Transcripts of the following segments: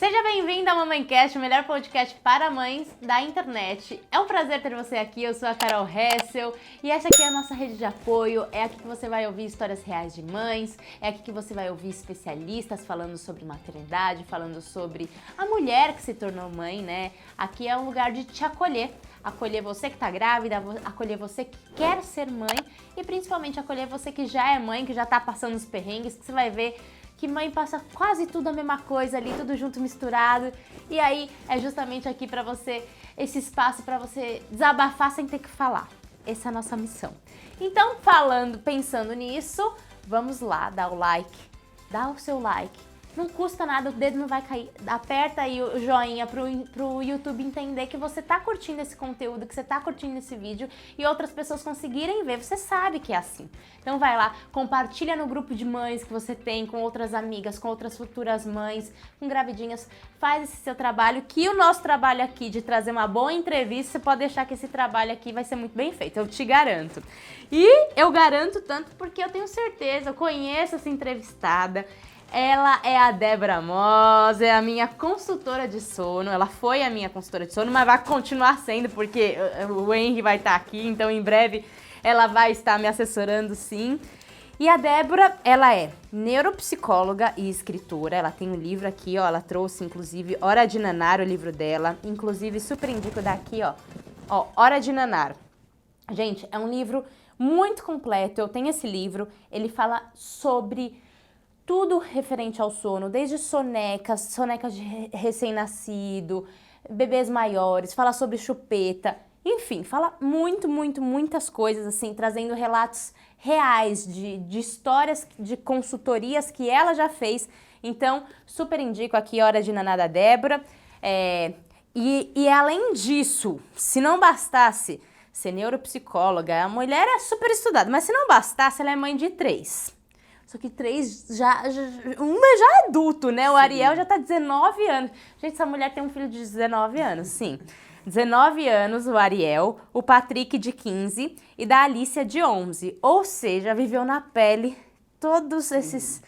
Seja bem-vinda ao MamãeCast, o melhor podcast para mães da internet. É um prazer ter você aqui, eu sou a Carol Hessel e essa aqui é a nossa rede de apoio. É aqui que você vai ouvir histórias reais de mães, é aqui que você vai ouvir especialistas falando sobre maternidade, falando sobre a mulher que se tornou mãe, né? Aqui é um lugar de te acolher. Acolher você que tá grávida, acolher você que quer ser mãe e principalmente acolher você que já é mãe, que já tá passando os perrengues, que você vai ver que mãe passa quase tudo a mesma coisa ali, tudo junto, misturado. E aí é justamente aqui pra você, esse espaço pra você desabafar sem ter que falar. Essa é a nossa missão. Então, pensando nisso, vamos lá, dá o like, dá o seu like. Não custa nada, o dedo não vai cair. Aperta aí o joinha pro YouTube entender que você tá curtindo esse conteúdo, que você tá curtindo esse vídeo e outras pessoas conseguirem ver. Você sabe que é assim. Então vai lá, compartilha no grupo de mães que você tem, com outras amigas, com outras futuras mães, com gravidinhas. Faz esse seu trabalho, que o nosso trabalho aqui de trazer uma boa entrevista, você pode deixar que esse trabalho aqui vai ser muito bem feito, eu te garanto. E eu garanto tanto porque eu tenho certeza, eu conheço essa entrevistada. Ela é a Débora Moss, é a minha consultora de sono. Ela foi a minha consultora de sono, mas vai continuar sendo, porque o Henry vai estar aqui, então em breve ela vai estar me assessorando, sim. E a Débora, ela é neuropsicóloga e escritora. Ela tem um livro aqui, ó, ela trouxe, inclusive, Hora de Nanar, o livro dela. Inclusive, super indico daqui, ó, Hora de Nanar. Gente, é um livro muito completo, eu tenho esse livro. Ele fala sobre tudo referente ao sono, desde sonecas de recém-nascido, bebês maiores, fala sobre chupeta, enfim, fala muitas coisas, assim, trazendo relatos reais de histórias, de consultorias que ela já fez. Então, super indico aqui Hora de Nanar da Débora. E além disso, se não bastasse ser neuropsicóloga, a mulher é super estudada, mas se não bastasse, ela é mãe de 3. Só que 3 uma já é adulto, né? O Ariel já tá 19 anos. Gente, essa mulher tem um filho de 19 anos, sim. 19 anos o Ariel, o Patrick de 15 e da Alicia de 11. Ou seja, viveu na pele todos esses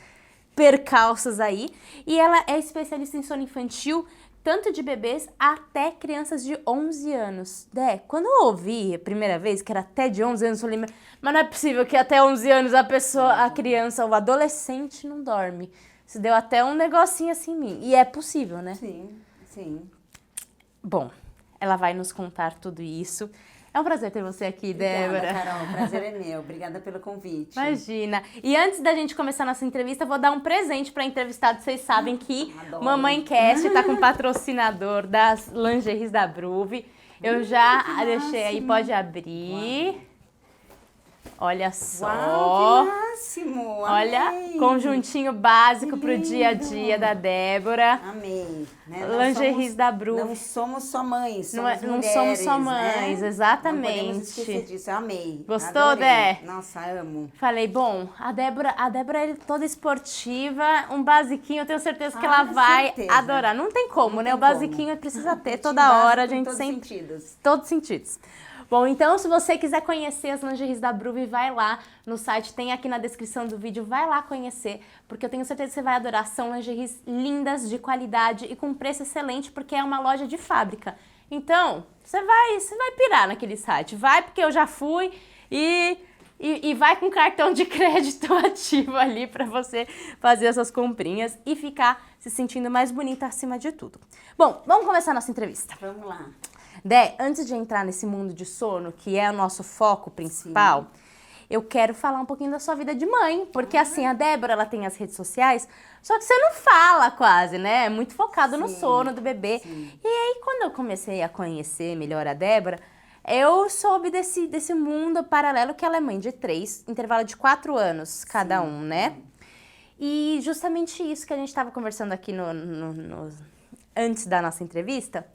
percalços aí. E ela é especialista em sono infantil, tanto de bebês até crianças de 11 anos. Quando eu ouvi a primeira vez que era até de 11 anos, eu falei, mas não é possível que até 11 anos a criança, o adolescente não dorme. Isso deu até um negocinho assim em mim. E é possível, né? Sim. Bom, ela vai nos contar tudo isso. É um prazer ter você aqui, Débora. Obrigada, Carol. O prazer é meu. Obrigada pelo convite. Imagina. E antes da gente começar a nossa entrevista, eu vou dar um presente para a entrevistada. Vocês sabem que MamãeCast está com patrocinador das lingeries da Bruve. Eu já deixei aí, pode abrir. Uau. Olha só. Uau, que máximo! Olha, amei. Conjuntinho básico pro dia a dia da Débora. Amei. Né? Lingeries da Bruve. Não somos só mães, Não somos mulheres, somos só mães, né? exatamente. Não podemos esquecer disso, eu amei. Gostou, Adorei. Dé? Nossa, amo. Falei, bom, a Débora é toda esportiva, um basiquinho, eu tenho certeza que ela Com vai certeza. adorar. Não tem como, Não né? tem O basiquinho como. precisa ter Time toda básico hora, a em gente todos sempre... sentidos. Todos os sentidos. Bom, então se você quiser conhecer as lingeries da Bruve, vai lá no site, tem aqui na descrição do vídeo, vai lá conhecer, porque eu tenho certeza que você vai adorar. São lingeries lindas, de qualidade e com preço excelente, porque é uma loja de fábrica. Então, você vai pirar naquele site. Vai, porque eu já fui e vai com cartão de crédito ativo ali para você fazer essas comprinhas e ficar se sentindo mais bonita acima de tudo. Bom, vamos começar a nossa entrevista. Vamos lá. Dé, antes de entrar nesse mundo de sono, que é o nosso foco principal, eu quero falar um pouquinho da sua vida de mãe, porque assim, a Débora, ela tem as redes sociais, só que você não fala quase, né? É muito focado no sono do bebê. Sim. E aí, quando eu comecei a conhecer melhor a Débora, eu soube desse mundo paralelo que ela é mãe de 3, intervalo de 4 anos cada um, né? E justamente isso que a gente estava conversando aqui antes da nossa entrevista,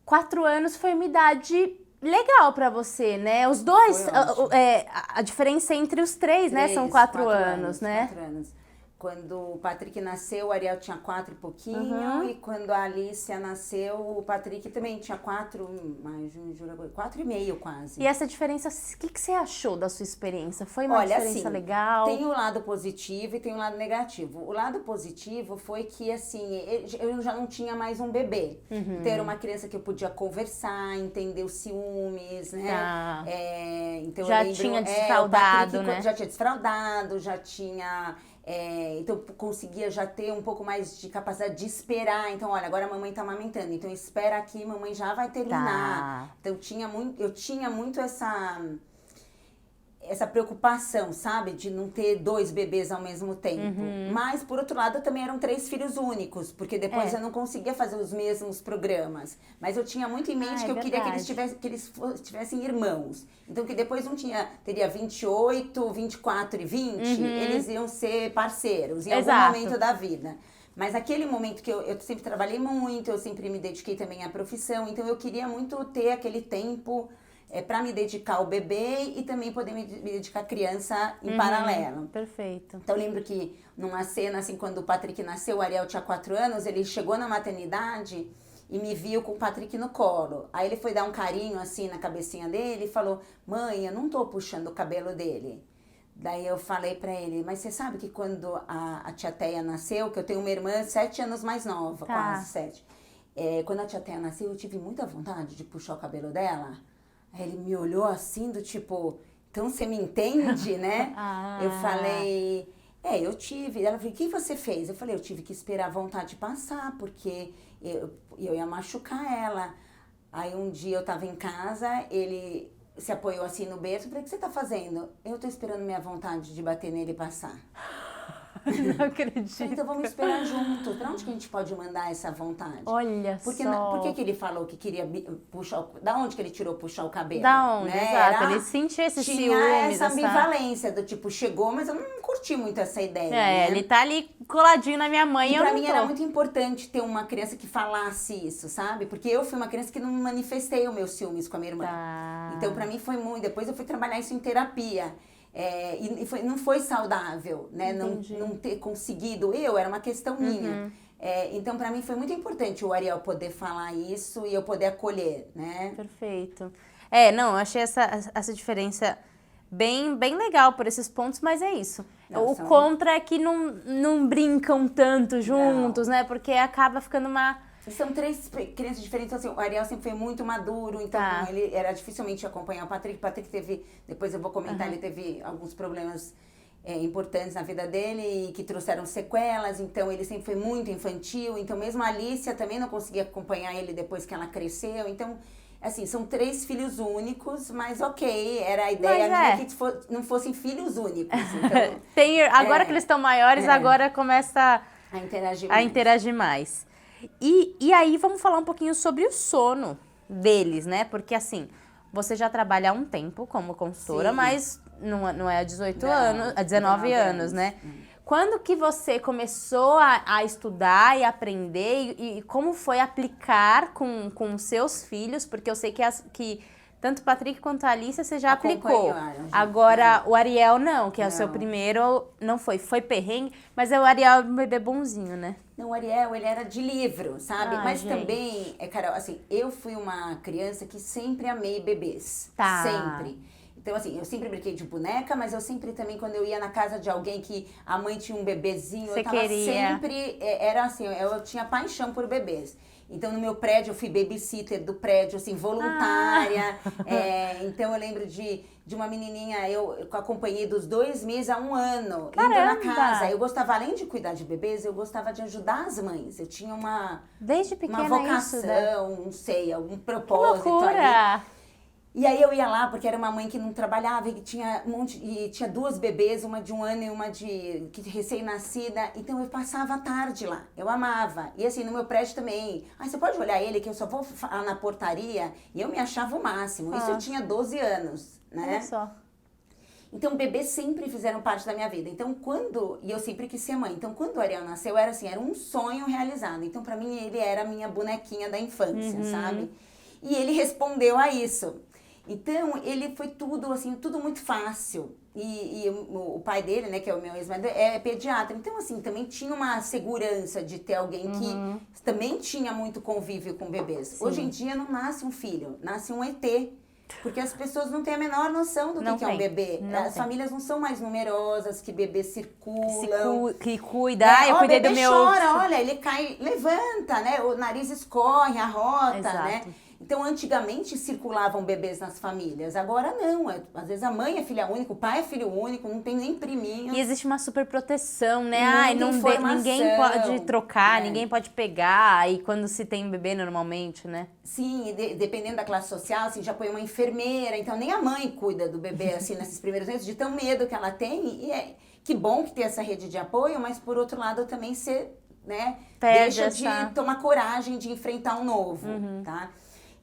4 anos foi uma idade legal pra você, né? Os dois, a diferença entre os 3, né? São 4 anos, né? 4 anos. Quando o Patrick nasceu, o Ariel tinha 4 e pouquinho. E quando a Alicia nasceu, o Patrick também tinha 4, mais junho, julho, 4,5 quase. E essa diferença, o que você achou da sua experiência? Foi uma diferença assim, legal? Tem o lado positivo e tem o lado negativo. O lado positivo foi que, assim, eu já não tinha mais um bebê. Então, era uma criança que eu podia conversar, entender os ciúmes, né? Tá. Então, Já eu lembro, tinha desfraldado, o Patrick né? Já tinha desfraldado, já tinha... então, conseguia já ter um pouco mais de capacidade de esperar. Então, olha, agora a mamãe tá amamentando. Então, espera aqui, mamãe já vai terminar. Tá. Então, eu tinha muito essa preocupação, sabe? De não ter 2 bebês ao mesmo tempo. Mas, por outro lado, também eram 3 filhos únicos. Porque depois eu não conseguia fazer os mesmos programas. Mas eu tinha muito em mente que eu queria que eles tivessem irmãos. Então, que depois teria 28, 24 e 20. Eles iam ser parceiros em algum momento da vida. Mas aquele momento que eu sempre trabalhei muito, eu sempre me dediquei também à profissão. Então, eu queria muito ter aquele tempo... para me dedicar ao bebê e também poder me dedicar à criança em paralelo. Perfeito. Então, eu lembro que numa cena, assim, quando o Patrick nasceu, o Ariel tinha 4 anos, ele chegou na maternidade e me viu com o Patrick no colo. Aí ele foi dar um carinho, assim, na cabecinha dele e falou, mãe, eu não tô puxando o cabelo dele. Daí eu falei pra ele, mas você sabe que quando a tia Teia nasceu, que eu tenho uma irmã 7 anos mais nova, quase 7. Quando a tia Teia nasceu, eu tive muita vontade de puxar o cabelo dela. Aí ele me olhou assim, do tipo, então você me entende, né? Eu falei, eu tive. Ela falou, o que você fez? Eu falei, eu tive que esperar a vontade passar, porque eu ia machucar ela. Aí um dia eu tava em casa, ele se apoiou assim no berço, eu falei, o que você tá fazendo? Eu tô esperando minha vontade de bater nele e passar. Não acredito. Então vamos esperar juntos. Pra onde que a gente pode mandar essa vontade? Olha só. Por que ele falou que queria puxar da onde que ele tirou puxar o cabelo? Da onde? Né? Exato. Ele sentiu esse ciúme. Essa ambivalência do tipo, chegou, mas eu não curti muito essa ideia. Né? Ele tá ali coladinho na minha mãe. E pra mim era muito importante ter uma criança que falasse isso, sabe? Porque eu fui uma criança que não manifestei os meus ciúmes com a minha irmã. Tá. Então pra mim foi muito. Depois eu fui trabalhar isso em terapia. Não foi saudável, né? Não ter conseguido. Era uma questão minha. Então, para mim, foi muito importante o Ariel poder falar isso e eu poder acolher, né? Perfeito. Eu achei essa diferença bem legal por esses pontos, mas é isso. Contra é que não brincam tanto juntos, né? Porque acaba ficando uma... São 3 crianças diferentes, assim, o Ariel sempre foi muito maduro, então ele era dificilmente acompanhar o Patrick. O Patrick teve, depois eu vou comentar, ele teve alguns problemas importantes na vida dele e que trouxeram sequelas, então ele sempre foi muito infantil, então mesmo a Alicia também não conseguia acompanhar ele depois que ela cresceu, então... Assim, são 3 filhos únicos, mas ok, era a ideia minha que não fossem filhos únicos. Então, agora que eles estão maiores, agora começa a interagir mais. E aí, vamos falar um pouquinho sobre o sono deles, né? Porque, assim, você já trabalha há um tempo como consultora, Sim. Mas não é há 19 anos, né? Quando que você começou a estudar e aprender e como foi aplicar com seus filhos? Porque eu sei que tanto o Patrick quanto a Alicia você já aplicou. Agora, o Ariel não, que é o seu primeiro, não foi. Foi perrengue, mas o Ariel é um bebê bonzinho, né? Não, o Ariel, ele era de livro, sabe? Mas gente. também, Carol, assim, eu fui uma criança que sempre amei bebês. Tá. Sempre. Então, assim, eu sempre brinquei de boneca, mas eu sempre também, quando eu ia na casa de alguém que a mãe tinha um bebezinho, eu tava sempre... Era assim, eu tinha paixão por bebês. Então, no meu prédio, eu fui babysitter do prédio, assim, voluntária. Então, eu lembro de uma menininha, eu acompanhei dos 2 meses a 1 ano, Caramba. indo na casa. Eu gostava, além de cuidar de bebês, eu gostava de ajudar as mães. Eu tinha Desde pequena uma vocação, isso, né? não sei, algum propósito Que loucura! ali. E aí eu ia lá, porque era uma mãe que não trabalhava e tinha tinha 2 bebês, uma de 1 ano e uma de recém-nascida. Então eu passava a tarde lá, eu amava. E assim, no meu prédio também. Você pode olhar ele que eu só vou falar na portaria. E eu me achava o máximo. Isso eu tinha 12 anos, né? Olha só. Então bebês sempre fizeram parte da minha vida. Então e eu sempre quis ser mãe. Então quando o Ariel nasceu, era assim, era um sonho realizado. Então pra mim ele era a minha bonequinha da infância, sabe? E ele respondeu a isso. Então, ele foi tudo, assim, tudo muito fácil. E o pai dele, né, que é o meu ex-marido, é pediatra. Então, assim, também tinha uma segurança de ter alguém que também tinha muito convívio com bebês. Sim. Hoje em dia não nasce um filho, nasce um ET. Porque as pessoas não têm a menor noção do que é um bebê. As famílias não são mais numerosas, que bebês circulam. Que cuida, eu cuidei do meu... O bebê chora, olha, ele cai, levanta, né? O nariz escorre, arrota, Exato. né? Então, antigamente circulavam bebês nas famílias, agora não. Às vezes a mãe é filha única, o pai é filho único, não tem nem priminho. E existe uma super proteção, né? Ninguém pode trocar, ninguém pode pegar. E quando se tem bebê normalmente, né? Sim, dependendo da classe social, assim, já põe uma enfermeira, então nem a mãe cuida do bebê, assim, nesses primeiros meses, de tão medo que ela tem. E que bom que tem essa rede de apoio, mas por outro lado também você, né, deixa de tomar coragem de enfrentar um novo, tá?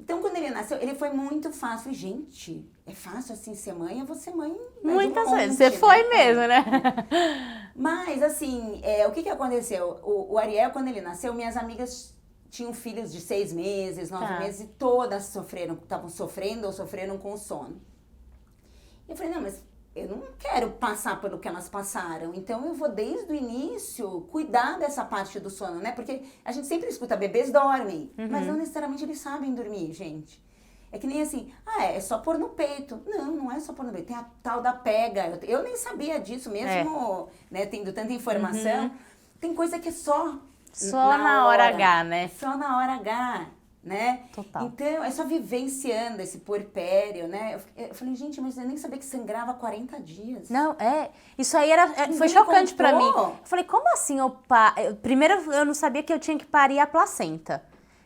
Então, quando ele nasceu, ele foi muito fácil. Falei, gente, é fácil assim ser mãe? Eu vou ser mãe muitas vezes. Você foi mesmo, né? Mas, assim, o que aconteceu? O Ariel, quando ele nasceu, minhas amigas tinham filhos de 6 meses, 9 meses, e todas estavam sofrendo ou sofreram com sono. E eu falei, não, mas eu não quero passar pelo que elas passaram, então eu vou desde o início cuidar dessa parte do sono, né? Porque a gente sempre escuta, bebês dormem, mas não necessariamente eles sabem dormir, gente. É que nem assim, é só pôr no peito. Não, não é só pôr no peito, tem a tal da pega. Eu nem sabia disso mesmo, né, tendo tanta informação. Tem coisa que é só na hora H, né? Só na hora H. Né? Total. Então, é só vivenciando esse puerpério, né? Eu falei, gente, mas eu nem sabia que sangrava 40 dias. Não, isso aí foi chocante pra mim. Eu falei, como assim primeiro eu não sabia que eu tinha que parir a placenta.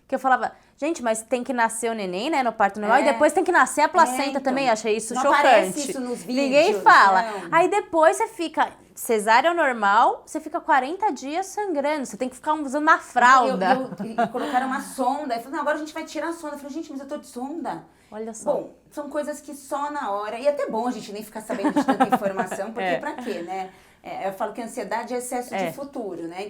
Que eu falava, gente, mas tem que nascer o neném, né, no parto normal, e depois tem que nascer a placenta então, também. Achei isso não chocante. Aparece isso nos vídeos. Ninguém fala. Não. Aí depois você fica cesárea normal, você fica 40 dias sangrando, você tem que ficar usando uma fralda. E colocaram uma sonda. Eu falei, não, agora a gente vai tirar a sonda. Eu falei, gente, mas eu tô de sonda. Olha só. Bom, são coisas que só na hora, e até bom a gente nem ficar sabendo de tanta informação, porque pra quê, né? Eu falo que a ansiedade é excesso de futuro, né?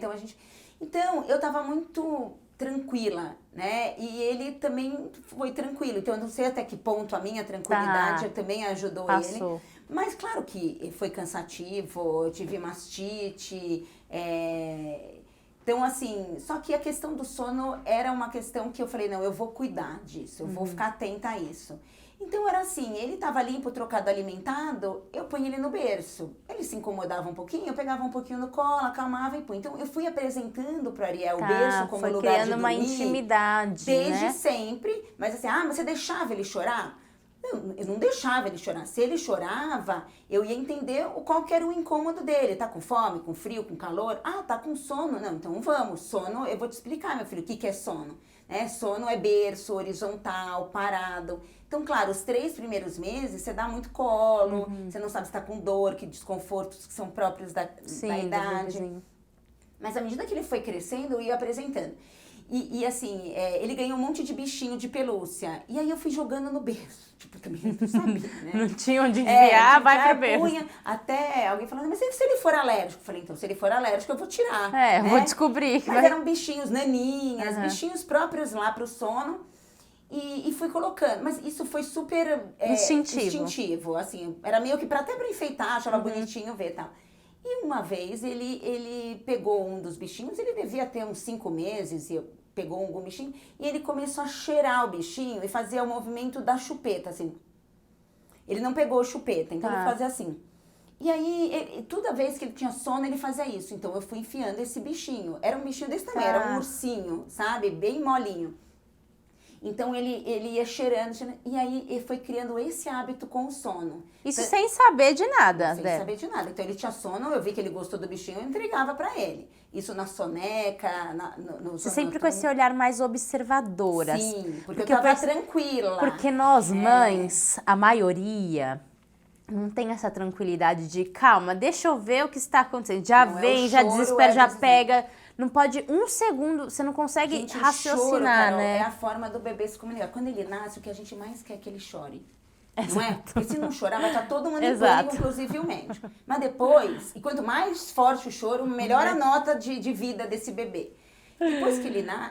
Então, eu tava muito tranquila, né? E ele também foi tranquilo. Então, eu não sei até que ponto a minha tranquilidade também ajudou ele. Mas, claro que foi cansativo, eu tive mastite, Então, assim, só que a questão do sono era uma questão que eu falei, não, eu vou cuidar disso, eu vou ficar atenta a isso. Então, era assim, ele estava limpo, trocado, alimentado, eu punha ele no berço. Ele se incomodava um pouquinho, eu pegava um pouquinho no colo, acalmava e punha. Então, eu fui apresentando para Ariel o berço como lugar de dormir. Foi criando uma intimidade, desde sempre. Mas assim, mas você deixava ele chorar? Não, eu não deixava ele chorar. Se ele chorava, eu ia entender qual que era o incômodo dele. Tá com fome, com frio, com calor? Tá com sono. Não, então vamos. Sono, eu vou te explicar, meu filho, o que é sono. Sono é berço, horizontal, parado. Então, claro, os 3 primeiros meses você dá muito colo, você não sabe se tá com dor, que desconfortos que são próprios da idade. Mas à medida que ele foi crescendo, eu ia apresentando. E assim, ele ganhou um monte de bichinho de pelúcia. E aí eu fui jogando no berço. Tipo, também não sabia, né? Não tinha onde enviar, vai pro berço. Punha, até alguém falando, mas se ele for alérgico? Eu falei, então, se ele for alérgico, eu vou tirar. Eu vou descobrir. Mas eram bichinhos, naninhas, bichinhos próprios lá pro sono. E fui colocando. Mas isso foi super instintivo. Assim, era meio que até pra enfeitar, achava bonitinho ver e tal. E uma vez ele pegou um dos bichinhos, ele devia ter uns 5 meses, pegou algum bichinho, e ele começou a cheirar o bichinho e fazia o movimento da chupeta, assim. Ele não pegou chupeta, então ele fazia assim. E aí, toda vez que ele tinha sono, ele fazia isso. Então eu fui enfiando esse bichinho. Era um bichinho desse tamanho, era um ursinho, sabe? Bem molinho. Então ele ia cheirando, e aí ele foi criando esse hábito com o sono. Isso então, sem saber de nada. Sem saber de nada. Então ele tinha sono, eu vi que ele gostou do bichinho, eu entregava pra ele. Isso na soneca, Você sempre com esse olhar mais observadora. Sim, porque eu tava tranquila. Porque nós mães, a maioria, não tem essa tranquilidade de calma, deixa eu ver o que está acontecendo. Já vem, já desespera, já pega. Não pode um segundo, você não consegue raciocinar, choro, Carol, né? É a forma do bebê se comunicar. Quando ele nasce, o que a gente mais quer é que ele chore. Não é? Porque se não chorar, vai estar todo mundo em pânico, inclusive o médico. Mas depois, e quanto mais forte o choro, melhor a nota de vida desse bebê.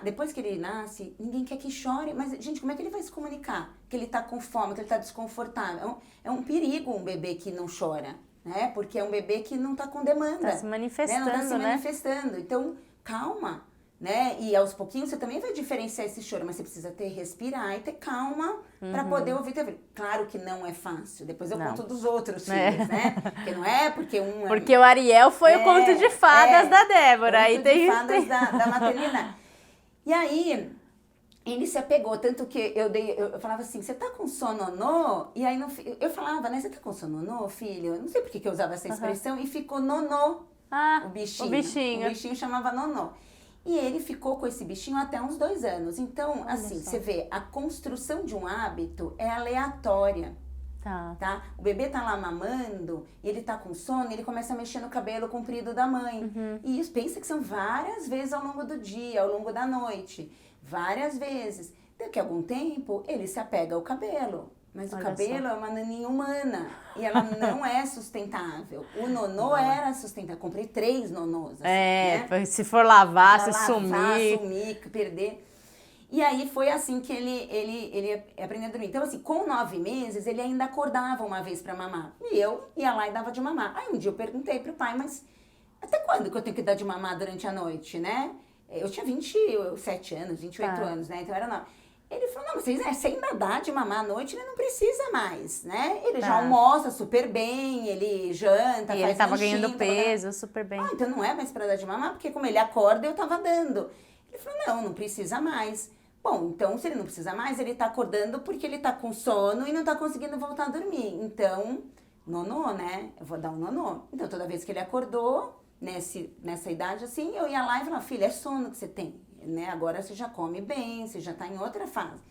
Depois que ele nasce, ninguém quer que chore. Mas, gente, como é que ele vai se comunicar? Que ele tá com fome, que ele tá desconfortável. É um perigo um bebê que não chora, né? Porque é um bebê que não tá com demanda. Tá se manifestando, né? Não tá se manifestando. Então, calma, né? E aos pouquinhos você também vai diferenciar esse choro, mas você precisa respirar e ter calma para poder ouvir teu filho. Claro que não é fácil. Depois eu conto dos outros filhos, né? Porque não é porque um... Porque o Ariel foi o conto de fadas da Débora. Conto de fadas da maternidade. E aí, ele se apegou, tanto que eu falava assim, você tá com sononô? E aí eu falava, né, você tá com sononô, filho? Eu não sei por que eu usava essa expressão, e ficou nonô, o bichinho. O bichinho chamava nonô. E ele ficou com esse bichinho até uns 2 anos. Então, assim, você vê, a construção de um hábito é aleatória. Tá? O bebê tá lá mamando, e ele tá com sono, e ele começa a mexer no cabelo comprido da mãe. E isso, pensa que são várias vezes ao longo do dia, ao longo da noite. Várias vezes. Daqui a algum tempo, ele se apega ao cabelo. Mas o cabelo é uma naninha humana. E ela não é sustentável. O nonô era sustentável. Comprei 3 nonôs. Assim, né? Se for lavar, pra se sumir, perder. E aí foi assim que ele aprendeu a dormir. Então, assim, com 9 meses, ele ainda acordava uma vez pra mamar. E eu ia lá e dava de mamar. Aí um dia eu perguntei pro pai, mas até quando que eu tenho que dar de mamar durante a noite, né? Eu tinha 27 anos, 28 anos, né? Então era 9. Ele falou, não, você ainda dá de mamar à noite, ele não precisa mais, né? Ele já almoça super bem, ele janta, e faz ele tava lanchinho, ganhando peso super bem. Então não é mais pra dar de mamar, porque como ele acorda, eu tava dando. Ele falou, não precisa mais. Bom, então se ele não precisa mais, ele tá acordando porque ele tá com sono e não tá conseguindo voltar a dormir. Então, nonô, né? Eu vou dar um nonô. Então toda vez que ele acordou, nessa idade assim, eu ia lá e falava, filha, é sono que você tem. Né? Agora você já come bem, você já tá em outra fase.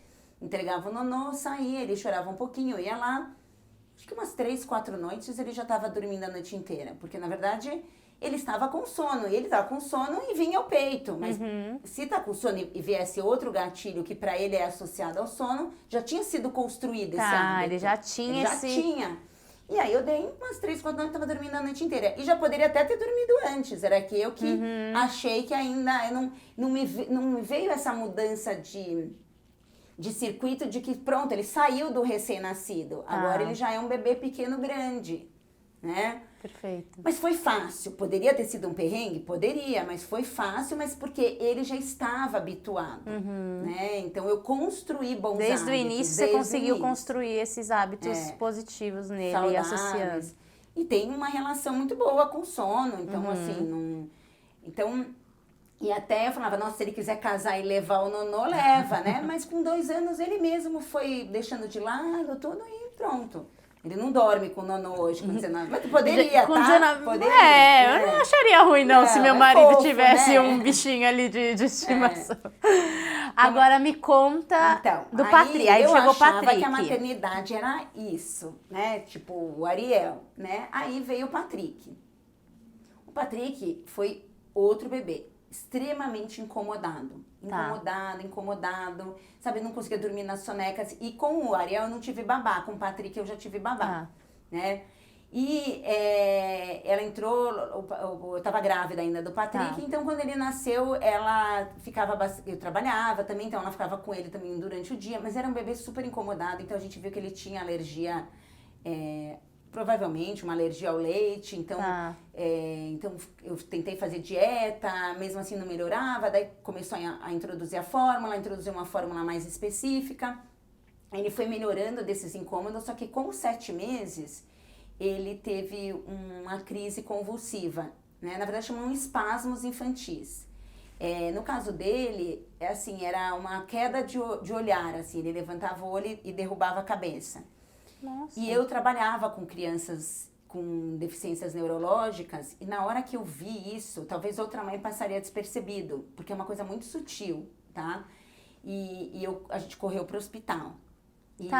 Entregava o nonô, saía, ele chorava um pouquinho, eu ia lá. Acho que umas 3, 4 noites ele já estava dormindo a noite inteira. Porque, na verdade, ele estava com sono. E ele estava com sono e vinha ao peito. Mas se tá com sono e viesse outro gatilho que para ele é associado ao sono, já tinha sido construído esse hábito. Ele já tinha tinha. E aí eu dei umas 3, 4 noites, estava dormindo a noite inteira. E já poderia até ter dormido antes. Era que eu que achei que ainda não me veio essa mudança de circuito de que, pronto, ele saiu do recém-nascido. Agora ele já é um bebê pequeno grande, né? Perfeito. Mas foi fácil. Poderia ter sido um perrengue? Poderia, mas foi fácil, mas porque ele já estava habituado, né? Então eu construí bons hábitos. Desde o início você conseguiu construir esses hábitos positivos nele, saudáveis, associando. E tem uma relação muito boa com o sono. Então, assim, e até eu falava, nossa, se ele quiser casar e levar o nonô, leva, né? Mas com 2 anos ele mesmo foi deixando de lado tudo e pronto. Ele não dorme com o nonô hoje, com 19. Mas poderia, com tá? 19... Poderia. Eu não acharia ruim, não, se meu marido fofo, tivesse né? um bichinho ali de estimação. Agora me conta do Patrick. Aí chegou o Patrick. Eu achava que a maternidade era isso, né? Tipo, o Ariel, né? Aí veio o Patrick. O Patrick foi outro bebê. Extremamente incomodado. Incomodado. Sabe, não conseguia dormir nas sonecas. E com o Ariel eu não tive babá. Com o Patrick eu já tive babá. Né? E ela entrou, eu tava grávida ainda do Patrick. Então quando ele nasceu, ela ficava, eu trabalhava também. Então ela ficava com ele também durante o dia. Mas era um bebê super incomodado. Então a gente viu que ele tinha alergia... provavelmente uma alergia ao leite, então eu tentei fazer dieta, mesmo assim não melhorava, daí começou a introduzir a fórmula, introduziu uma fórmula mais específica, ele foi melhorando desses incômodos, só que com os 7 meses, ele teve uma crise convulsiva, né? Na verdade chamam espasmos infantis. No caso dele, era uma queda de olhar, assim, ele levantava o olho e derrubava a cabeça. Nossa. E eu trabalhava com crianças com deficiências neurológicas e na hora que eu vi isso, talvez outra mãe passaria despercebido, porque é uma coisa muito sutil, tá? E a gente correu pro hospital.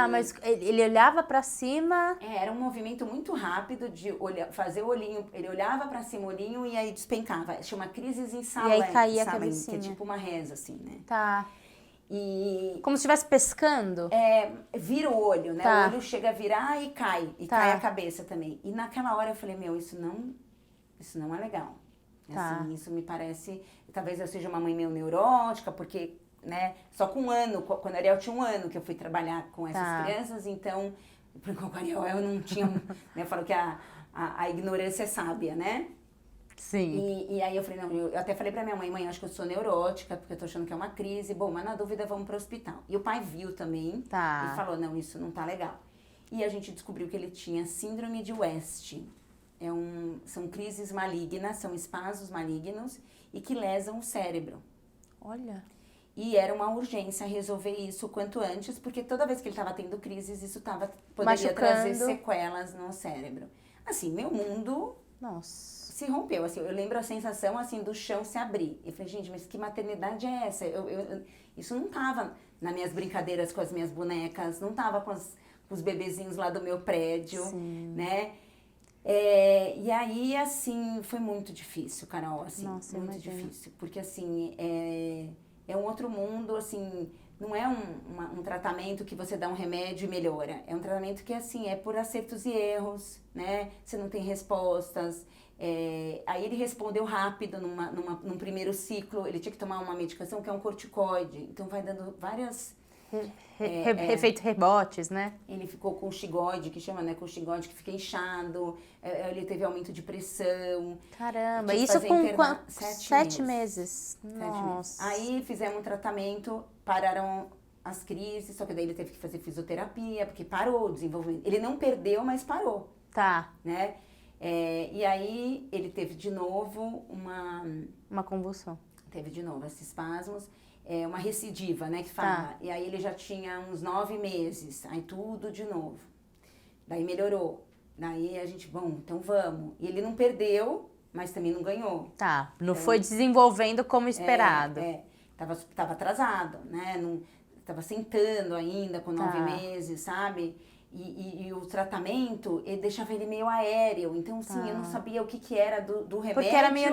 Mas ele olhava pra cima... Era um movimento muito rápido de fazer o olhinho, ele olhava pra cima o olhinho e aí despencava. Chama crises em salem, e aí caía a cabecinha. Que é tipo uma reza, assim, né? Como se estivesse pescando? Vira o olho, né? O olho chega a virar e cai. E cai a cabeça também. E naquela hora eu falei, isso não é legal. Assim, isso me parece... talvez eu seja uma mãe meio neurótica, porque, né, só com 1 ano, quando a Ariel tinha 1 ano que eu fui trabalhar com essas crianças, então, porque com a Ariel eu não tinha, né, eu falo que a ignorância é sábia, né? Sim. E aí eu falei, não, eu até falei pra minha mãe, acho que eu sou neurótica, porque eu tô achando que é uma crise, bom, mas na dúvida vamos pro hospital. E o pai viu também e falou, não, isso não tá legal. E a gente descobriu que ele tinha síndrome de West. São crises malignas, são espasmos malignos e que lesam o cérebro. Olha. E era uma urgência resolver isso o quanto antes, porque toda vez que ele estava tendo crises, isso poderia Machucando. trazer sequelas no cérebro. Assim, meu mundo se rompeu. Assim, eu lembro a sensação assim, do chão se abrir. Eu falei, gente, mas que maternidade é essa? Isso não estava nas minhas brincadeiras com as minhas bonecas, não estava com os bebezinhos lá do meu prédio, né? E aí, assim, foi muito difícil, Carol, assim, Nossa, muito imagino. difícil, porque assim, é um outro mundo, assim, não é um tratamento que você dá um remédio e melhora, é um tratamento que, assim, é por acertos e erros, né, você não tem respostas, aí ele respondeu rápido num primeiro ciclo, ele tinha que tomar uma medicação que é um corticoide, então vai dando várias... Efeito rebotes, né? Ele ficou com xigoide, que chama, né? Com xigoide que fica inchado. Ele teve aumento de pressão. Caramba, Tinha que isso fazer com interna- 7 meses. 7 meses. Nossa. Aí fizemos um tratamento, pararam as crises, só que daí ele teve que fazer fisioterapia, porque parou o desenvolvimento. Ele não perdeu, mas parou, Tá. né? E aí ele teve de novo Uma convulsão. Teve de novo esses espasmos. Uma recidiva, né, que fala. E aí ele já tinha uns 9 meses, aí tudo de novo. Daí melhorou. Daí a gente, bom, então vamos. E ele não perdeu, mas também não ganhou. Tá, não foi desenvolvendo como esperado. Tava atrasado, né, não, tava sentando ainda com 9 meses, sabe? E o tratamento, ele deixava ele meio aéreo. Então, assim, eu não sabia o que era do remédio. Porque era meio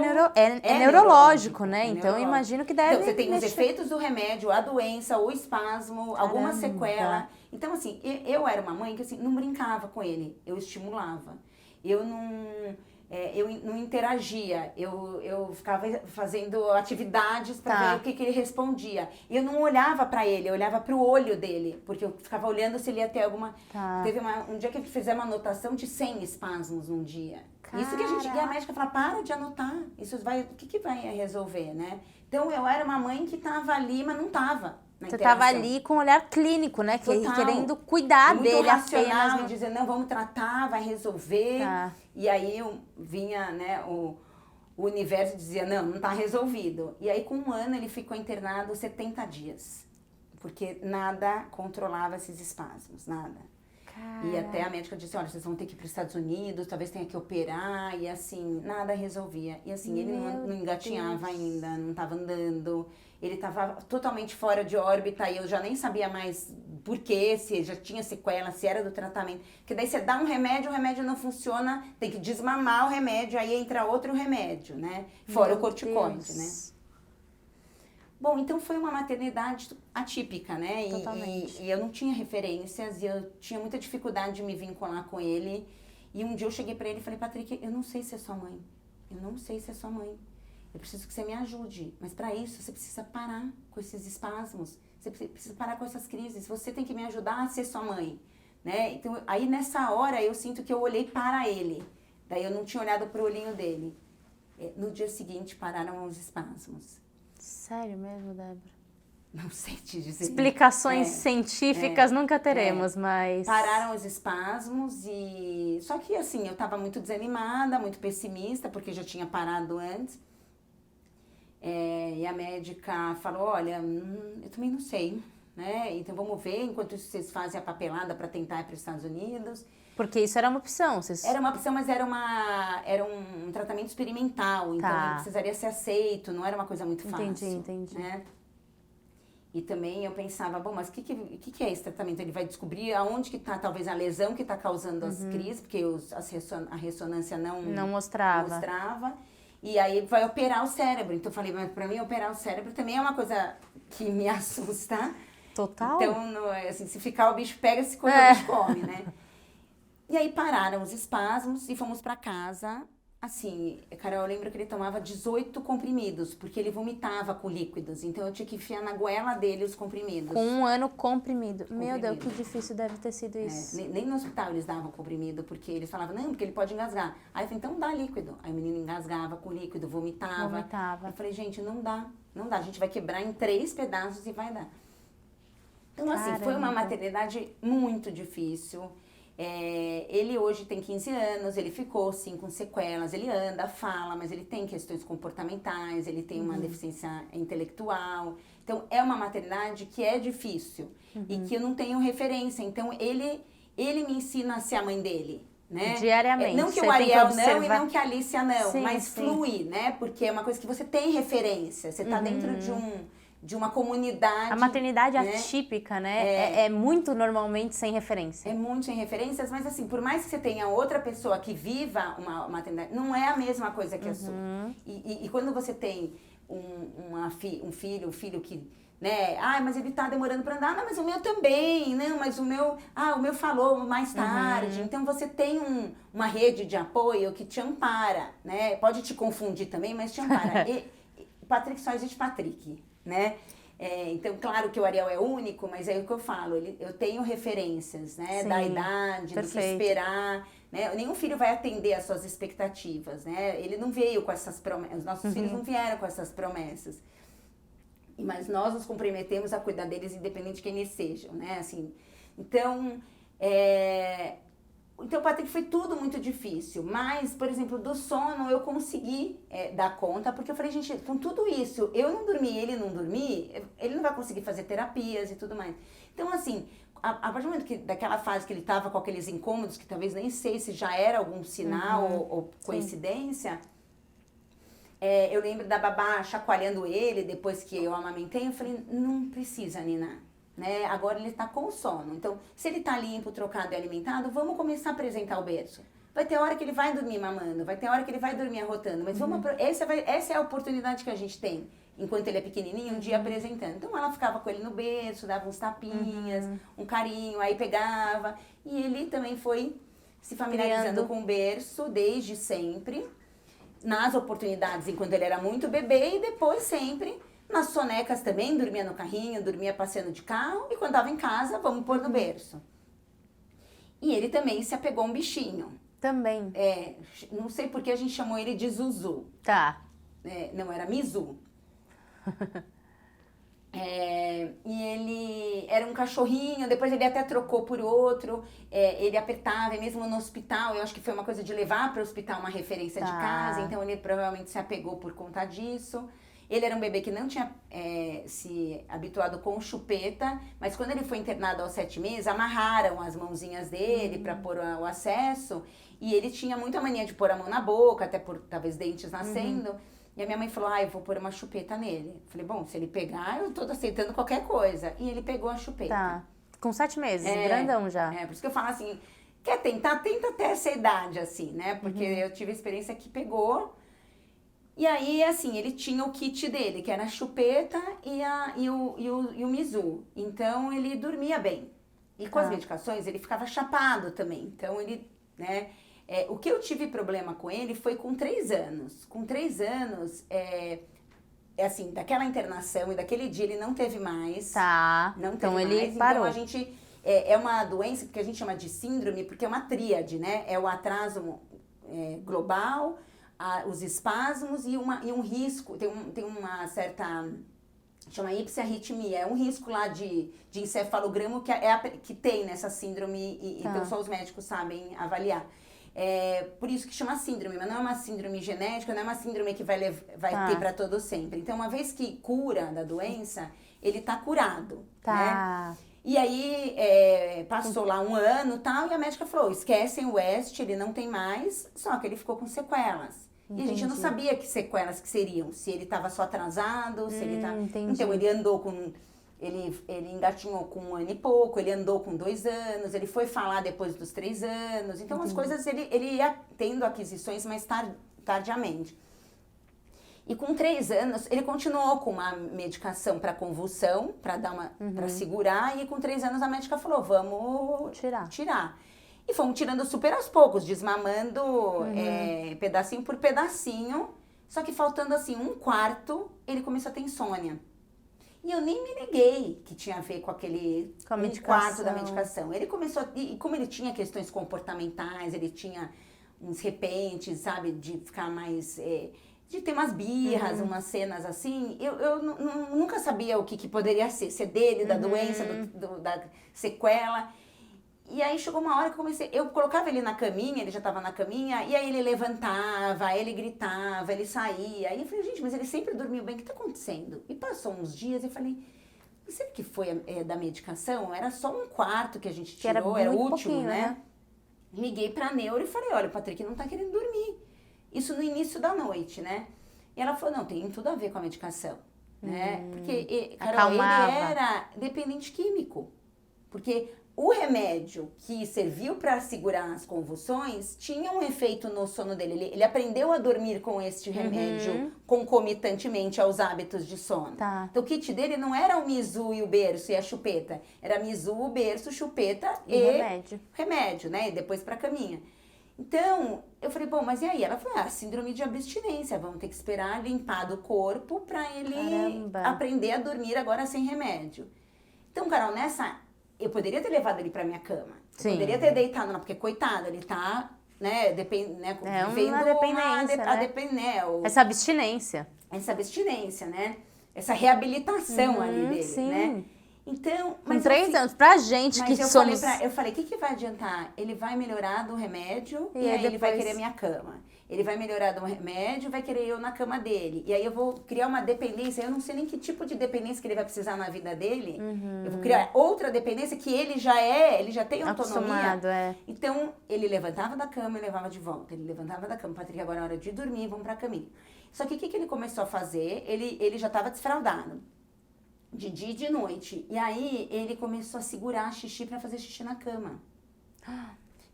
neurológico, né? Então, eu imagino que deve Então, você tem os mexer. efeitos do remédio, a doença, o espasmo, alguma sequela. Então, assim, eu era uma mãe que, assim, não brincava com ele. Eu estimulava. Eu não interagia, eu ficava fazendo atividades para ver o que ele respondia. E eu não olhava para ele, eu olhava para o olho dele, porque eu ficava olhando se ele ia ter alguma... Teve um dia que fizemos uma anotação de 100 espasmos num dia. Isso que a gente ia a médica fala, para de anotar, isso vai, o que vai resolver, né? Então eu era uma mãe que estava ali, mas não estava. Você estava ali com um olhar clínico, né? Querendo cuidar muito dele racional, apenas. e dizer, não, vamos tratar, vai resolver. E aí vinha, né, o universo dizia, não está resolvido. E aí com 1 ano ele ficou internado 70 dias. Porque nada controlava esses espasmos, nada. E até a médica disse, olha, vocês vão ter que ir para os Estados Unidos, talvez tenha que operar. E assim, nada resolvia. E assim, ele não engatinhava ainda, não estava andando. Ele estava totalmente fora de órbita e eu já nem sabia mais por quê, se já tinha sequela, se era do tratamento. Porque daí você dá um remédio, o remédio não funciona, tem que desmamar o remédio, aí entra outro remédio, né? Fora o corticoide, né? Bom, então foi uma maternidade atípica, né? E eu não tinha referências e eu tinha muita dificuldade de me vincular com ele. E um dia eu cheguei pra ele e falei, Patrick, eu não sei se é sua mãe. Eu não sei se é sua mãe. Eu preciso que você me ajude. Mas para isso, você precisa parar com esses espasmos. Você precisa parar com essas crises. Você tem que me ajudar a ser sua mãe, né? Então, aí nessa hora, eu sinto que eu olhei para ele. Daí eu não tinha olhado pro olhinho dele. No dia seguinte, pararam os espasmos. Sério mesmo, Débora? Não sei te dizer. Explicações científicas nunca teremos, mas... Pararam os espasmos e... Só que, assim, eu estava muito desanimada, muito pessimista, porque já tinha parado antes. E a médica falou, olha, eu também não sei, né? Então vamos ver, enquanto isso vocês fazem a papelada para tentar ir para os Estados Unidos. Porque isso era uma opção. Era uma opção, mas era um tratamento experimental, então ele precisaria ser aceito, não era uma coisa muito fácil. Entendi. Né? E também eu pensava, bom, mas o que é esse tratamento? Ele vai descobrir aonde que está talvez a lesão que está causando as crises, porque a ressonância não mostrava. E aí vai operar o cérebro. Então eu falei, mas para mim operar o cérebro também é uma coisa que me assusta. Total. Então, assim, se ficar o bicho pega, se comer o bicho come, né? E aí pararam os espasmos e fomos para casa. Assim, Carol, eu lembro que ele tomava 18 comprimidos, porque ele vomitava com líquidos. Então eu tinha que enfiar na goela dele os comprimidos. Com 1 ano comprimido. Meu Deus, que difícil deve ter sido isso. Nem no hospital eles davam comprimido, porque eles falavam, não, porque ele pode engasgar. Aí eu falei, então dá líquido. Aí o menino engasgava com líquido, vomitava. Eu falei, gente, não dá. A gente vai quebrar em 3 pedaços e vai dar. Então, assim, foi uma maternidade muito difícil. Ele hoje tem 15 anos, ele ficou sim com sequelas, ele anda, fala, mas ele tem questões comportamentais, ele tem uma deficiência intelectual. Então, é uma maternidade que é difícil e que eu não tenho referência. Então, ele me ensina a ser a mãe dele, né? Diariamente. Não que o Ariel não e não que a Alicia não, mas flui, né? Porque é uma coisa que você tem referência, você tá dentro de uma comunidade. A maternidade atípica, né? É muito normalmente sem referência. É muito sem referências, mas assim, por mais que você tenha outra pessoa que viva uma maternidade, não é a mesma coisa que a sua. E quando você tem um filho que, né? Ah, mas ele tá demorando para andar. Não, mas o meu também. Não, mas o meu falou mais tarde. Então você tem uma rede de apoio que te ampara, né? Pode te confundir também, mas te ampara. E Patrick só existe Patrick, né? Então, claro que o Ariel é único, mas é o que eu falo, eu tenho referências, né? Da idade, do que esperar, né? Nenhum filho vai atender às suas expectativas, né? Ele não veio com essas promessas, os nossos filhos não vieram com essas promessas. Mas nós nos comprometemos a cuidar deles independente de quem eles sejam, né? Assim, então, o Patrick foi tudo muito difícil, mas, por exemplo, do sono eu consegui dar conta, porque eu falei, gente, com tudo isso, eu não dormi, ele não dormir, ele não vai conseguir fazer terapias e tudo mais. Então, assim, a partir do momento daquela fase que ele estava com aqueles incômodos, que talvez nem sei se já era algum sinal ou coincidência, eu lembro da babá chacoalhando ele depois que eu amamentei, eu falei, não precisa, Nina. Né? Agora ele está com sono. Então, se ele está limpo, trocado e alimentado, vamos começar a apresentar o berço. Vai ter hora que ele vai dormir mamando, vai ter hora que ele vai dormir arrotando, mas essa é a oportunidade que a gente tem, enquanto ele é pequenininho, um dia apresentando. Então, ela ficava com ele no berço, dava uns tapinhas, um carinho, aí pegava. E ele também foi se familiarizando com o berço desde sempre, nas oportunidades, enquanto ele era muito bebê, e depois sempre nas sonecas também, dormia no carrinho, dormia passeando de carro, e quando estava em casa, vamos pôr no berço. E ele também se apegou a um bichinho. Também. Não sei porque a gente chamou ele de Zuzu. Tá. Não, era Mizu. E ele era um cachorrinho, depois ele até trocou por outro, ele apertava, e mesmo no hospital, eu acho que foi uma coisa de levar para o hospital uma referência de casa, então ele provavelmente se apegou por conta disso. Ele era um bebê que não tinha se habituado com chupeta, mas quando ele foi internado aos 7 meses, amarraram as mãozinhas dele para pôr o acesso, e ele tinha muita mania de pôr a mão na boca, até por talvez dentes nascendo, e a minha mãe falou, eu vou pôr uma chupeta nele. Eu falei, bom, se ele pegar, eu tô aceitando qualquer coisa. E ele pegou a chupeta. Tá. Com 7 meses, grandão já. Por isso que eu falo assim, quer tentar? Tenta até essa idade, assim, né? Porque eu tive a experiência que pegou. E aí, assim, ele tinha o kit dele, que era a chupeta e o Mizu. Então, ele dormia bem. E com as medicações, ele ficava chapado também. Então, ele, né... o que eu tive problema com ele foi com 3 anos. Com 3 anos, assim, daquela internação e daquele dia, ele não teve mais. Tá. Não então, teve ele mais. parou. Então, a gente... é uma doença que a gente chama de síndrome, porque é uma tríade, né? É o atraso global... os espasmos e um risco, tem uma certa, chama hipsiarritmia, é um risco lá de encefalograma que tem nessa síndrome, então só os médicos sabem avaliar. Por isso que chama síndrome, mas não é uma síndrome genética, não é uma síndrome que vai ter para todo sempre. Então, uma vez que cura da doença, ele tá curado, né? E aí, passou lá 1 ano e tal, e a médica falou, esquecem o West, ele não tem mais, só que ele ficou com sequelas. Entendi. E a gente não sabia que sequelas que seriam, se ele estava só atrasado, se ele tá... Entendi. Então, ele andou com... Ele engatinhou com 1 ano e pouco, ele andou com 2 anos, ele foi falar depois dos 3 anos. Então, as coisas, ele ia tendo aquisições mais tardiamente. E com 3 anos, ele continuou com uma medicação para convulsão, para dar para segurar, e com 3 anos a médica falou, vamos tirar. E fomos tirando super aos poucos, desmamando pedacinho por pedacinho. Só que faltando assim 1/4, ele começou a ter insônia. E eu nem me liguei que tinha a ver com aquele Com a 1/4 da medicação. Ele começou, e como ele tinha questões comportamentais, ele tinha uns repentes, sabe, de ficar mais, de ter umas birras, umas cenas assim, eu nunca sabia o que poderia ser, se é dele, da doença, da sequela. E aí chegou uma hora que eu colocava ele na caminha, ele já estava na caminha, e aí ele levantava, ele gritava, ele saía. Aí eu falei, gente, mas ele sempre dormiu bem, o que está acontecendo? E passou uns dias, eu falei, não sei o que foi da medicação, era só 1/4 que a gente tirou, era o último, né? Liguei pra neuro e falei, olha, o Patrick não tá querendo dormir. Isso no início da noite, né? E ela falou, não, tem tudo a ver com a medicação, né? Porque, Carol, ele era dependente químico. Porque o remédio que serviu para segurar as convulsões tinha um efeito no sono dele. Ele aprendeu a dormir com este remédio concomitantemente aos hábitos de sono. Tá. Então o kit dele não era o Mizu e o berço e a chupeta. Era Mizu, o berço, chupeta e remédio, né? E depois para caminha. Então, eu falei, bom, mas e aí? Ela falou, síndrome de abstinência. Vamos ter que esperar limpar do corpo para ele aprender a dormir agora sem remédio. Então, Carol, eu poderia ter levado ele pra minha cama. Sim. Poderia ter deitado lá, porque coitado, ele tá, vivendo uma dependência, essa abstinência. Essa abstinência, né? Essa reabilitação ali dele, né? Então, com 3 anos, pra gente que somos... Eu falei, o que vai adiantar? Ele vai melhorar do remédio e aí ele vai querer minha cama. Ele vai melhorar do remédio, vai querer eu na cama dele. E aí eu vou criar uma dependência. Eu não sei nem que tipo de dependência que ele vai precisar na vida dele. Eu vou criar outra dependência que ele já tem autonomia. Então, ele levantava da cama e levava de volta. Ele levantava da cama. Patrick, agora é hora de dormir, vamos pra caminho. Só que o que ele começou a fazer? Ele já estava desfraldado. De dia e de noite. E aí, ele começou a segurar xixi pra fazer xixi na cama.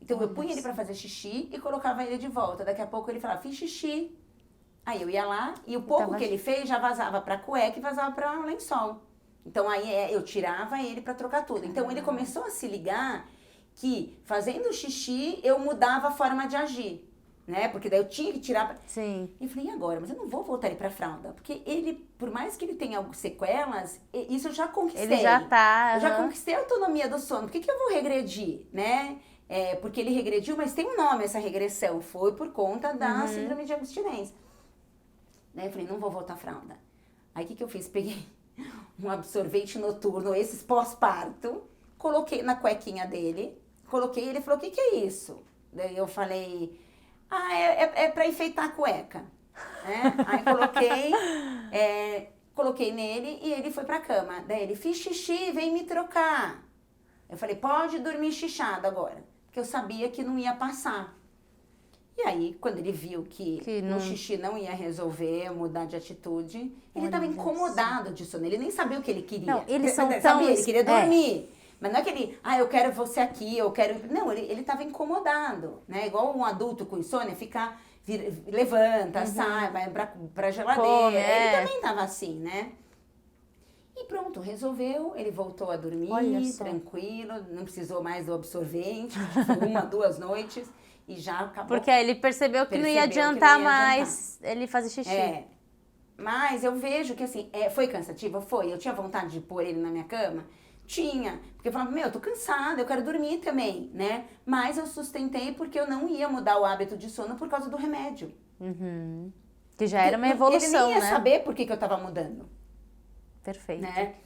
Então, eu punha ele pra fazer xixi e colocava ele de volta. Daqui a pouco, ele falava, fiz xixi. Aí, eu ia lá e o pouco que ele fez já vazava pra cueca e vazava pra lençol. Então, aí, eu tirava ele pra trocar tudo. Então, ele começou a se ligar que, fazendo xixi, eu mudava a forma de agir. Né? Porque daí eu tinha que tirar... Sim. E eu falei, e agora? Mas eu não vou voltar ele pra fralda. Porque ele, por mais que ele tenha sequelas, isso eu já conquistei. Ele já tá... Eu já conquistei a autonomia do sono. Por que eu vou regredir, né? Porque ele regrediu, mas tem um nome essa regressão. Foi por conta da síndrome de abstinência. Daí eu falei, não vou voltar à fralda. Aí o que eu fiz? Peguei um absorvente noturno, esses pós-parto, coloquei na cuequinha dele, coloquei, ele falou, o que é isso? Daí eu falei... é pra enfeitar a cueca. Né? Aí coloquei nele e ele foi pra cama. Daí ele, fiz xixi, vem me trocar. Eu falei, pode dormir xixado agora. Porque eu sabia que não ia passar. E aí, quando ele viu que o xixi não ia resolver, mudar de atitude, ele estava incomodado de sono. Ele nem sabia o que ele queria. Não, eles são ele queria dormir. Mas não é que ele, eu quero você aqui, eu quero... Não, ele estava incomodado, né? Igual um adulto com insônia, levanta, sai, vai pra geladeira. Ele também estava assim, né? E pronto, resolveu, ele voltou a dormir, tranquilo, não precisou mais do absorvente, foi 1, 2 noites e já acabou. Porque aí ele percebeu que não ia adiantar mais ele fazer xixi. Mas eu vejo que assim, foi cansativo? Foi. Eu tinha vontade de pôr ele na minha cama? Tinha, porque eu falava, eu tô cansada, eu quero dormir também, né? Mas eu sustentei porque eu não ia mudar o hábito de sono por causa do remédio. Que já era uma evolução, ele nem ia saber por que eu tava mudando. Perfeito. Né?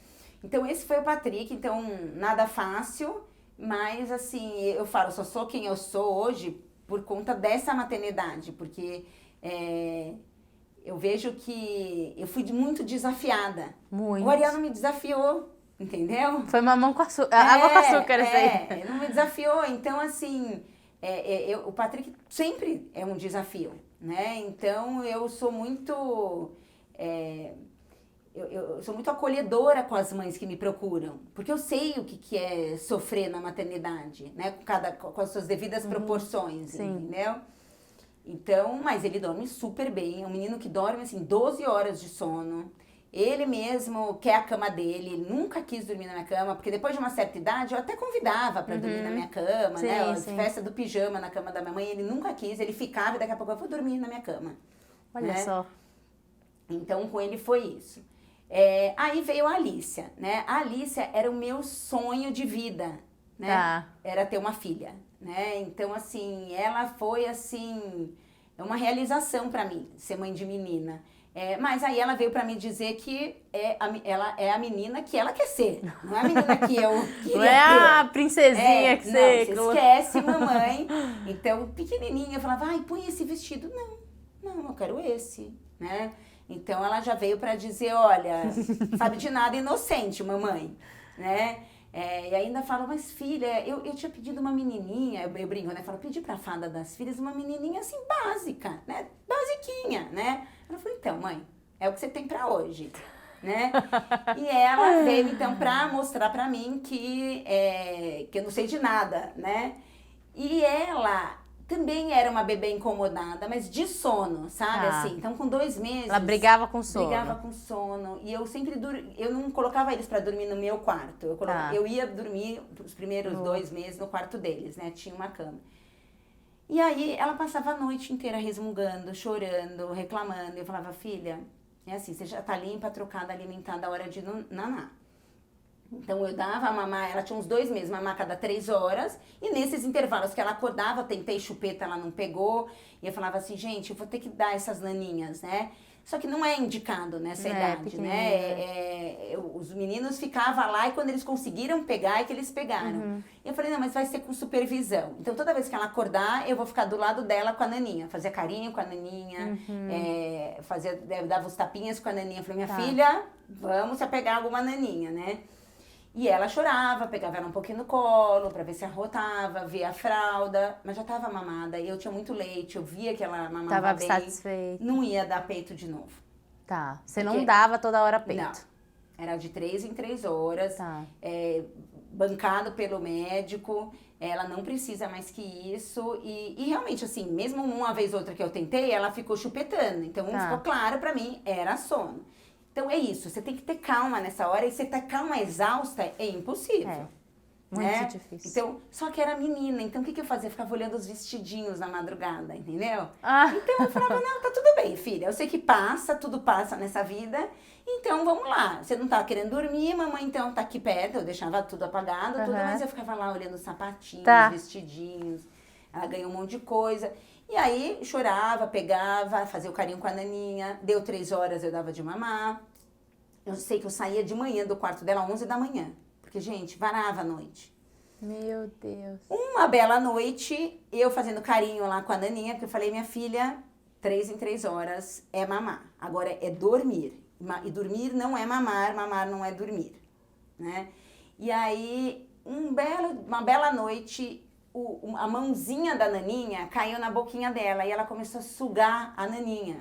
Então esse foi o Patrick, então nada fácil, mas assim, eu falo, só sou quem eu sou hoje por conta dessa maternidade, porque eu vejo que eu fui muito desafiada. Muito. O Ariel não me desafiou. Entendeu? Foi mamão com açúcar, água com açúcar isso aí. Não me desafiou, então assim, o Patrick sempre é um desafio, né? Então eu sou muito, eu sou muito acolhedora com as mães que me procuram, porque eu sei o que é sofrer na maternidade, né? Com as suas devidas proporções, entendeu? Então, mas ele dorme super bem, é um menino que dorme assim 12 horas de sono. Ele mesmo quer a cama dele, nunca quis dormir na minha cama, porque depois de uma certa idade eu até convidava pra dormir na minha cama, Sim, né? sim. Festa do pijama na cama da minha mãe, ele nunca quis, ele ficava e daqui a pouco eu vou dormir na minha cama. Olha né? só. Então com ele foi isso. Aí veio a Alícia, né? A Alícia era o meu sonho de vida, né? Tá. Era ter uma filha, né? Então assim, ela foi assim, uma realização pra mim, ser mãe de menina. Mas aí ela veio pra me dizer que ela é a menina que ela quer ser, não é a menina que eu queria Não é a princesinha que não, você... você esquece, mamãe. Então, pequenininha, eu falava, ai, põe esse vestido. Não, eu quero esse, né? Então, ela já veio pra dizer, olha, sabe de nada, inocente, mamãe, né? E ainda fala, mas filha, eu tinha pedido uma menininha, eu brinco, né? Falo, pedi pra fada das filhas uma menininha assim, básica, né? Basiquinha, né? Ela falou, então, mãe, é o que você tem pra hoje, né? E ela veio, então, pra mostrar pra mim que eu não sei de nada, né? E ela também era uma bebê incomodada, mas de sono, sabe? Tá. Assim, então com 2 meses... Ela brigava com sono. Brigava com sono. E eu sempre eu não colocava eles pra dormir no meu quarto. Tá. Eu ia dormir os primeiros 2 meses no quarto deles, né? Tinha uma cama. E aí ela passava a noite inteira resmungando, chorando, reclamando. Eu falava, filha, é assim, você já tá limpa, trocada, alimentada, a hora de nanar. Então eu dava a mamar, ela tinha uns 2 meses, mamar a cada 3 horas, e nesses intervalos que ela acordava, tentei chupeta, ela não pegou, e eu falava assim, gente, eu vou ter que dar essas naninhas, né? Só que não é indicado nessa idade, né? Os meninos ficavam lá e quando eles conseguiram pegar, é que eles pegaram. E eu falei, não, mas vai ser com supervisão. Então toda vez que ela acordar, eu vou ficar do lado dela com a naninha, fazia carinho com a naninha, dava os tapinhas com a naninha. Eu falei, minha filha, vamos se apegar a alguma naninha, né? E ela chorava, pegava ela um pouquinho no colo pra ver se arrotava, via a fralda, mas já tava mamada. E eu tinha muito leite, eu via que ela mamava Tava bem. satisfeita. Não ia dar peito de novo. Tá. Você não dava toda hora peito. Não. Era de 3 em 3 horas, Tá. bancado pelo médico. Ela não precisa mais que isso. E realmente, assim, mesmo uma vez ou outra que eu tentei, ela ficou chupetando. Então, ficou claro pra mim, era sono. Então é isso, você tem que ter calma nessa hora e você tá calma exausta é impossível. Muito difícil. Então, só que era menina, então o que eu fazia? Eu ficava olhando os vestidinhos na madrugada, entendeu? Então eu falava, não, tá tudo bem, filha, eu sei que passa, tudo passa nessa vida, então vamos lá. Você não tá querendo dormir, mamãe então tá aqui perto, eu deixava tudo apagado, tudo, mas eu ficava lá olhando os sapatinhos, vestidinhos, ela ganhou um monte de coisa. E aí, chorava, pegava, fazia o carinho com a naninha. Deu 3 horas, eu dava de mamar. Eu sei que eu saía de manhã do quarto dela, 11 da manhã. Porque, gente, varava a noite. Meu Deus. Uma bela noite, eu fazendo carinho lá com a naninha, porque eu falei, minha filha, 3 em 3 horas é mamar. Agora é dormir. E dormir não é mamar, mamar não é dormir, né? E aí, uma bela noite... a mãozinha da naninha caiu na boquinha dela e ela começou a sugar a naninha.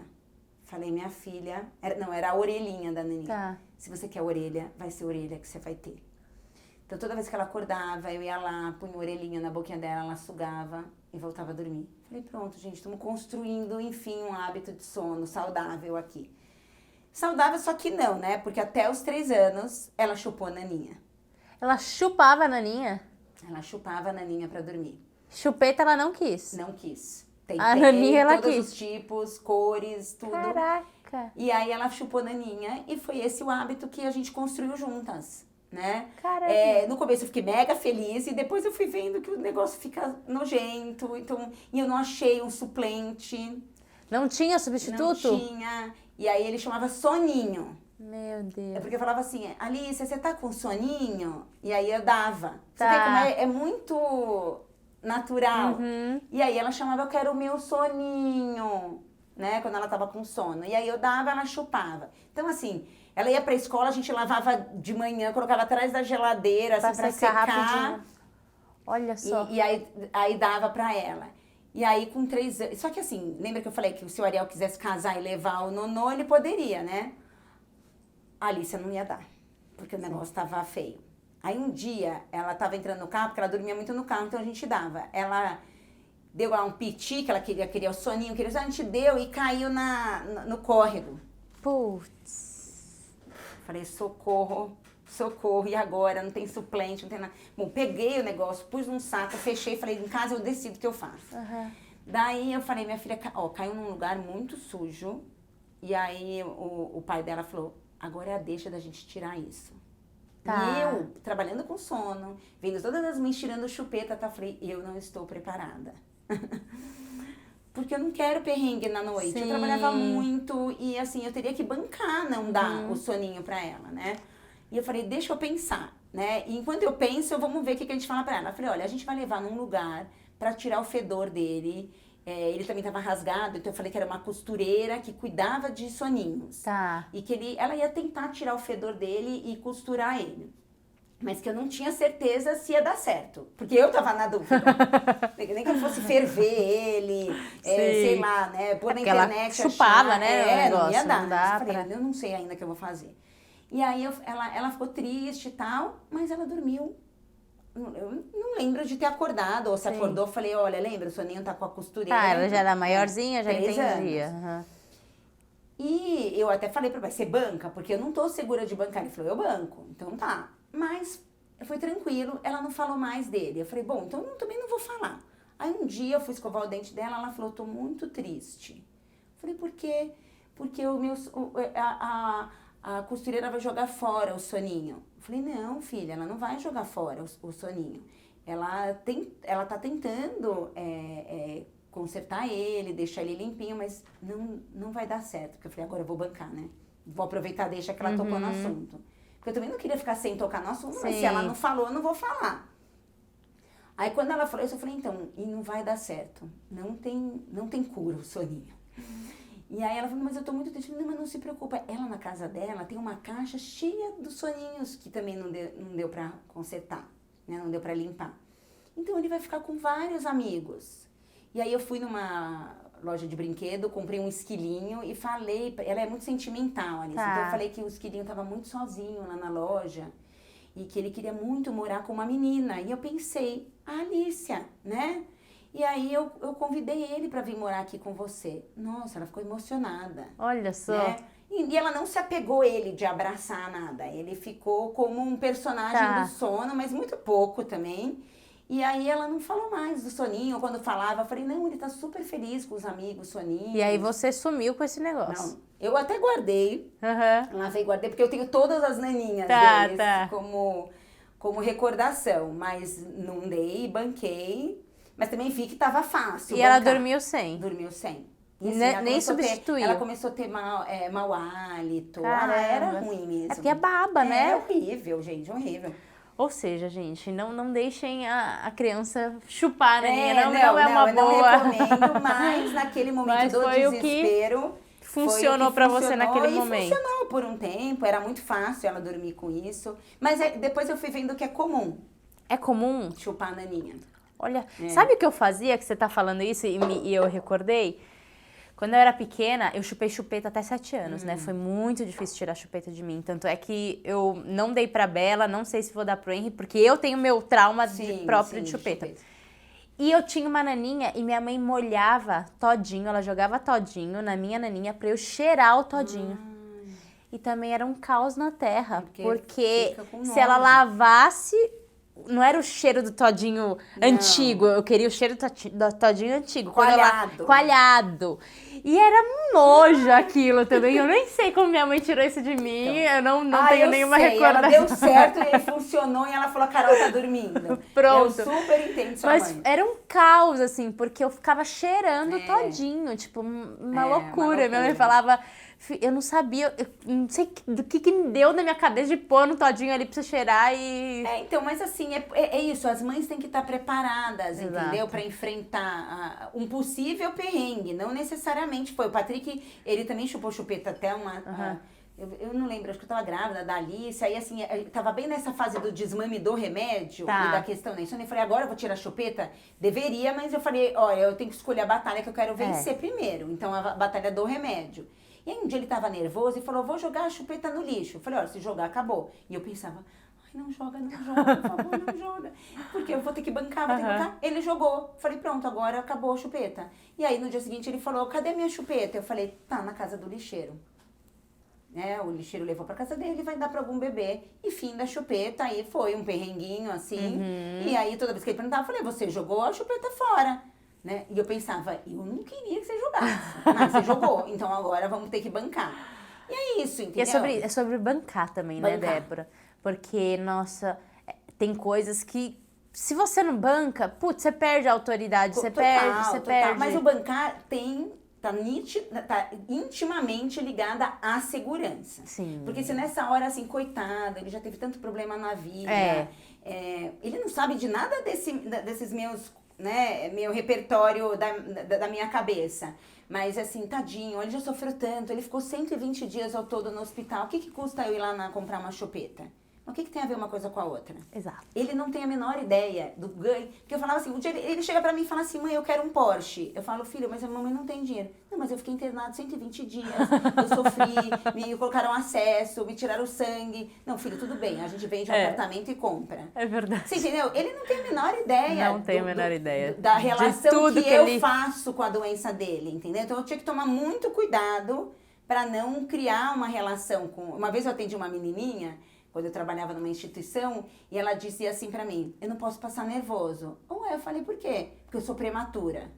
Falei, minha filha... era a orelhinha da naninha. Tá. Se você quer orelha, vai ser orelha que você vai ter. Então, toda vez que ela acordava, eu ia lá, punha a orelhinha na boquinha dela, ela sugava e voltava a dormir. Falei, pronto, gente, estamos construindo, enfim, um hábito de sono saudável aqui. Saudável, só que não, né? Porque até os 3 anos, ela chupou a naninha. Ela chupava a naninha? Ela chupava a naninha pra dormir. Chupeta ela não quis? Não quis. Tentei, A naninha ela todos quis. os tipos, cores, tudo. Caraca. E aí ela chupou a naninha e foi esse o hábito que a gente construiu juntas, né? Caramba. No começo eu fiquei mega feliz e depois eu fui vendo que o negócio fica nojento. Então, e eu não achei um suplente. Não tinha substituto? Não tinha. E aí ele chamava Soninho. Meu Deus. Porque eu falava assim, Alice, você tá com soninho? E aí eu dava. Você Tá. vê como é muito natural. E aí ela chamava, eu quero o meu soninho, né? Quando ela tava com sono. E aí eu dava, ela chupava. Então assim, ela ia pra escola, a gente lavava de manhã, colocava atrás da geladeira, assim, pra secar. Rapidinho. Olha só. E aí dava pra ela. E aí com 3 anos... Só que assim, lembra que eu falei que se o Ariel quisesse casar e levar o Nonô, ele poderia, né? A Alícia não ia dar, porque o negócio tava feio. Aí um dia, ela tava entrando no carro, porque ela dormia muito no carro, então a gente dava. Ela deu lá um piti, que ela queria o soninho, a gente deu e caiu no córrego. Putz. Falei, socorro, socorro, e agora? Não tem suplente, não tem nada. Bom, peguei o negócio, pus num saco, fechei, falei, em casa eu decido o que eu faço. Daí eu falei, minha filha, ó, caiu num lugar muito sujo, e aí o pai dela falou, agora é a deixa da gente tirar isso. E eu, trabalhando com sono, vendo todas as mães tirando chupeta, falei, eu não estou preparada. Porque eu não quero perrengue na noite. Sim. Eu trabalhava muito e assim, eu teria que bancar, não dar o soninho pra ela, né? E eu falei, deixa eu pensar, né? E enquanto eu penso, vamos ver o que a gente fala pra ela. Eu falei, olha, a gente vai levar num lugar pra tirar o fedor dele. Ele também tava rasgado, então eu falei que era uma costureira que cuidava de soninhos. E que ela ia tentar tirar o fedor dele e costurar ele. Mas que eu não tinha certeza se ia dar certo. Porque eu tava na dúvida. Nem que eu fosse ferver ele, sei lá, né? Pôr na internet. Ela chupava, achar, né? O negócio, não ia dar. Não dá eu falei, eu não sei ainda o que eu vou fazer. E aí ela ficou triste e tal, mas ela dormiu. Eu não lembro de ter acordado, ou se acordou, eu falei, olha, lembra, o soninho tá com a costureira. Ela já era maiorzinha, já 3 entendia. anos. E eu até falei pra ele, você banca? Porque eu não tô segura de bancar. Ele falou, eu banco. Então tá. Mas foi tranquilo, ela não falou mais dele. Eu falei, bom, então eu também não vou falar. Aí um dia eu fui escovar o dente dela, ela falou, tô muito triste. Eu falei, por quê? Porque a costureira vai jogar fora o soninho. Eu falei, não, filha, ela não vai jogar fora o soninho. Ela tá tentando consertar ele, deixar ele limpinho, mas não vai dar certo. Porque eu falei, agora eu vou bancar, né? Vou aproveitar, deixa que ela tocou no assunto. Porque eu também não queria ficar sem tocar no assunto, mas se ela não falou, eu não vou falar. Aí quando ela falou isso, eu falei, então, e não vai dar certo. Não tem cura o soninho. E aí ela falou, mas eu tô muito triste. Não, mas não se preocupa. Ela na casa dela tem uma caixa cheia dos soninhos que também não deu pra consertar, né? Não deu pra limpar. Então ele vai ficar com vários amigos. E aí eu fui numa loja de brinquedo, comprei um esquilinho e falei, ela é muito sentimental, Alice, então eu falei que o esquilinho tava muito sozinho lá na loja e que ele queria muito morar com uma menina. E eu pensei, a Alicia, né? E aí eu convidei ele pra vir morar aqui com você. Nossa, ela ficou emocionada. Olha só. Né? E ela não se apegou ele de abraçar nada. Ele ficou como um personagem do sono, mas muito pouco também. E aí ela não falou mais do soninho. Quando falava, eu falei, não, ele tá super feliz com os amigos, soninhos. E aí você sumiu com esse negócio. Não, eu até guardei. Lavei e guardei, porque eu tenho todas as naninhas deles como recordação. Mas não dei, banquei. Mas também vi que tava fácil. E ela dormiu sem? Dormiu sem. E assim, nem substituiu? Ela começou a ter mau hálito. Era ruim mesmo. É porque é baba, né? É horrível, gente, horrível. Ou seja, gente, não deixem a criança chupar, né? Não é uma boa. Eu não recomendo, mas naquele momento do desespero... Funcionou pra você naquele momento. Funcionou por um tempo, era muito fácil ela dormir com isso. Mas depois eu fui vendo que é comum. É comum? Chupar a naninha. Olha, sabe o que eu fazia, que você tá falando isso e eu recordei? Quando eu era pequena, eu chupei chupeta até 7 anos, né? Foi muito difícil tirar chupeta de mim. Tanto é que eu não dei pra Bela, não sei se vou dar pro Henry, porque eu tenho meu trauma próprio de chupeta. E eu tinha uma naninha e minha mãe molhava todinho, ela jogava todinho na minha naninha pra eu cheirar o todinho. E também era um caos na terra, porque se ela lavasse... Não era o cheiro do todinho antigo, eu queria o cheiro do todinho antigo. Coalhado. E era nojo aquilo também. Eu nem sei como minha mãe tirou isso de mim. Eu não tenho nenhuma recordação. Ela deu certo e funcionou e ela falou, a Carol tá dormindo. Pronto. Eu super entendo sua mãe. Era um caos, assim, porque eu ficava cheirando todinho. Tipo, uma loucura. Minha mãe falava... Eu não sabia, eu não sei do que me deu na minha cabeça de pôr no todinho ali pra você cheirar e... Então, mas assim, é isso, as mães têm que estar preparadas, entendeu? Pra enfrentar um possível perrengue, não necessariamente foi. O Patrick, ele também chupou chupeta até eu não lembro, acho que eu tava grávida da Alice, aí assim, eu tava bem nessa fase do desmame do remédio e da questão da insônia. Eu falei, agora eu vou tirar a chupeta? Deveria, mas eu falei, olha, eu tenho que escolher a batalha que eu quero vencer primeiro. Então, a batalha do remédio. E aí um dia ele tava nervoso e falou, vou jogar a chupeta no lixo. Eu falei, olha, se jogar, acabou. E eu pensava, ai, não joga, por favor, não joga. Porque eu vou ter que bancar, vou ter que bancar. Ele jogou. Falei, pronto, agora acabou a chupeta. E aí no dia seguinte ele falou, cadê minha chupeta? Eu falei, tá na casa do lixeiro. né? O lixeiro levou pra casa dele, vai dar pra algum bebê. E fim da chupeta, aí foi um perrenguinho, assim. E aí, toda vez que ele perguntava, eu falei, você jogou a chupeta fora, né? E eu pensava, eu não queria que você jogasse, mas você jogou, então agora vamos ter que bancar. E é isso, entendeu? E é sobre bancar também, né, Débora? Porque, nossa, tem coisas que, se você não banca, putz, você perde a autoridade, você perde. Mas o bancar tá intimamente ligada à segurança. Sim. Porque se nessa hora, assim, coitado, ele já teve tanto problema na vida, ele não sabe de nada desses meus, né, meu repertório da minha cabeça. Mas assim, tadinho, ele já sofreu tanto, ele ficou 120 dias ao todo no hospital. O que custa eu ir lá comprar uma chupeta? O que tem a ver uma coisa com a outra? Exato. Ele não tem a menor ideia do ganho. Porque eu falava assim, um dia ele chega pra mim e fala assim, mãe, eu quero um Porsche. Eu falo, filho, mas a mamãe não tem dinheiro. Não, mas eu fiquei internado 120 dias, eu sofri, me colocaram acesso, me tiraram sangue. Não, filho, tudo bem, a gente vende um apartamento e compra. É verdade. Você entendeu? Ele não tem a menor ideia. Não tem a menor ideia. Da relação tudo que eu faço com a doença dele, entendeu? Então eu tinha que tomar muito cuidado pra não criar uma relação com... Uma vez eu atendi uma menininha, quando eu trabalhava numa instituição, e ela dizia assim pra mim, eu não posso passar nervoso. Ué, eu falei, por quê? Porque eu sou prematura.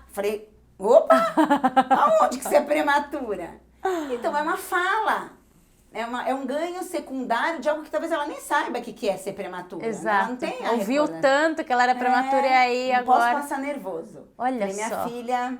Falei, opa, aonde que você é prematura? Então, é uma fala, é um ganho secundário de algo que talvez ela nem saiba o que é ser prematura. Exato. Ela não tem a ouviu tanto que ela era prematura e aí não agora... posso passar nervoso. Olha falei, minha só. filha...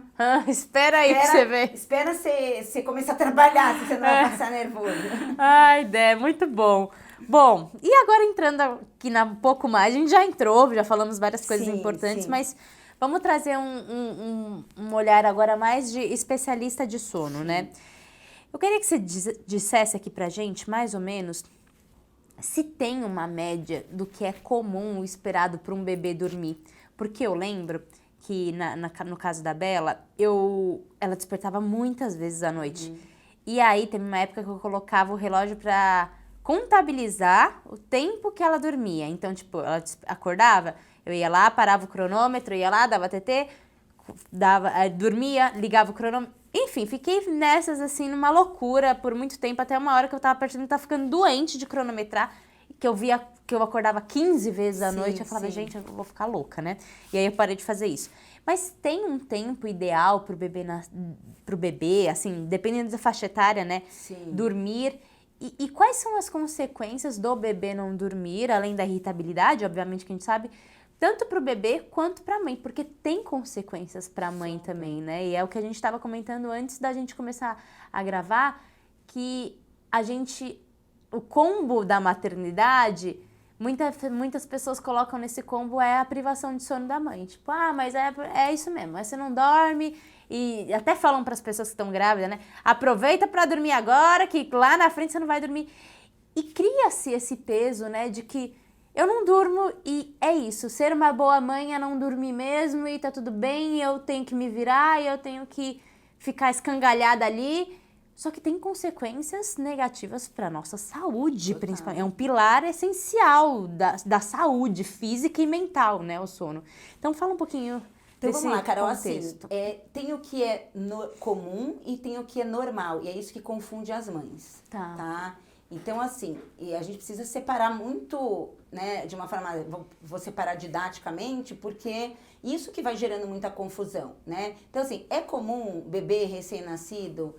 espera aí pra você ver. Espera você começar a trabalhar, se você não vai passar nervoso. Ai, Dé, muito bom. Bom, e agora entrando aqui um pouco mais, a gente já entrou, já falamos várias coisas importantes, mas vamos trazer um olhar agora mais de especialista de sono, né? Eu queria que você dissesse aqui pra gente, mais ou menos, se tem uma média do que é comum, esperado para um bebê dormir. Porque eu lembro que no caso da Bela, ela despertava muitas vezes à noite. E aí teve uma época que eu colocava o relógio pra contabilizar o tempo que ela dormia. Então, tipo, ela acordava, eu ia lá, parava o cronômetro, ia lá, dava TT, dormia, ligava o cronômetro. Enfim, fiquei nessas, assim, numa loucura por muito tempo, até uma hora que eu tava percebendo que tava ficando doente de cronometrar, que eu via que eu acordava 15 vezes à noite, eu falava, gente, eu vou ficar louca, né? E aí eu parei de fazer isso. Mas tem um tempo ideal pro bebê, assim, dependendo da faixa etária, né? Dormir. E quais são as consequências do bebê não dormir, além da irritabilidade, obviamente que a gente sabe, tanto para o bebê quanto para a mãe, porque tem consequências para a mãe também, né? E é o que a gente estava comentando antes da gente começar a gravar, que o combo da maternidade, muitas pessoas colocam nesse combo a privação de sono da mãe. Tipo, mas é isso mesmo, aí você não dorme, e até falam para as pessoas que estão grávidas, né? Aproveita para dormir agora, que lá na frente você não vai dormir. E cria-se esse peso, né, de que eu não durmo e é isso, ser uma boa mãe é não dormir mesmo e tá tudo bem, eu tenho que me virar e eu tenho que ficar escangalhada ali. Só que tem consequências negativas para nossa saúde, principalmente. É um pilar essencial da saúde física e mental, né, o sono. Então fala um pouquinho então desse vamos lá, Carol, contexto. Assim, tem o que é comum e tem o que é normal, e é isso que confunde as mães, tá? Então, assim, e a gente precisa separar muito, né, de uma forma, vou separar didaticamente, porque isso que vai gerando muita confusão, né? Então, assim, é comum bebê recém-nascido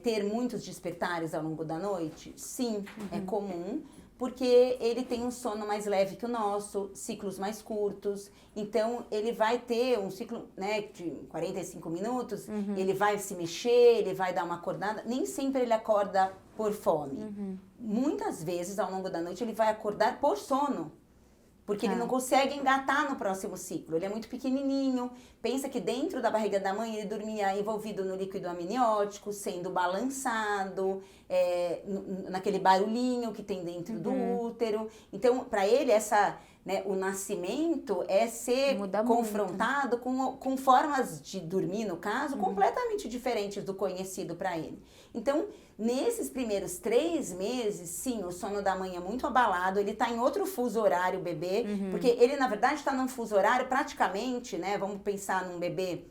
ter muitos despertares ao longo da noite? Sim, é comum, porque ele tem um sono mais leve que o nosso, ciclos mais curtos, então ele vai ter um ciclo, né, de 45 minutos, ele vai se mexer, ele vai dar uma acordada, nem sempre ele acorda por fome. Muitas vezes, ao longo da noite, ele vai acordar por sono, porque ele não consegue engatar no próximo ciclo. Ele é muito pequenininho. Pensa que dentro da barriga da mãe ele dormia envolvido no líquido amniótico, sendo balançado, naquele barulhinho que tem dentro do útero. Então, para ele, o nascimento é ser confrontado com formas de dormir, no caso, completamente diferentes do conhecido para ele. Então, nesses primeiros 3 meses, sim, o sono da mãe é muito abalado, ele está em outro fuso horário, o bebê, porque ele, na verdade, está num fuso horário praticamente, né, vamos pensar num bebê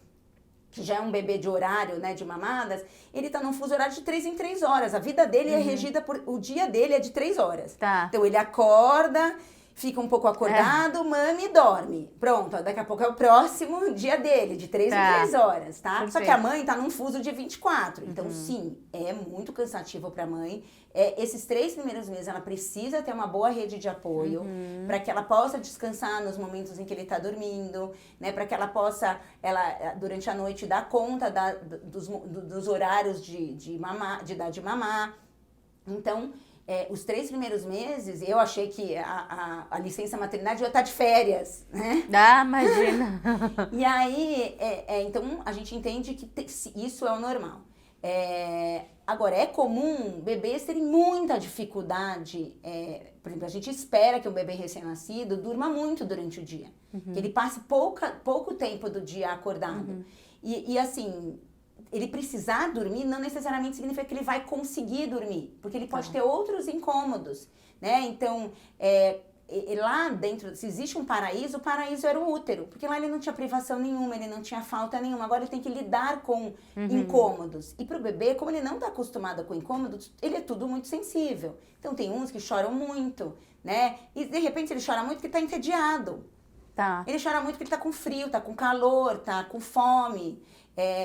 que já é um bebê de horário, né, de mamadas, ele tá num fuso horário de 3 em 3 horas. A vida dele é regida por... O dia dele é de 3 horas. Tá. Então, ele acorda, fica um pouco acordado, mama e dorme. Pronto, daqui a pouco é o próximo dia dele, de 3 em 3 horas, tá? Perfeito. Só que a mãe tá num fuso de 24. Então, sim, é muito cansativo pra mãe. Esses 3 primeiros meses, ela precisa ter uma boa rede de apoio para que ela possa descansar nos momentos em que ele está dormindo, né? Para que ela possa, durante a noite, dar conta dos horários de dar de mamar. Então, os 3 primeiros meses, eu achei que a licença maternidade ia estar de férias, né? Ah, imagina! E aí, então, a gente entende que isso é o normal. Agora, é comum bebês terem muita dificuldade, por exemplo, a gente espera que um bebê recém-nascido durma muito durante o dia, que ele passe pouco tempo do dia acordado. E assim, ele precisar dormir não necessariamente significa que ele vai conseguir dormir, porque ele pode ter outros incômodos, né? Então, lá dentro, se existe um paraíso, o paraíso era o útero, porque lá ele não tinha privação nenhuma, ele não tinha falta nenhuma, agora ele tem que lidar com incômodos. E pro bebê, como ele não está acostumado com incômodos, ele é tudo muito sensível. Então tem uns que choram muito, né? E de repente ele chora muito porque está entediado. Tá. Ele chora muito porque ele está com frio, está com calor, está com fome.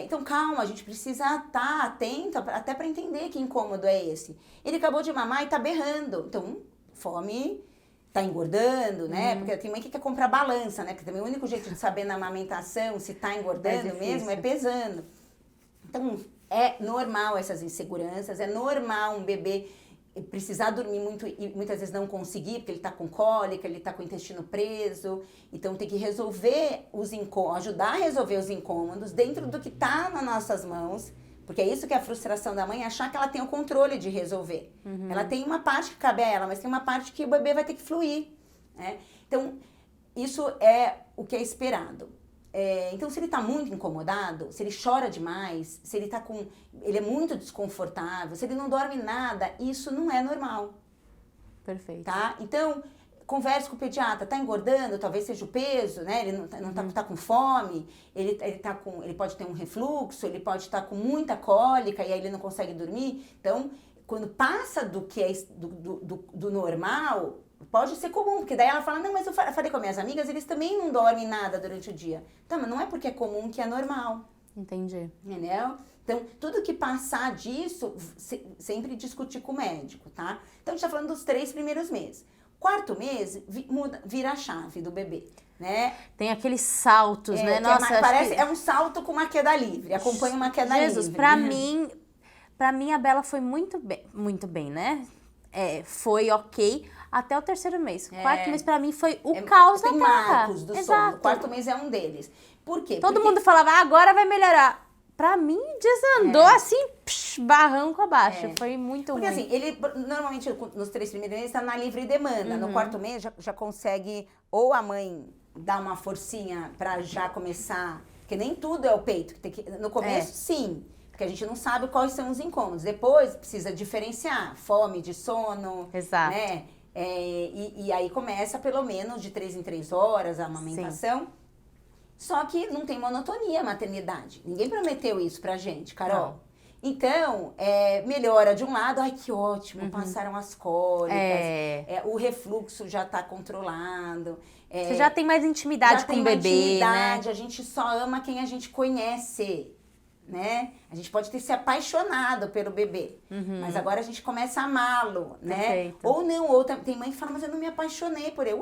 Então calma, a gente precisa estar atento até para entender que incômodo é esse. Ele acabou de mamar e está berrando, então fome... Tá engordando, né? Porque tem mãe que quer comprar balança, né? Porque também o único jeito de saber na amamentação se tá engordando mesmo é pesando. Então, é normal essas inseguranças, é normal um bebê precisar dormir muito e muitas vezes não conseguir, porque ele tá com cólica, ele tá com o intestino preso. Então, tem que resolver ajudar a resolver os incômodos dentro do que tá nas nossas mãos. Porque é isso que é a frustração da mãe, achar que ela tem o controle de resolver. Ela tem uma parte que cabe a ela, mas tem uma parte que o bebê vai ter que fluir, né? Então, isso é o que é esperado. Então, se ele está muito incomodado, se ele chora demais, se ele ele é muito desconfortável, se ele não dorme nada, isso não é normal. Perfeito. Tá? Então, converse com o pediatra, tá engordando, talvez seja o peso, né? Ele não tá com fome, ele pode ter um refluxo, ele pode estar com muita cólica e aí ele não consegue dormir. Então, quando passa do que é do normal, pode ser comum, porque daí ela fala, não, mas eu falei com minhas amigas, eles também não dormem nada durante o dia. Então, mas não é porque é comum que é normal. Entendi. Entendeu? Então, tudo que passar disso, sempre discutir com o médico, tá? Então, a gente tá falando dos 3 primeiros meses. 4º mês, vira a chave do bebê, né? Tem aqueles saltos, né? Nossa, é um salto com uma queda livre, acompanha uma queda livre. Jesus, pra mim a Bela foi muito bem, né? Foi ok até o 3º mês. 4º mês pra mim foi o caos da Tem terra. marcos do sono, o 4º mês é um deles. Por quê? Todo mundo falava, agora vai melhorar. Pra mim, desandou assim, barranco abaixo. Foi muito ruim. Porque assim, ele normalmente nos 3 primeiros meses está na livre demanda. No 4º mês já consegue, ou a mãe dar uma forcinha pra já começar, porque nem tudo é o peito. No começo, sim, porque a gente não sabe quais são os incômodos. Depois precisa diferenciar fome de sono. Exato. Né? E aí começa pelo menos de 3 em 3 horas a amamentação. Sim. Só que não tem monotonia a maternidade. Ninguém prometeu isso pra gente, Carol. Não. Então, melhora de um lado, ai que ótimo, passaram as cólicas, o refluxo já tá controlado. Você já tem mais intimidade com o bebê, né? A gente só ama quem a gente conhece, né? A gente pode ter se apaixonado pelo bebê, mas agora a gente começa a amá-lo, né? Perfeito. Ou não, ou tem mãe que fala, mas eu não me apaixonei por ele.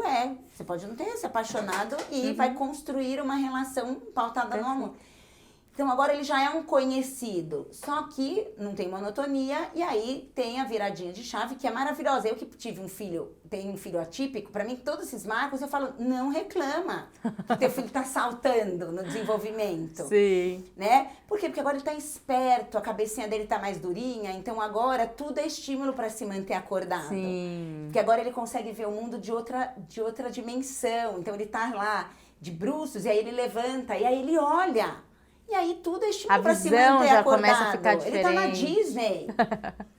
Você pode não ter se apaixonado e vai construir uma relação pautada no amor. Então, agora ele já é um conhecido, só que não tem monotonia e aí tem a viradinha de chave que é maravilhosa. Eu que tive tenho um filho atípico, pra mim todos esses marcos eu falo, não reclama que teu filho tá saltando no desenvolvimento. Sim. Né? Por quê? Porque agora ele tá esperto, a cabecinha dele tá mais durinha, então agora tudo é estímulo pra se manter acordado. Sim. Porque agora ele consegue ver o mundo de outra dimensão, então ele tá lá de bruços e aí ele levanta e aí ele olha. E aí tudo é estímulo pra se manter já acordado. começa a ficar diferente. Ele tá na Disney.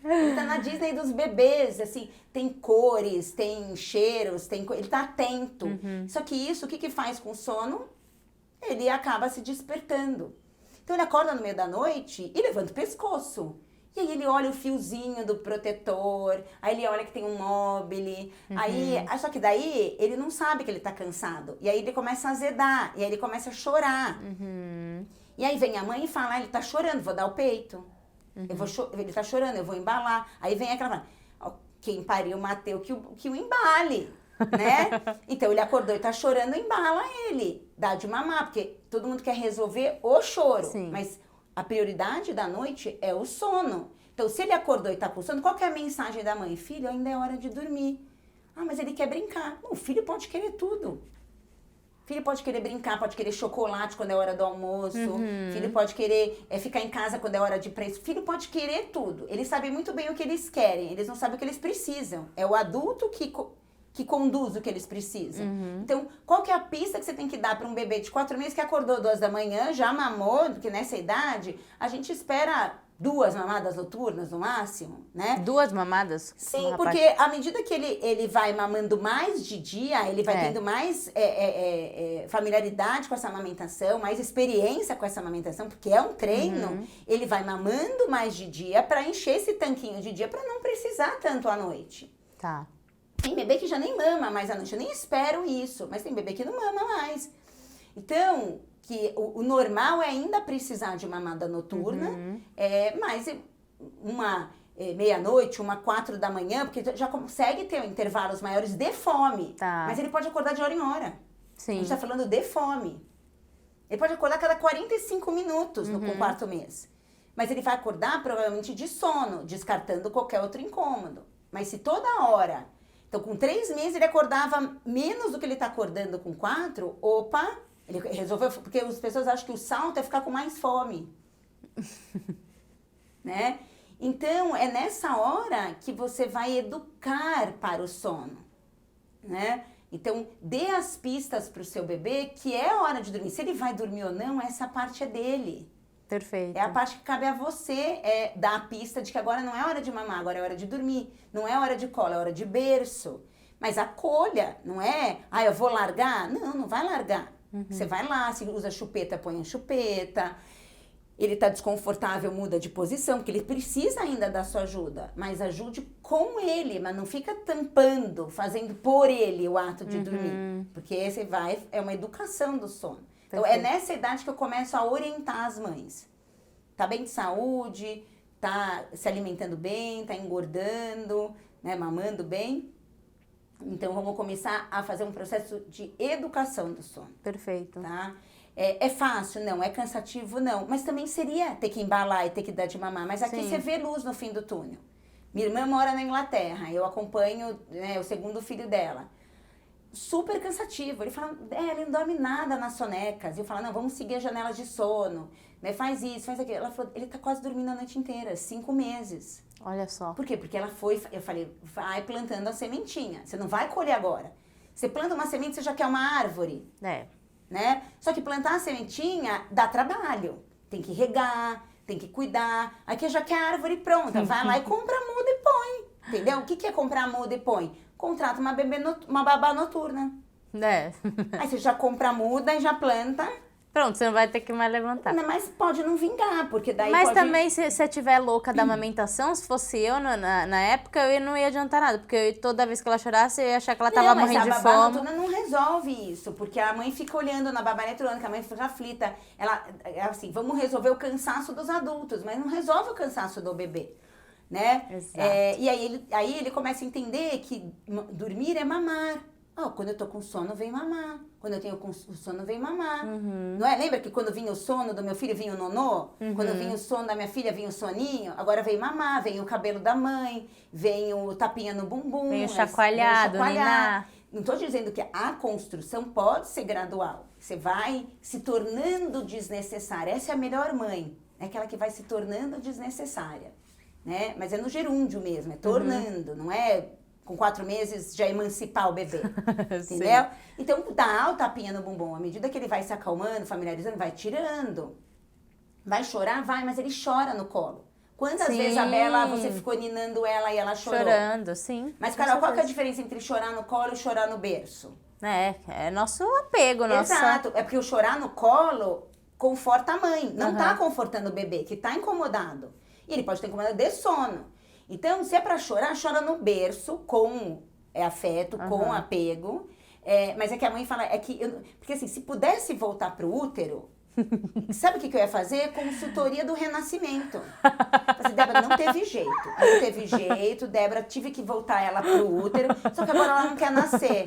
Ele tá na Disney dos bebês, assim, tem cores, tem cheiros, ele tá atento. Só que isso, o que faz com o sono? Ele acaba se despertando. Então ele acorda no meio da noite e levanta o pescoço. E aí ele olha o fiozinho do protetor, aí ele olha que tem um móvel, aí, só que daí ele não sabe que ele tá cansado. E aí ele começa a azedar, e aí ele começa a chorar. E aí vem a mãe e fala, ele tá chorando, vou dar o peito. Ele tá chorando, eu vou embalar. Aí vem aquela, ó, quem pariu, Mateu, que o embale, né? Então ele acordou e tá chorando, embala ele, dá de mamar, porque todo mundo quer resolver o choro. Sim. Mas a prioridade da noite é o sono. Então, se ele acordou e tá com sono, qual que é a mensagem da mãe? Filho, ainda é hora de dormir. Ah, mas ele quer brincar. Bom, o filho pode querer tudo. Filho pode querer brincar, pode querer chocolate quando é hora do almoço. Filho pode querer ficar em casa quando é hora de preço. Filho pode querer tudo. Eles sabem muito bem o que eles querem. Eles não sabem o que eles precisam. É o adulto que conduz o que eles precisam. Então, qual que é a pista que você tem que dar para um bebê de 4 meses que acordou 2 da manhã, já mamou, porque nessa idade, a gente espera 2 mamadas noturnas no máximo, né? 2 mamadas? Sim, porque à medida que ele vai mamando mais de dia, ele vai tendo mais familiaridade com essa amamentação, mais experiência com essa amamentação, porque é um treino, ele vai mamando mais de dia para encher esse tanquinho de dia para não precisar tanto à noite. Tá. Tem bebê que já nem mama mais à noite, eu nem espero isso, mas tem bebê que não mama mais. Então, que o normal é ainda precisar de mamada noturna, mas uma meia-noite, uma 4 da manhã, porque já consegue ter intervalos maiores de fome. Tá. Mas ele pode acordar de hora em hora. Sim. A gente tá falando de fome. Ele pode acordar a cada 45 minutos com o 4º mês. Mas ele vai acordar provavelmente de sono, descartando qualquer outro incômodo. Mas se toda hora... Então, com 3 meses, ele acordava menos do que ele está acordando com 4. Opa, ele resolveu... Porque as pessoas acham que o salto é ficar com mais fome. Né? Então, é nessa hora que você vai educar para o sono. Né? Então, dê as pistas para o seu bebê que é hora de dormir. Se ele vai dormir ou não, essa parte é dele. Perfeito. É a parte que cabe a você dar a pista de que agora não é hora de mamar, agora é hora de dormir. Não é hora de colo, é hora de berço. Mas acolha, não é? Ah, eu vou largar? Não, não vai largar. Você vai lá, se usa chupeta, põe a chupeta. Ele tá desconfortável, muda de posição, porque ele precisa ainda da sua ajuda. Mas ajude com ele, mas não fica tampando, fazendo por ele o ato de dormir. Porque esse é uma educação do sono. Então, é nessa idade que eu começo a orientar as mães. Tá bem de saúde, tá se alimentando bem, tá engordando, né, mamando bem. Então, vamos começar a fazer um processo de educação do sono. Perfeito. Tá? É fácil? Não. É cansativo? Não. Mas também seria ter que embalar e ter que dar de mamar. Mas aqui você vê luz no fim do túnel. Minha irmã mora na Inglaterra, eu acompanho, né, o 2º filho dela. Super cansativo. Ele fala, ele não dorme nada nas sonecas. E eu falo, não, vamos seguir as janelas de sono. Né? Faz isso, faz aquilo. Ela falou, ele tá quase dormindo a noite inteira, 5 meses. Olha só. Por quê? Porque ela foi, eu falei, vai plantando a sementinha. Você não vai colher agora. Você planta uma semente, você já quer uma árvore. Né? Só que plantar a sementinha dá trabalho. Tem que regar, tem que cuidar. Aqui já quer a árvore pronta. Vai lá e compra a muda e põe. Entendeu? O que é comprar a muda e põe? Contrata uma babá noturna. Aí você já compra a muda e já planta. Pronto, você não vai ter que mais levantar. Mas pode não vingar, porque daí Mas pode... também, se você estiver louca da amamentação, se fosse eu na época, eu não ia adiantar nada. Porque toda vez que ela chorasse, eu ia achar que ela tava morrendo de fome. Mas a babá noturna não resolve isso, porque a mãe fica olhando na babá eletrônica, a mãe fica aflita. Ela, assim, vamos resolver o cansaço dos adultos, mas não resolve o cansaço do bebê. Né? Exato. E aí ele começa a entender que dormir é mamar. Quando eu tô com sono, vem mamar. Quando eu tenho sono, vem mamar. Não é? Lembra que quando vinha o sono do meu filho, vinha o nonô? Quando vinha o sono da minha filha, vinha o soninho? Agora vem mamar, vem o cabelo da mãe, vem o tapinha no bumbum. Vem o chacoalhado, ninar. Não tô dizendo que a construção pode ser gradual. Você vai se tornando desnecessária. Essa é a melhor mãe. É aquela que vai se tornando desnecessária. Né? Mas é no gerúndio mesmo, é tornando, não é com 4 meses já emancipar o bebê, entendeu? Então dá o tapinha no bumbum, à medida que ele vai se acalmando, familiarizando, vai tirando. Vai chorar? Vai, mas ele chora no colo. Quantas vezes, a Bela, você ficou ninando ela e ela chorou? Chorando, sim. Mas, Carol, qual que é a diferença entre chorar no colo e chorar no berço? É nosso apego, nossa... Exato, é porque o chorar no colo conforta a mãe, não tá confortando o bebê, que tá incomodado. E ele pode ter incomodado de sono. Então, se é pra chorar, chora no berço, com afeto, com apego. Mas é que a mãe fala, porque assim, se pudesse voltar pro útero, sabe o que eu ia fazer? Consultoria do renascimento. Assim, Débora, não teve jeito, Débora, tive que voltar ela pro útero, só que agora ela não quer nascer.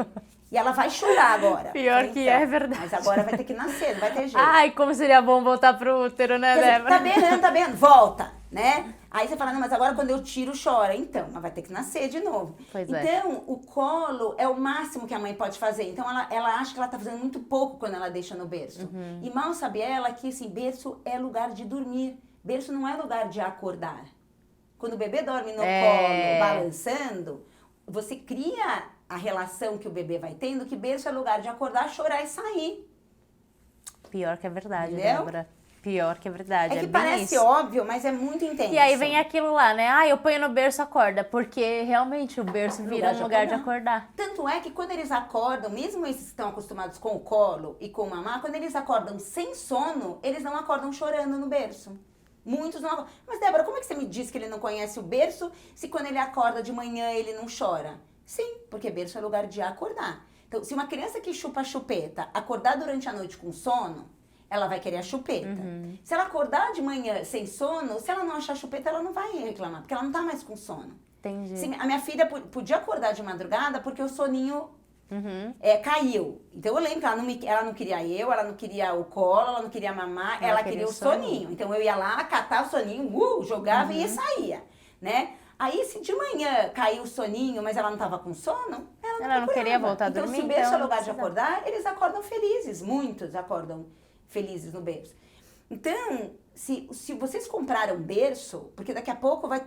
E ela vai chorar agora. Pior então, que é verdade. Mas agora vai ter que nascer, não vai ter jeito. Ai, como seria bom voltar pro útero, né, Débora? Tá berrando, volta, né? Aí você fala, não, mas agora quando eu tiro, chora. Então, mas vai ter que nascer de novo. Então, o colo é o máximo que a mãe pode fazer. Então, ela acha que ela tá fazendo muito pouco quando ela deixa no berço. E mal sabe ela que, assim, berço é lugar de dormir. Berço não é lugar de acordar. Quando o bebê dorme no colo, balançando, você cria a relação que o bebê vai tendo, que berço é lugar de acordar, chorar e sair. Pior que é verdade, entendeu? Débora. Pior que é verdade. É que bem parece isso. óbvio, mas é muito intenso. E aí vem aquilo lá, né? Ah, eu ponho no berço, acorda. Porque realmente o berço vira um lugar de acordar. Tanto é que quando eles acordam, mesmo esses que estão acostumados com o colo e com o mamar, quando eles acordam sem sono, eles não acordam chorando no berço. Muitos não acordam. Mas, Débora, como é que você me diz que ele não conhece o berço se quando ele acorda de manhã ele não chora? Sim, porque berço é lugar de acordar. Então, se uma criança que chupa a chupeta acordar durante a noite com sono, ela vai querer a chupeta. Se ela acordar de manhã sem sono, se ela não achar a chupeta, ela não vai reclamar, porque ela não tá mais com sono. Entendi. Sim, a minha filha podia acordar de madrugada porque o soninho caiu. Então eu lembro que ela não queria ela não queria o colo, ela não queria mamar, ela queria o soninho. Então eu ia lá, catar o soninho, jogava e saía, né? Aí se de manhã caiu o soninho, mas ela não estava com sono, ela não queria voltar a dormir. Então se o berço é lugar de acordar, eles acordam felizes, muitos acordam felizes no berço. Então, se vocês compraram berço, porque daqui a pouco vai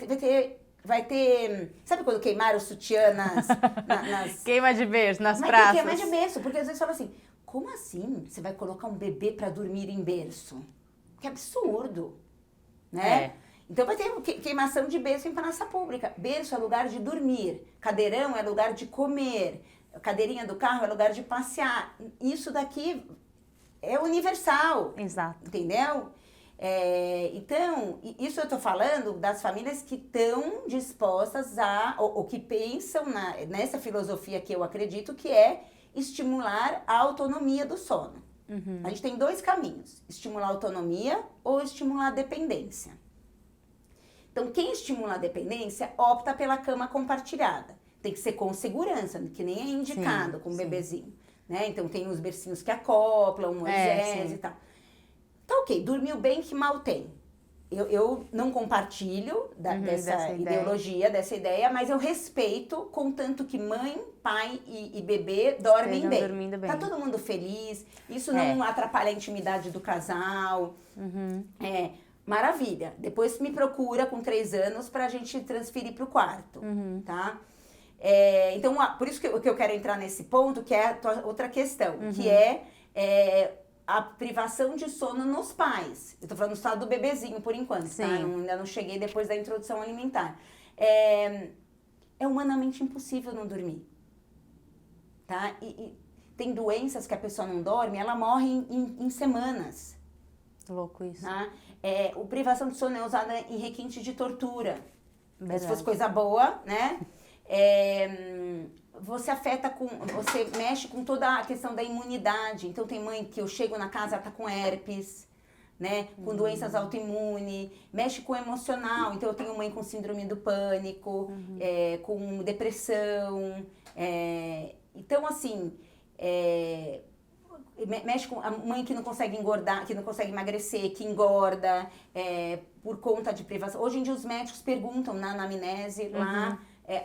ter, sabe quando queimaram o sutiã nas queima de berço, nas mas praças. Queima de berço, porque às vezes fala assim, como assim você vai colocar um bebê para dormir em berço? Que absurdo, né? Então vai ter queimação de berço em praça pública. Berço é lugar de dormir, cadeirão é lugar de comer, cadeirinha do carro é lugar de passear. Isso daqui é universal. Exato. Entendeu? Então, isso eu tô falando das famílias que estão dispostas ou que pensam nessa filosofia que eu acredito, que é estimular a autonomia do sono. A gente tem dois caminhos, estimular a autonomia ou estimular a dependência. Então, quem estimula a dependência opta pela cama compartilhada. Tem que ser com segurança, que nem é indicado com o bebezinho. Né? Então, tem os bercinhos que acoplam, Moisés e tal. Tá ok, dormiu bem, que mal tem. Eu não compartilho dessa ideologia, dessa ideia, mas eu respeito, contanto que mãe, pai e bebê dormem bem. Tá todo mundo feliz, isso não atrapalha a intimidade do casal. Maravilha. Depois me procura com 3 anos pra gente transferir pro quarto, tá? Então, por isso que eu quero entrar nesse ponto, que é a outra questão, que é a privação de sono nos pais. Eu tô falando do estado do bebezinho, por enquanto, tá? Ainda não cheguei depois da introdução alimentar. É humanamente impossível não dormir, tá? E tem doenças que a pessoa não dorme, ela morre em semanas. Louco isso. Tá? O privação de sono é usada em requinte de tortura. Se fosse coisa boa, né? Você mexe com toda a questão da imunidade. Então tem mãe que eu chego na casa, ela tá com herpes, né? Com doenças autoimunes, mexe com o emocional. Então eu tenho mãe com síndrome do pânico, com depressão. Então assim, mexe com a mãe que não consegue engordar, que não consegue emagrecer, que engorda por conta de privação. Hoje em dia os médicos perguntam na anamnese lá,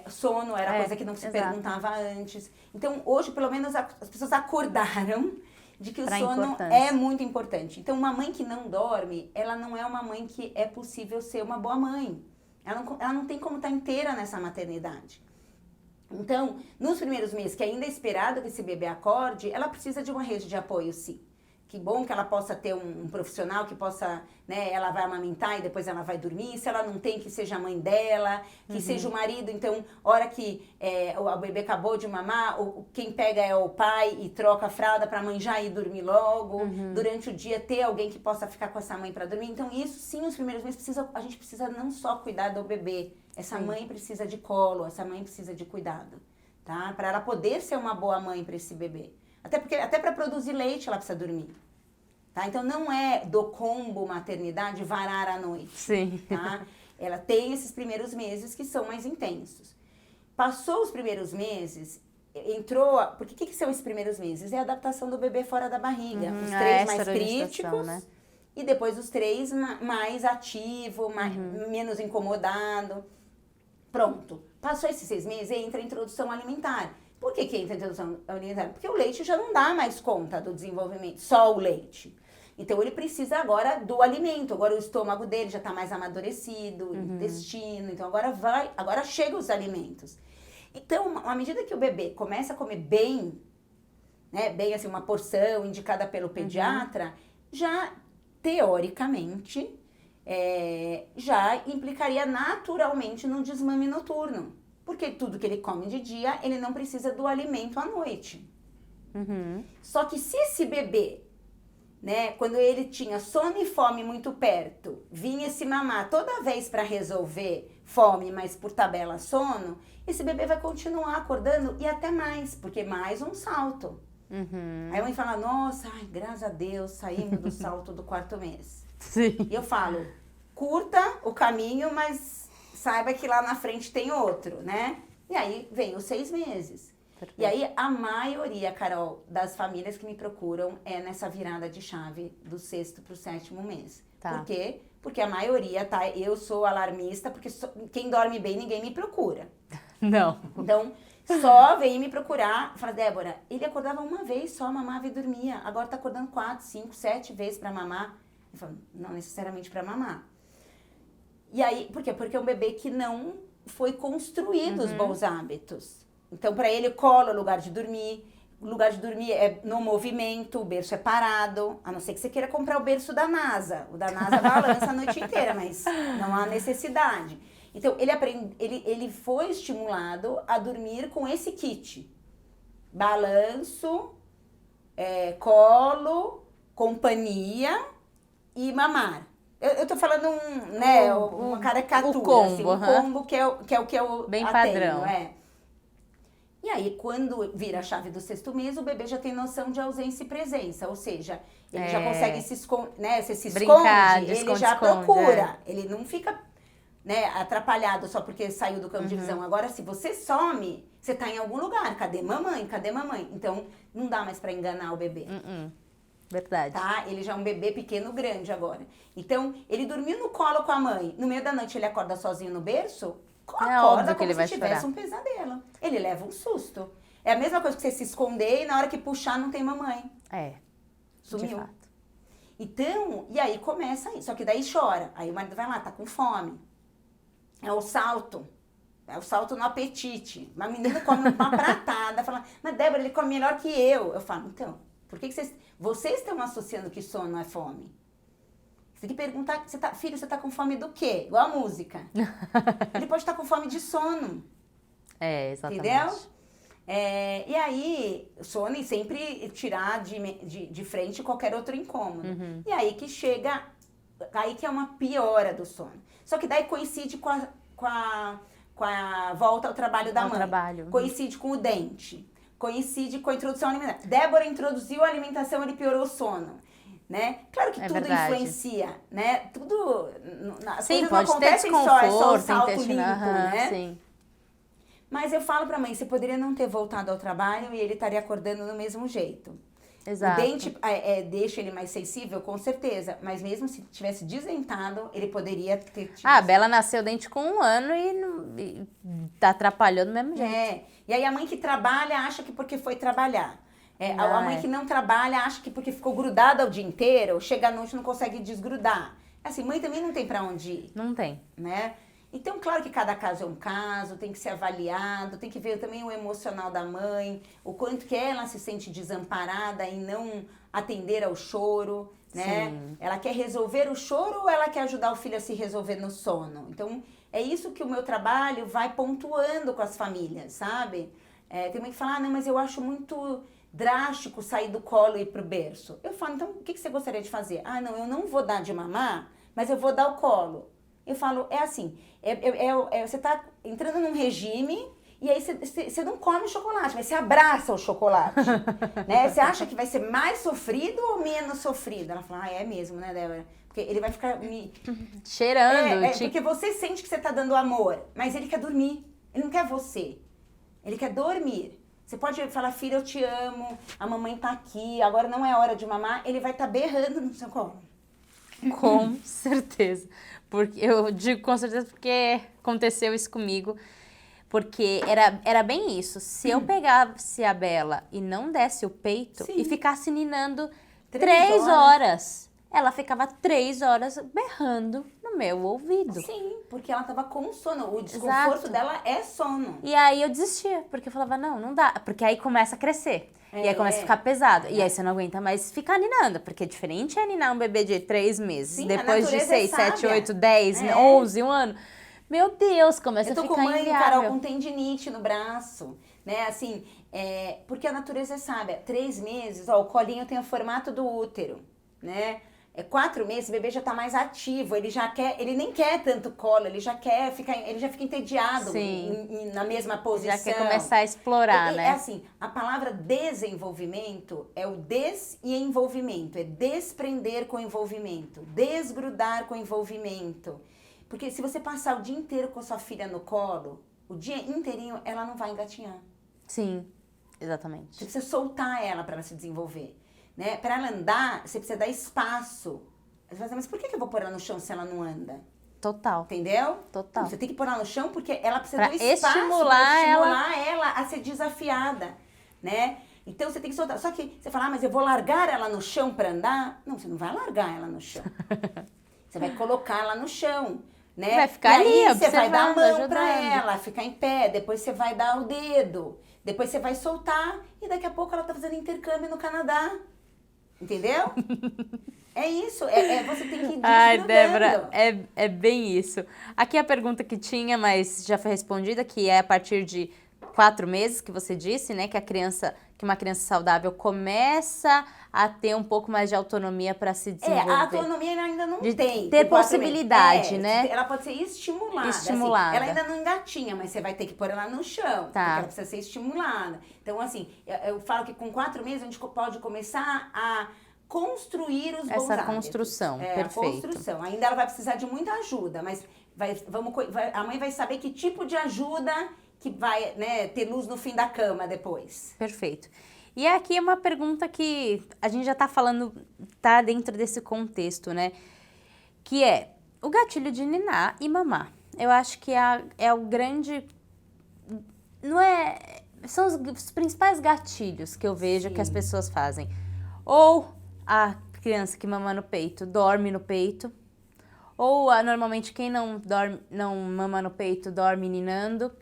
sono era coisa que não se perguntava antes. Então hoje pelo menos as pessoas acordaram de que o sono é muito importante. Então uma mãe que não dorme, ela não é uma mãe que é possível ser uma boa mãe. Ela não tem como estar inteira nessa maternidade. Então, nos primeiros meses, que ainda é esperado que esse bebê acorde, ela precisa de uma rede de apoio, sim. Que bom que ela possa ter um profissional que possa, né, ela vai amamentar e depois ela vai dormir. Se ela não tem, que seja a mãe dela, que seja o marido. Então, hora que o bebê acabou de mamar, quem pega é o pai e troca a fralda para a mãe já ir dormir logo. Durante o dia, ter alguém que possa ficar com essa mãe para dormir. Então, isso sim, os primeiros meses, a gente precisa não só cuidar do bebê. Essa mãe precisa de colo, essa mãe precisa de cuidado, tá? Para ela poder ser uma boa mãe para esse bebê. Até para produzir leite ela precisa dormir. Tá? Então, não é do combo maternidade varar à noite. Sim. Tá? Ela tem esses primeiros meses que são mais intensos. Passou os primeiros meses, entrou... Porque o que são esses primeiros meses? É a adaptação do bebê fora da barriga. Os 3 mais críticos, né? E depois os 3 mais ativo, menos incomodado. Pronto. Passou esses 6 meses, entra a introdução alimentar. Por que entra a introdução alimentar? Porque o leite já não dá mais conta do desenvolvimento, só o leite. Então, ele precisa agora do alimento. Agora, o estômago dele já está mais amadurecido, o intestino. Então, agora chegam os alimentos. Então, à medida que o bebê começa a comer bem, né, bem assim, uma porção indicada pelo pediatra, já, teoricamente, já implicaria naturalmente no desmame noturno. Porque tudo que ele come de dia, ele não precisa do alimento à noite. Só que se esse bebê, né, quando ele tinha sono e fome muito perto, vinha se mamar toda vez para resolver fome, mas por tabela sono, esse bebê vai continuar acordando e até mais, porque mais um salto. Aí a mãe fala, nossa, ai, graças a Deus, saímos do salto do 4º mês. Sim. E eu falo, curta o caminho, mas saiba que lá na frente tem outro, né? E aí vem os 6 meses. Perfeito. E aí a maioria, Carol, das famílias que me procuram é nessa virada de chave do 6º pro 7º mês. Tá. Por quê? Porque a maioria, tá? Eu sou alarmista, porque quem dorme bem, ninguém me procura. Não. Então, só vem me procurar, fala, Débora, ele acordava uma vez só, mamava e dormia. Agora tá acordando 4, 5, 7 vezes pra mamar. Eu falo, não necessariamente pra mamar. E aí, por quê? Porque é um bebê que não foi construído os bons hábitos. Então, para ele, colo é lugar de dormir. O lugar de dormir é no movimento, o berço é parado. A não ser que você queira comprar o berço da NASA. O da NASA balança a noite inteira, mas não há necessidade. Então, ele foi estimulado a dormir com esse kit. Balanço, colo, companhia e mamar. Eu tô falando uma caricatura, combo, assim, combo que é o que eu bem atendo, padrão. E aí, quando vira a chave do 6º mês, o bebê já tem noção de ausência e presença. Ou seja, ele já consegue se esconder, né? Você se Brincar, esconde, ele já procura. Ele não fica, né, atrapalhado só porque saiu do campo de visão. Agora, se você some, você tá em algum lugar. Cadê mamãe? Cadê mamãe? Então, não dá mais pra enganar o bebê. Verdade. Tá? Ele já é um bebê pequeno grande agora. Então, ele dormiu no colo com a mãe. No meio da noite, ele acorda sozinho no berço. Acorda como se tivesse um pesadelo. Ele leva um susto. É a mesma coisa que você se esconder e na hora que puxar não tem mamãe. Sumiu. De fato. Então, e aí começa aí. Só que daí chora. Aí o marido vai lá, tá com fome. É o salto. É o salto no apetite. Uma menina come uma pratada, fala, mas Débora, ele come melhor que eu. Eu falo, então, por que vocês estão associando que sono é fome? Você tem que perguntar, filho, você tá com fome do quê? Igual a música. Ele pode estar com fome de sono. Exatamente. Entendeu? E aí, sono e sempre tirar de frente qualquer outro incômodo. E aí que chega, aí que é uma piora do sono. Só que daí coincide com a volta ao trabalho da mãe. Coincide com o dente. Coincide com a introdução alimentar. Débora introduziu a alimentação, ele piorou o sono. Né? Claro que tudo influencia, né? Tudo, as coisas não acontecem só o salto limpo, né? Sim. Mas eu falo pra mãe, você poderia não ter voltado ao trabalho e ele estaria acordando do mesmo jeito. Exato. O dente deixa ele mais sensível, com certeza, mas mesmo se tivesse desdentado, ele poderia ter tido... A Bela nasceu dente com 1 ano e tá atrapalhando do mesmo jeito. E aí a mãe que trabalha acha que porque foi trabalhar. A mãe que não trabalha acha que porque ficou grudada o dia inteiro, chega à noite e não consegue desgrudar. Assim, mãe também não tem pra onde ir. Não tem. Né? Então, claro que cada caso é um caso, tem que ser avaliado, tem que ver também o emocional da mãe, o quanto que ela se sente desamparada em não atender ao choro, né? Sim. Ela quer resolver o choro ou ela quer ajudar o filho a se resolver no sono? Então, é isso que o meu trabalho vai pontuando com as famílias, sabe? Tem mãe que fala, não, mas eu acho muito drástico sair do colo e ir pro berço. Eu falo, então, o que você gostaria de fazer? Ah, não, eu não vou dar de mamar, mas eu vou dar o colo. Eu falo, é assim, você tá entrando num regime e aí você não come chocolate, mas você abraça o chocolate, né? Você acha que vai ser mais sofrido ou menos sofrido? Ela fala, é mesmo, né, Débora? Porque ele vai ficar cheirando. Porque você sente que você tá dando amor, mas ele quer dormir, ele não quer você, ele quer dormir. Você pode falar, filha, eu te amo, a mamãe tá aqui, agora não é hora de mamar, ele vai estar berrando no seu colo. Com certeza. Porque eu digo com certeza porque aconteceu isso comigo. Porque era bem isso. Se eu pegasse a Bela e não desse o peito Sim. e ficasse ninando 3 3 horas, ela ficava 3 horas berrando no meu ouvido. Sim, porque ela tava com sono. O desconforto Exato. dela é sono. E aí eu desistia, porque eu falava, não dá. Porque aí começa a crescer. E aí começa a ficar pesado. E aí você não aguenta mais ficar ninando. Porque diferente é ninar um bebê de 3 meses. Sim, depois de 6, 7, sábia. 8, 10, 11, um ano. Meu Deus, começa a Eu tô ficar com mãe, inviável. Carol, com tendinite no braço, né? Assim, porque a natureza é sábia. 3 meses, ó, o colinho tem o formato do útero, né? 4 meses, o bebê já tá mais ativo, ele nem quer tanto colo, ele já fica entediado na mesma posição. Já quer começar a explorar, né? É assim, a palavra desenvolvimento é o des e envolvimento, é desprender com envolvimento, desgrudar com envolvimento. Porque se você passar o dia inteiro com a sua filha no colo, o dia inteirinho, ela não vai engatinhar. Sim, exatamente. Você precisa soltar ela para ela se desenvolver. Né? Para ela andar, você precisa dar espaço. Você fala assim, mas por que eu vou pôr ela no chão se ela não anda? Total. Entendeu? Total. Você tem que pôr ela no chão porque ela precisa Pra do espaço estimular ela a ser desafiada, né? Então você tem que soltar. Só que você fala, mas eu vou largar ela no chão para andar? Não, você não vai largar ela no chão. Você vai colocar ela no chão, né? Vai ficar e aí ali, você vai dar a mão ajudando. para ela, ficar em pé, depois você vai dar o dedo, depois você vai soltar e daqui a pouco ela tá fazendo intercâmbio no Canadá. Entendeu? É isso, você tem que ir desgrudando. Ai, Débora, é bem isso. Aqui a pergunta que tinha, mas já foi respondida, que é a partir de 4 meses, que você disse, né? Que uma criança saudável começa a ter um pouco mais de autonomia para se desenvolver. A autonomia ela ainda não tem. Ter possibilidade, né? Ela pode ser estimulada. Estimulada. Assim, ela ainda não engatinha, mas você vai ter que pôr ela no chão. Tá. Porque ela precisa ser estimulada. Então, assim, eu falo que com 4 meses a gente pode começar a construir os bons hábitos. Essa construção, perfeito. A construção. Ainda ela vai precisar de muita ajuda, mas a mãe vai saber que tipo de ajuda que vai, né, ter luz no fim da cama depois. Perfeito. E aqui é uma pergunta que a gente já tá falando, tá dentro desse contexto, né? Que é o gatilho de ninar e mamar. Eu acho que é o grande... Não é... São os principais gatilhos que eu vejo que as pessoas fazem. Ou a criança que mama no peito dorme no peito. Ou normalmente quem não mama no peito dorme ninando.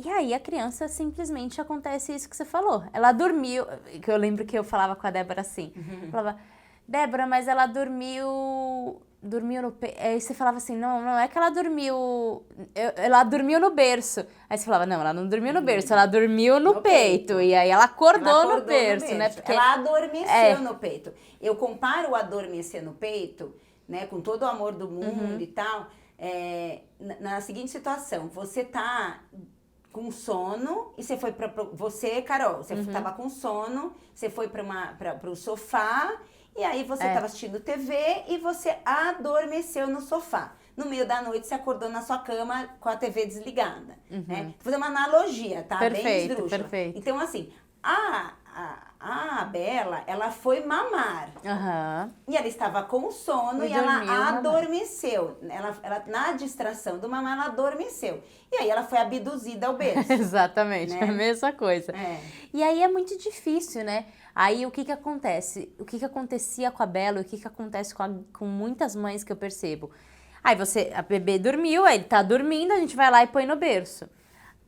E aí a criança simplesmente acontece isso que você falou. Ela dormiu, que eu lembro que eu falava com a Débora assim. Eu falava, Débora, mas ela dormiu no peito. Aí você falava assim, não é que ela dormiu no berço. Aí você falava, não, ela não dormiu no berço, ela dormiu no peito. E aí ela acordou no berço, né? Porque ela adormeceu no peito. Eu comparo o adormecer no peito, né, com todo o amor do mundo e tal, na seguinte situação, você tá com sono e você foi você, Carol, você tava com sono, você foi pro sofá e aí você tava assistindo TV e você adormeceu no sofá. No meio da noite você acordou na sua cama com a TV desligada, né? Vou fazer uma analogia, tá? Perfeito, bem esdrúxula. perfeito. Então assim, a Bela, ela foi mamar. E ela estava com sono e ela adormeceu. Ela, na distração do mamar, ela adormeceu. E aí ela foi abduzida ao berço. Exatamente, né? a mesma coisa. E aí é muito difícil, né? Aí o que acontece? O que acontecia com a Bela, o que acontece com muitas mães que eu percebo? Aí a bebê dormiu, aí ele tá dormindo, a gente vai lá e põe no berço.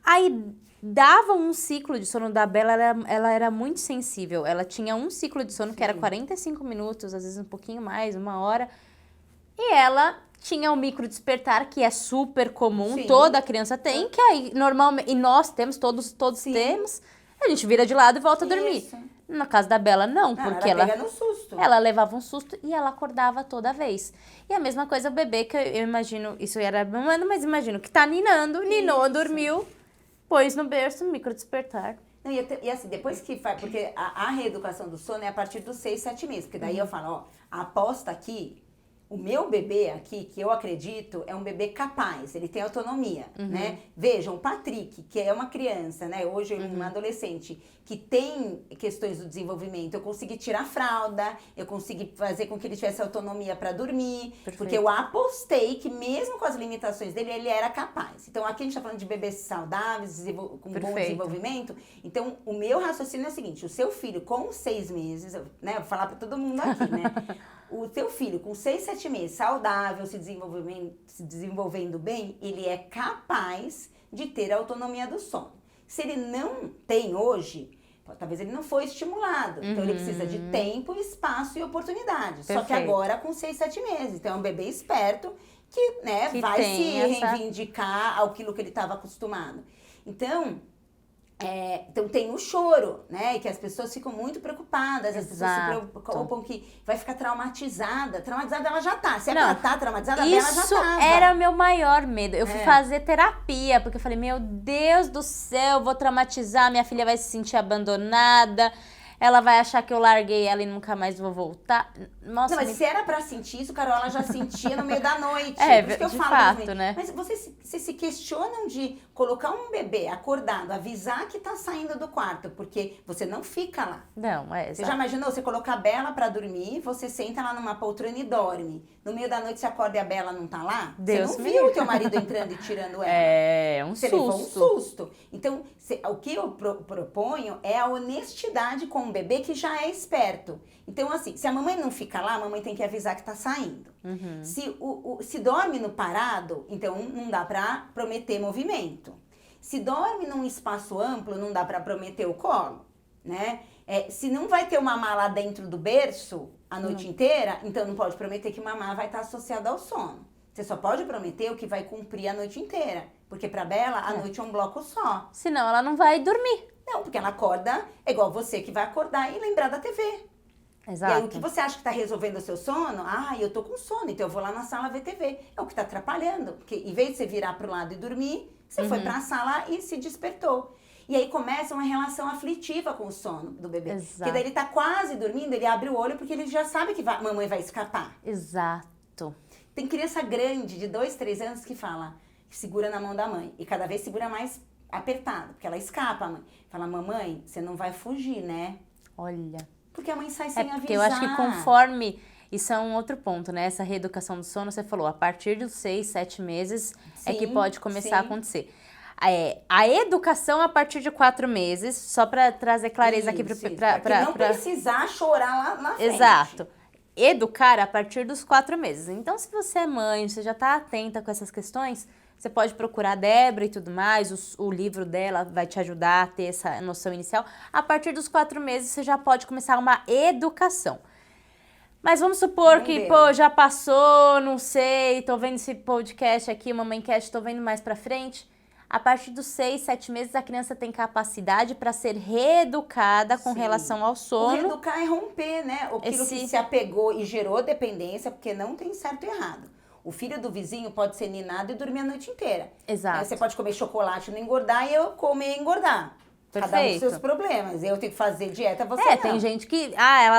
Aí dava um ciclo de sono da Bela, ela era muito sensível. Ela tinha um ciclo de sono que era 45 minutos, às vezes um pouquinho mais, 1 hora. E ela tinha o micro despertar, que é super comum, toda criança tem, que aí normalmente, e nós temos, todos temos, a gente vira de lado e volta a dormir. Na casa da Bela, não, porque ela pega no susto. Ela levava um susto e ela acordava toda vez. E a mesma coisa o bebê, que eu imagino, isso era mas imagino que tá ninou, dormiu, pôs no berço, micro despertar. Não, e assim, depois que faz, porque a reeducação do sono é a partir dos 6, 7 meses, porque daí eu falo, ó, a aposta aqui, o meu bebê aqui, que eu acredito, é um bebê capaz, ele tem autonomia, né? Vejam, o Patrick, que é uma criança, né? Hoje ele é um adolescente, que tem questões do desenvolvimento. Eu consegui tirar a fralda, eu consegui fazer com que ele tivesse autonomia para dormir, Perfeito. porque eu apostei que mesmo com as limitações dele, ele era capaz. Então, aqui a gente tá falando de bebês saudáveis, com bom desenvolvimento. Então, o meu raciocínio é o seguinte, o seu filho com 6 meses, né? Vou falar para todo mundo aqui, né? O teu filho com 6, 7 meses, saudável, se desenvolvendo bem, ele é capaz de ter a autonomia do sono. Se ele não tem hoje, talvez ele não foi estimulado. Então, ele precisa de tempo, espaço e oportunidade. Perfeito. Só que agora com 6, 7 meses. Então, é um bebê esperto que, né, que vai se reivindicar aquilo que ele estava acostumado. Então... então tem o choro, né? E que as pessoas ficam muito preocupadas, as pessoas se preocupam que vai ficar traumatizada. Traumatizada ela já tá. Se ela tá traumatizada, ela já Isso tava. era o meu maior medo. Eu fui fazer terapia, porque eu falei, meu Deus do céu, vou traumatizar, minha filha vai se sentir abandonada. Ela vai achar que eu larguei ela e nunca mais vou voltar. Nossa, não, mas se era pra sentir isso, Carol, ela já sentia no meio da noite. Por isso que eu de falo, fato, né? Mas vocês se questionam de colocar um bebê acordado, avisar que tá saindo do quarto, porque você não fica lá. Não, Você já imaginou, você colocar a Bela pra dormir, você senta lá numa poltrona e dorme. No meio da noite você acorda e a Bela não tá lá? Deus você não viu o teu marido entrando e tirando ela. É, um você susto. levou um susto. Então, o que eu proponho é a honestidade com o bebê que já é esperto. Então, assim, se a mamãe não fica lá, a mamãe tem que avisar que tá saindo. Se dorme no parado, então não dá pra prometer movimento. Se dorme num espaço amplo, não dá pra prometer o colo, né? Se não vai ter o mamar lá dentro do berço a noite inteira, então não pode prometer que o mamar vai estar associado ao sono. Você só pode prometer o que vai cumprir a noite inteira. Porque pra Bela, a noite é um bloco só. Senão ela não vai dormir. Não, porque ela acorda, é igual você que vai acordar e lembrar da TV. Exato. E aí o que você acha que tá resolvendo o seu sono? Ah, eu tô com sono, então eu vou lá na sala ver TV. É o que tá atrapalhando. Porque em vez de você virar pro lado e dormir, você foi pra sala e se despertou. E aí começa uma relação aflitiva com o sono do bebê. Exato. Porque daí ele tá quase dormindo, ele abre o olho porque ele já sabe que mamãe vai escapar. Exato. Tem criança grande, de 2, 3 anos, que fala, que segura na mão da mãe. E cada vez segura mais apertado, porque ela escapa, a mãe. Fala, mamãe, você não vai fugir, né? Olha. Porque a mãe sai sem avisar. Porque eu acho que conforme... Isso é um outro ponto, né? Essa reeducação do sono, você falou, a partir dos 6, 7 meses é que pode começar a acontecer. A educação a partir de 4 meses, só para trazer clareza aqui para não precisar chorar lá na frente. Exato. Educar a partir dos 4 meses. Então, se você é mãe, você já está atenta com essas questões, você pode procurar a Débora e tudo mais, o livro dela vai te ajudar a ter essa noção inicial. A partir dos 4 meses, você já pode começar uma educação. Mas vamos supor que, já passou, não sei, tô vendo esse podcast aqui, Mamãecast, tô vendo mais pra frente. A partir dos 6, 7 meses, a criança tem capacidade para ser reeducada com relação ao sono. O reeducar é romper, né? Aquilo que se apegou e gerou dependência, porque não tem certo e errado. O filho do vizinho pode ser ninado e dormir a noite inteira. Exato. Você pode comer chocolate e não engordar e eu comer e engordar. Perfeito. Cada um com seus problemas. Eu tenho que fazer dieta, você não. Tem gente que, ela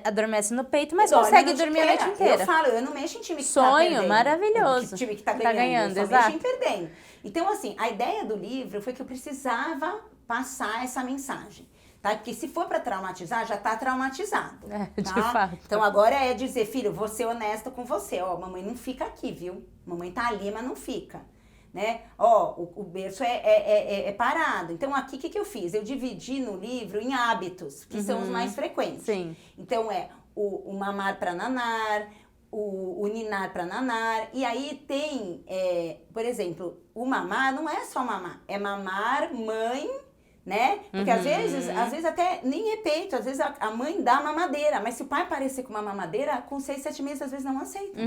adormece no peito, mas consegue dormir a noite inteira. Eu falo, eu não mexo em time que Sonho, tá perdendo. maravilhoso. Time que tá ganhando, eu só exato. mexo em perdendo. Então, assim, a ideia do livro foi que eu precisava passar essa mensagem. Tá? Porque se for pra traumatizar, já tá traumatizado. De fato. Então agora é dizer, filho, vou ser honesto com você. Ó, mamãe não fica aqui, viu? Mamãe tá ali, mas não fica. Né? Ó, o berço é parado. Então aqui, o que eu fiz? Eu dividi no livro em hábitos, que são os mais frequentes. Sim. Então o mamar pra nanar, o ninar para nanar. E aí tem, por exemplo, o mamar não é só mamar, é mamar, mãe, né? Porque às vezes até nem é peito, às vezes a mãe dá mamadeira, mas se o pai aparecer com uma mamadeira, com 6, 7 meses, às vezes não aceita.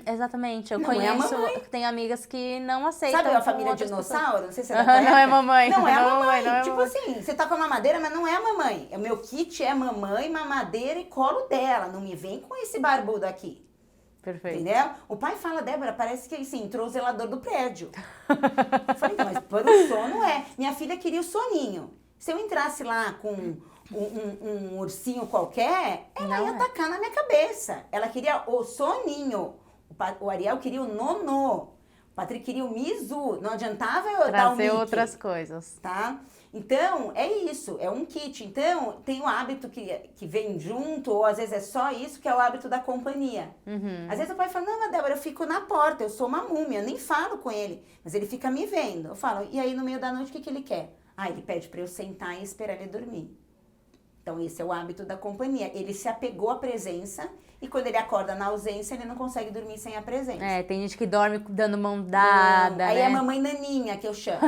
Exatamente, eu Não conheço, é a mamãe. tem amigas que não aceitam. Sabe a família outras dinossauro? Não sei se é pessoas. da tua Não é época. mamãe. Não é a mamãe. Não é Tipo mamãe. assim, você tá com a mamadeira, mas não é a mamãe. O meu kit é mamãe, mamadeira e colo dela. Não me vem com esse barbudo aqui. Perfeito. Entendeu? O pai fala, Débora, parece que assim, entrou o zelador do prédio. Eu falei, então, mas para o sono é. Minha filha queria o soninho. Se eu entrasse lá com um ursinho qualquer, ela ia atacar na minha cabeça. Ela queria o soninho. O Ariel queria o nonô. O Patrick queria o Mizu. Não adiantava eu dar o Trazer Mickey, outras coisas. tá? Então, é isso, é um kit. Então, tem o hábito que vem junto, ou às vezes é só isso, que é o hábito da companhia. Às vezes o pai fala, não, mas Débora, eu fico na porta, eu sou uma múmia, eu nem falo com ele, mas ele fica me vendo. Eu falo, e aí no meio da noite, o que ele quer? Ele pede pra eu sentar e esperar ele dormir. Então, esse é o hábito da companhia. Ele se apegou à presença e quando ele acorda na ausência, ele não consegue dormir sem a presença. Tem gente que dorme dando mão dada, Aí né? é a mamãe naninha, que eu chamo.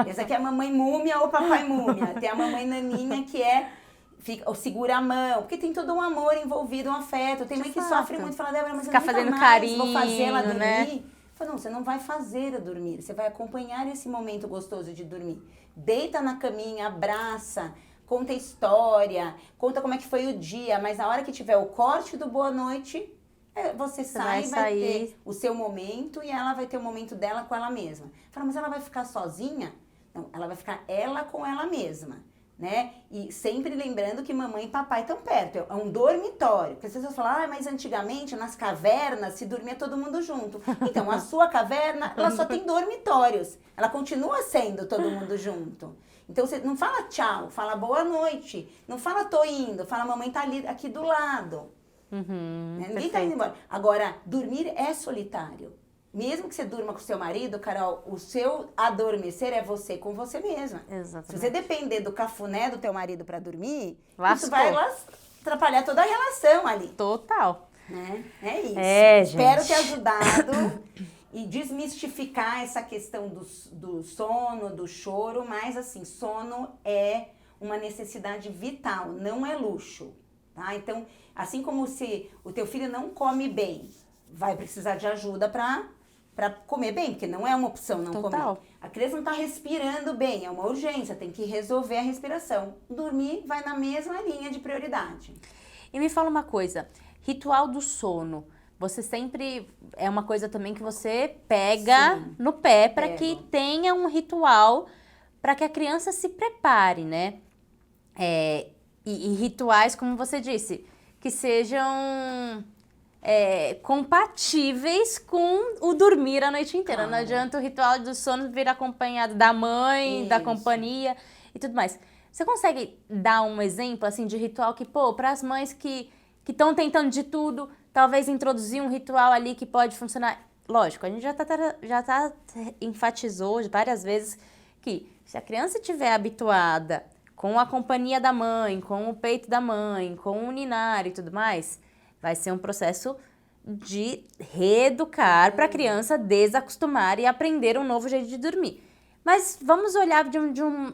Essa aqui é a mamãe múmia ou papai múmia. Tem a mamãe naninha que segura a mão, porque tem todo um amor envolvido, um afeto. Tem mãe que sofre muito, fala, Débora, mas Ficar eu nunca fazendo mais carinho, vou fazer ela dormir. né? Fala, não, você não vai fazer ela dormir, você vai acompanhar esse momento gostoso de dormir. Deita na caminha, abraça, conta a história, conta como é que foi o dia, mas na hora que tiver o corte do boa noite, você sai e vai ter o seu momento e ela vai ter o momento dela com ela mesma. Fala, mas ela vai ficar sozinha? Não, ela vai ficar ela com ela mesma, né? E sempre lembrando que mamãe e papai estão perto, é um dormitório. Porque as pessoas falam, mas antigamente nas cavernas se dormia todo mundo junto. Então, a sua caverna, ela só tem dormitórios. Ela continua sendo todo mundo junto. Então, você não fala tchau, fala boa noite. Não fala tô indo, fala mamãe tá ali, aqui do lado. Ninguém tá indo embora. Agora, dormir é solitário. Mesmo que você durma com o seu marido, Carol, o seu adormecer é você com você mesma. Exatamente. Se você depender do cafuné do teu marido para dormir, Lascou. isso vai atrapalhar toda a relação ali. Total. Né? É isso. Gente. Espero ter ajudado e desmistificar essa questão do sono, do choro, mas assim, sono é uma necessidade vital, não é luxo, tá? Então, assim como se o teu filho não come bem, vai precisar de ajuda para comer bem, porque não é uma opção não comer. A criança não está respirando bem, é uma urgência, tem que resolver a respiração. Dormir vai na mesma linha de prioridade. E me fala uma coisa, ritual do sono, você sempre, é uma coisa também que você pega no pé para que tenha um ritual, para que a criança se prepare, né? E rituais, como você disse, que sejam compatíveis com o dormir a noite inteira. Não adianta o ritual do sono vir acompanhado da mãe, da companhia e tudo mais. Você consegue dar um exemplo assim de ritual que, para as mães que estão tentando de tudo, talvez introduzir um ritual ali que pode funcionar? Lógico, a gente já enfatizou várias vezes que se a criança estiver habituada com a companhia da mãe, com o peito da mãe, com o ninar e tudo mais, vai ser um processo de reeducar para a criança desacostumar e aprender um novo jeito de dormir. Mas vamos olhar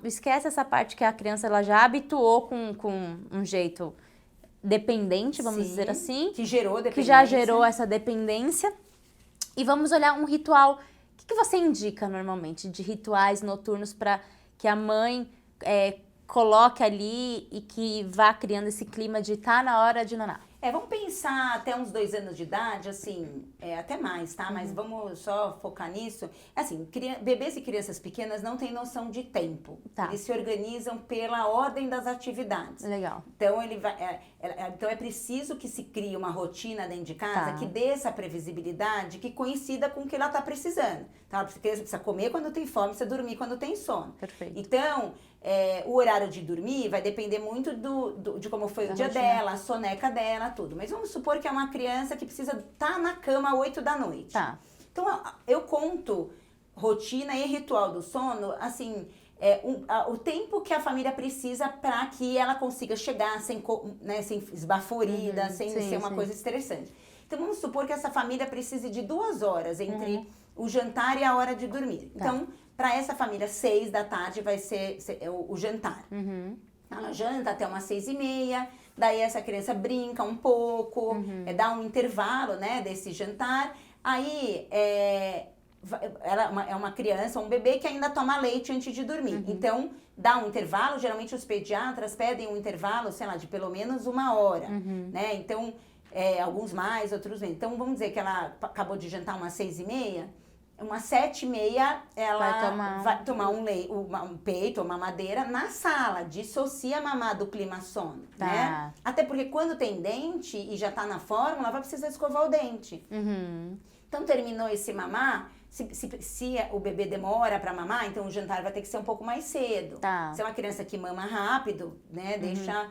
esquece essa parte que a criança ela já habituou com um jeito dependente, vamos dizer assim. Que gerou dependência. Que já gerou essa dependência. E vamos olhar um ritual. O que você indica normalmente de rituais noturnos para que a mãe coloque ali e que vá criando esse clima de tá na hora de nanar? Vamos pensar até uns 2 anos de idade, assim, até mais, tá? Mas vamos só focar nisso. Assim, bebês e crianças pequenas não têm noção de tempo. Tá. Eles se organizam pela ordem das atividades. Legal. Então, então é preciso que se crie uma rotina dentro de casa que dê essa previsibilidade, que coincida com o que ela está precisando. Então, a criança precisa comer quando tem fome, precisa dormir quando tem sono. Perfeito. Então, o horário de dormir vai depender muito de como foi o dia dela, a soneca dela, tudo. Mas vamos supor que é uma criança que precisa estar na cama às 8 da noite. Tá. Então, eu conto rotina e ritual do sono, assim, o tempo que a família precisa para que ela consiga chegar sem esbaforida, sem ser uma coisa estressante. Então, vamos supor que essa família precise de 2 horas entre o jantar e a hora de dormir. Tá. Então, para essa família, 6 da tarde vai ser o jantar. Ela janta até umas 6h30, daí essa criança brinca um pouco, dá um intervalo, né, desse jantar. Aí, ela é uma criança, um bebê que ainda toma leite antes de dormir. Então, dá um intervalo, geralmente os pediatras pedem um intervalo, sei lá, de pelo menos 1 hora, né? Então, alguns mais, outros menos. Então, vamos dizer que ela acabou de jantar umas 6h30, umas 7h30 ela vai tomar um peito, uma mamadeira na sala, dissocia a mamá do clima sono, né? Até porque quando tem dente e já tá na fórmula, vai precisar escovar o dente. Então, terminou esse mamar, se o bebê demora para mamar, então o jantar vai ter que ser um pouco mais cedo. Se é uma criança que mama rápido, né, deixa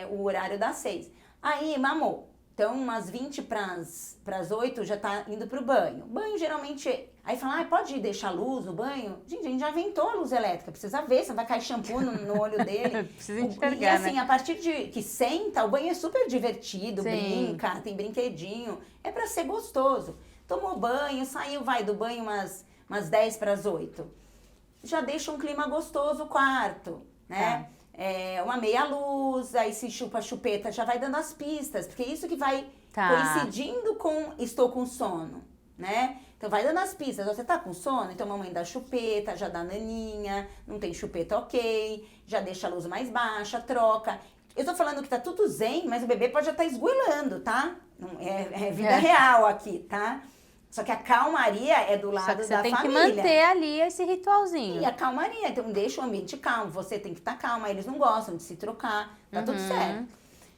o horário das 6. Aí, mamou. Então, umas 20 para as 8 já tá indo pro banho. Banho, geralmente... Aí fala, pode deixar a luz no banho? Gente, a gente já inventou a luz elétrica. Precisa ver, se vai cair shampoo no olho dele. Precisa enxergar, e assim, né? A partir de que senta, o banho é super divertido, brinca, tem brinquedinho. É para ser gostoso. Tomou banho, saiu, vai do banho umas 10 para as 8. Já deixa um clima gostoso o quarto, né? Uma meia luz, aí se chupa a chupeta, já vai dando as pistas, porque isso que vai coincidindo com estou com sono, né? Então vai dando as pistas, você tá com sono, então mamãe dá chupeta, já dá naninha, não tem chupeta, ok, já deixa a luz mais baixa, troca. Eu tô falando que tá tudo zen, mas o bebê pode já estar esgoelando, tá? É vida real aqui, tá? Só que a calmaria é do lado da família. Só que você tem que manter ali esse ritualzinho. E a calmaria, então deixa o ambiente calmo, você tem que estar calma, eles não gostam de se trocar, tá tudo certo.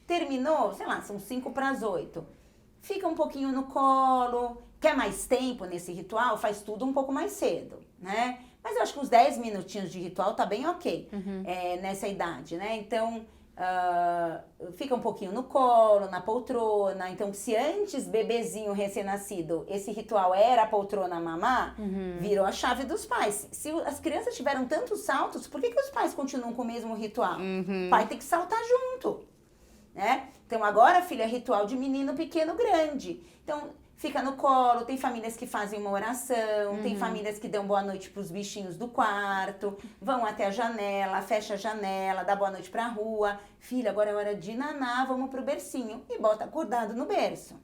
Terminou, sei lá, são 5 para as 8. Fica um pouquinho no colo, quer mais tempo nesse ritual, faz tudo um pouco mais cedo, né? Mas eu acho que uns 10 minutinhos de ritual tá bem ok nessa idade, né? Então... fica um pouquinho no colo, na poltrona. Então, se antes, bebezinho recém-nascido, esse ritual era a poltrona mamar, virou a chave dos pais. Se as crianças tiveram tantos saltos, por que os pais continuam com o mesmo ritual? O pai tem que saltar junto, né? Então, agora, filha, é ritual de menino pequeno grande. Então, fica no colo, tem famílias que fazem uma oração, tem famílias que dão boa noite pros bichinhos do quarto, vão até a janela, fecha a janela, dá boa noite pra rua. Filha, agora é hora de naná, vamos pro bercinho. E bota acordado no berço.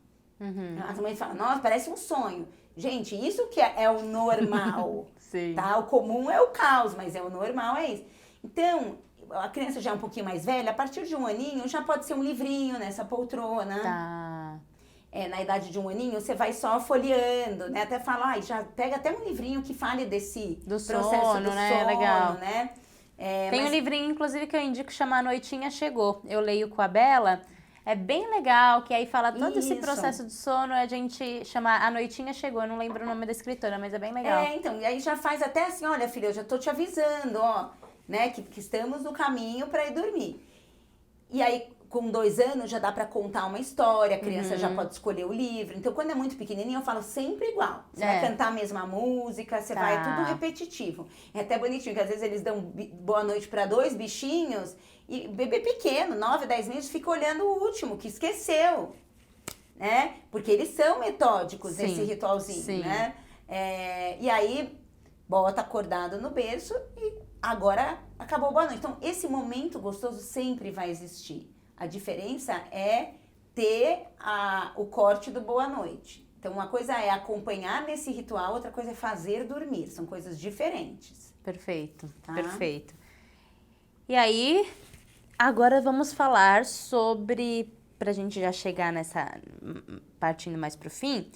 As mães falam, nossa, parece um sonho. Gente, isso que é o normal, tá? O comum é o caos, mas o normal é isso. Então, a criança já é um pouquinho mais velha, a partir de 1 aninho já pode ser um livrinho nessa poltrona. Na idade de 1 aninho, você vai só folheando, né? Até falar, já pega até um livrinho que fale desse processo sono, do né? sono, Legal. né? Tem um livrinho, inclusive, que eu indico, chama A Noitinha Chegou. Eu leio com a Bela. É bem legal, que aí fala todo esse processo de sono, a gente chama A Noitinha Chegou. Eu não lembro o nome da escritora, mas é bem legal. Então, e aí já faz até assim, olha, filha, eu já tô te avisando, ó, né? Que estamos no caminho para ir dormir. E aí, com 2 anos, já dá para contar uma história, a criança já pode escolher o livro. Então, quando é muito pequenininho, eu falo sempre igual. Você vai cantar a mesma música, você vai, é tudo repetitivo. É até bonitinho, que às vezes eles dão boa noite para 2 bichinhos, e bebê pequeno, 9, 10 meses, fica olhando o último, que esqueceu, né? Porque eles são metódicos nesse ritualzinho, né? E aí, bota acordado no berço e agora acabou boa noite. Então, esse momento gostoso sempre vai existir. A diferença é ter o corte do boa noite. Então, uma coisa é acompanhar nesse ritual, outra coisa é fazer dormir. São coisas diferentes. Perfeito, perfeito. E aí, agora vamos falar sobre, pra gente já chegar nessa, partindo mais pro fim,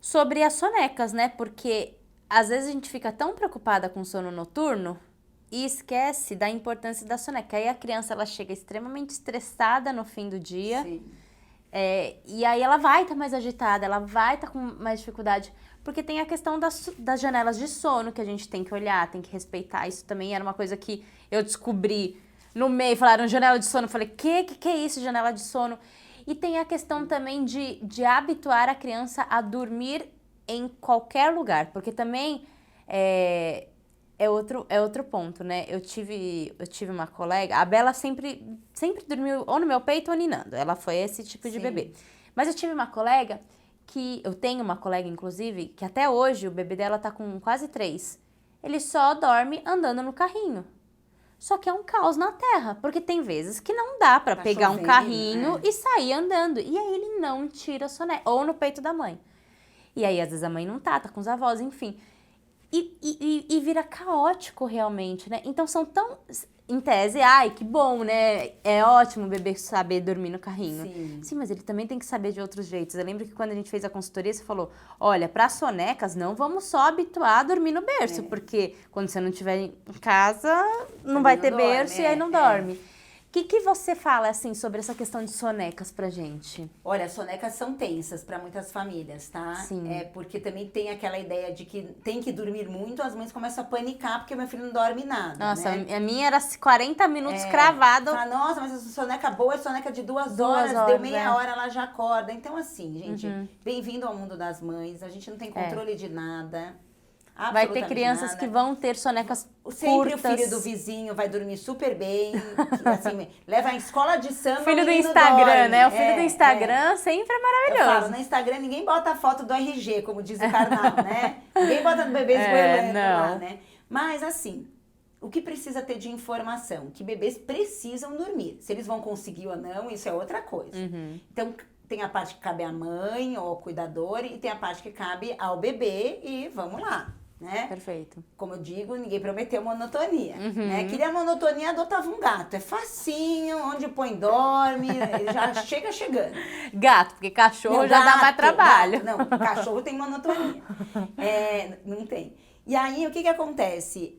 sobre as sonecas, né? Porque às vezes a gente fica tão preocupada com sono noturno e esquece da importância da soneca. Aí a criança, ela chega extremamente estressada no fim do dia. Sim. E aí ela vai estar mais agitada, ela vai estar com mais dificuldade. Porque tem a questão das janelas de sono que a gente tem que olhar, tem que respeitar. Isso também era uma coisa que eu descobri no meio. Falaram janela de sono, eu falei, que é isso, janela de sono? E tem a questão também de habituar a criança a dormir em qualquer lugar. Porque também... É outro ponto, né? Eu tive uma colega, a Bela sempre dormiu ou no meu peito ou ninando. Ela foi esse tipo de bebê. Mas eu tive uma colega eu tenho uma colega, inclusive, que até hoje o bebê dela tá com quase 3. Ele só dorme andando no carrinho. Só que é um caos na terra, porque tem vezes que não dá pra pegar um carrinho e sair andando. E aí ele não tira a soneca, ou no peito da mãe. E aí às vezes a mãe não tá com os avós, enfim. E vira caótico realmente, né? Então são tão... Em tese, ai, que bom, né? É ótimo o bebê saber dormir no carrinho. Sim, mas ele também tem que saber de outros jeitos. Eu lembro que quando a gente fez a consultoria, você falou, olha, para sonecas, não vamos só habituar a dormir no berço, porque quando você não estiver em casa, não vai ter berço e aí não dorme. O que você fala, assim, sobre essa questão de sonecas pra gente? Olha, sonecas são tensas para muitas famílias, tá? Sim. Porque também tem aquela ideia de que tem que dormir muito, as mães começam a panicar porque meu filho não dorme nada, Nossa, né? a minha era 40 minutos cravado. Fala, nossa, mas essa soneca boa é soneca de 2 horas, deu meia hora, ela já acorda. Então, assim, gente, bem-vindo ao mundo das mães, a gente não tem controle de nada. Vai ter crianças que vão ter sonecas sempre curtas. O filho do vizinho vai dormir super bem, assim, leva a escola de samba. O filho do Instagram, dorme. né? O filho do Instagram sempre é maravilhoso. Eu falo, no Instagram ninguém bota a foto do RG, como diz o Karnal, né? Ninguém bota no bebê esgoelando lá, né? Mas assim, o que precisa ter de informação? Que bebês precisam dormir. Se eles vão conseguir ou não, isso é outra coisa. Então, tem a parte que cabe à mãe ou ao cuidador e tem a parte que cabe ao bebê e vamos lá. Né? Perfeito. Como eu digo, ninguém prometeu monotonia. Né? Queria monotonia, adotava um gato. É facinho, onde põe dorme, já chega chegando. Gato, porque cachorro já dá mais trabalho. Gato, não, cachorro tem monotonia. Não tem. E aí, o que acontece?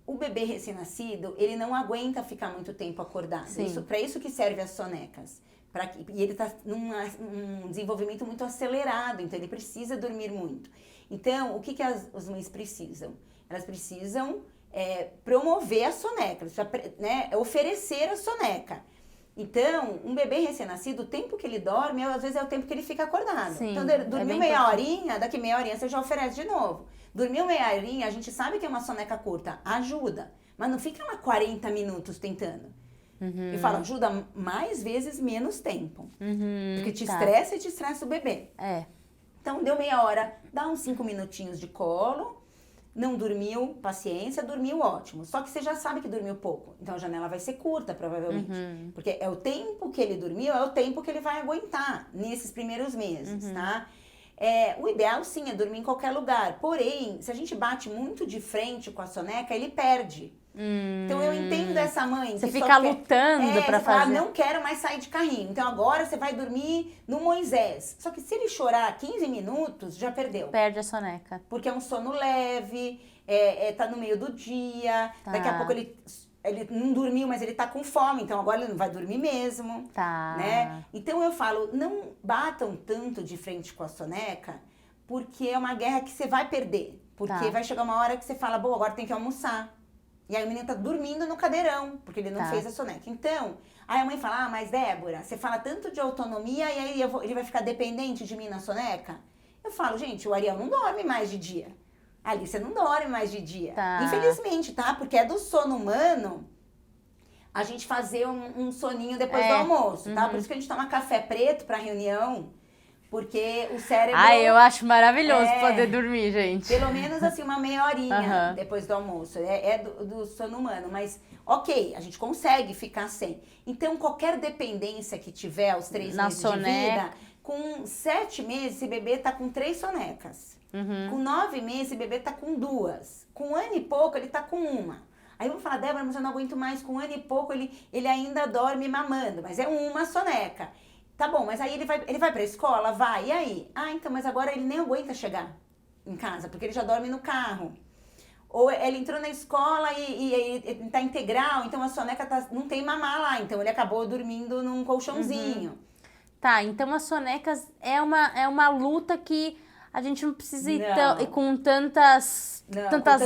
O bebê recém-nascido, ele não aguenta ficar muito tempo acordado. Para isso que serve as sonecas. E ele está num desenvolvimento muito acelerado, então ele precisa dormir muito. Então, o que as mães precisam? Elas precisam promover a soneca, né, oferecer a soneca. Então, um bebê recém-nascido, o tempo que ele dorme, às vezes é o tempo que ele fica acordado. Sim, então, dormiu meia horinha, daqui meia horinha você já oferece de novo. Dormiu meia horinha, a gente sabe que é uma soneca curta, ajuda. Mas não fica lá 40 minutos tentando. E fala, ajuda mais vezes, menos tempo. Porque te estressa e te estressa o bebê. Então, deu meia hora, dá uns 5 minutinhos de colo. Não dormiu, paciência, dormiu ótimo. Só que você já sabe que dormiu pouco. Então, a janela vai ser curta, provavelmente. Porque é o tempo que ele dormiu, é o tempo que ele vai aguentar nesses primeiros meses, tá? O ideal, sim, é dormir em qualquer lugar. Porém, se a gente bate muito de frente com a soneca, ele perde. Então, eu entendo essa mãe. Você fica lutando pra fazer. Fala, não quero mais sair de carrinho. Então, agora você vai dormir no Moisés. Só que se ele chorar 15 minutos, já perdeu. Perde a soneca. Porque é um sono leve, tá no meio do dia. Daqui a pouco ele não dormiu, mas ele tá com fome. Então, agora ele não vai dormir mesmo. Né? Então, eu falo, não batam tanto de frente com a soneca, porque é uma guerra que você vai perder. Porque vai chegar uma hora que você fala, bom, agora tem que almoçar. E aí o menino tá dormindo no cadeirão, porque ele não fez a soneca. Então, aí a mãe fala, mas Débora, você fala tanto de autonomia e aí ele vai ficar dependente de mim na soneca? Eu falo, gente, o Ariel não dorme mais de dia. A Alicia não dorme mais de dia. Infelizmente, tá? Porque é do sono humano a gente fazer um soninho depois do almoço, tá? Por isso que a gente toma café preto pra reunião. Porque o cérebro... eu acho maravilhoso poder dormir, gente. Pelo menos assim, uma meia horinha depois do almoço. Do sono humano. Mas, ok, a gente consegue ficar sem. Então, qualquer dependência que tiver aos 3 meses de vida, com 7 meses, esse bebê tá com 3 sonecas. Com 9 meses, esse bebê tá com 2. Com 1 ano e pouco, ele tá com 1. Aí vamos falar, Débora, mas eu não aguento mais. Com 1 ano e pouco, ele ainda dorme mamando. Mas é uma soneca. Tá bom, mas aí ele vai pra escola? Vai. E aí? Então, mas agora ele nem aguenta chegar em casa, porque ele já dorme no carro. Ou ele entrou na escola e ele tá integral, então a soneca não tem mamar lá. Então, ele acabou dormindo num colchãozinho. Então as sonecas é uma luta que a gente não precisa ir com tantas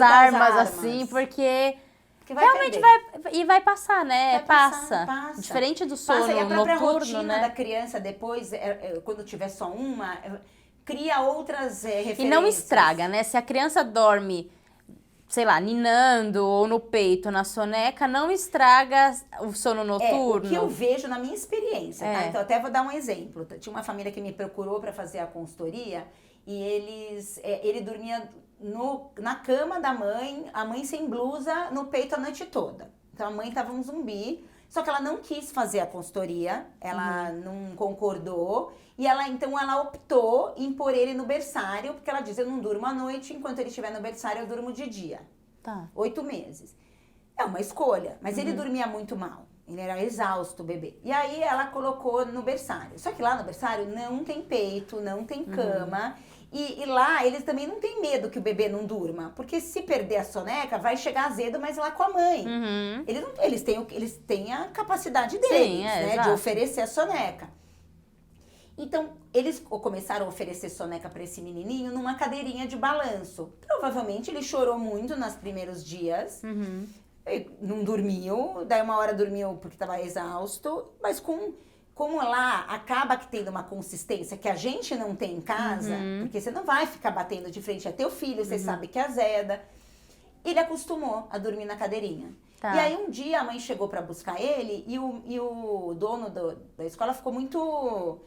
armas assim, porque... realmente vai passar, né? Passa. Diferente do sono e a própria noturno, rotina né? da criança depois, quando tiver só cria outras referências. E não estraga, né? Se a criança dorme sei lá, ninando ou no peito, na soneca, não estraga o sono noturno? O que eu vejo na minha experiência, tá? Então, até vou dar um exemplo. Tinha uma família que me procurou para fazer a consultoria e ele dormia na cama da mãe, a mãe sem blusa, no peito a noite toda. Então, a mãe tava um zumbi, só que ela não quis fazer a consultoria, ela não concordou, e então ela optou em pôr ele no berçário, porque ela diz, eu não durmo à noite, enquanto ele estiver no berçário eu durmo de dia. Tá. 8 meses. É uma escolha, mas ele dormia muito mal, ele era exausto, o bebê. E aí ela colocou no berçário, só que lá no berçário não tem peito, não tem cama, e lá eles também não têm medo que o bebê não durma, porque se perder a soneca, vai chegar azedo, mas lá com a mãe. Eles têm a capacidade deles, né, de oferecer a soneca. Então, eles começaram a oferecer soneca para esse menininho numa cadeirinha de balanço. Provavelmente ele chorou muito nos primeiros dias, não dormiu, daí uma hora dormiu porque estava exausto, mas como lá acaba que tendo uma consistência que a gente não tem em casa, porque você não vai ficar batendo de frente a teu filho, você sabe que azeda, ele acostumou a dormir na cadeirinha. Tá. E aí um dia a mãe chegou para buscar ele e o dono da escola ficou muito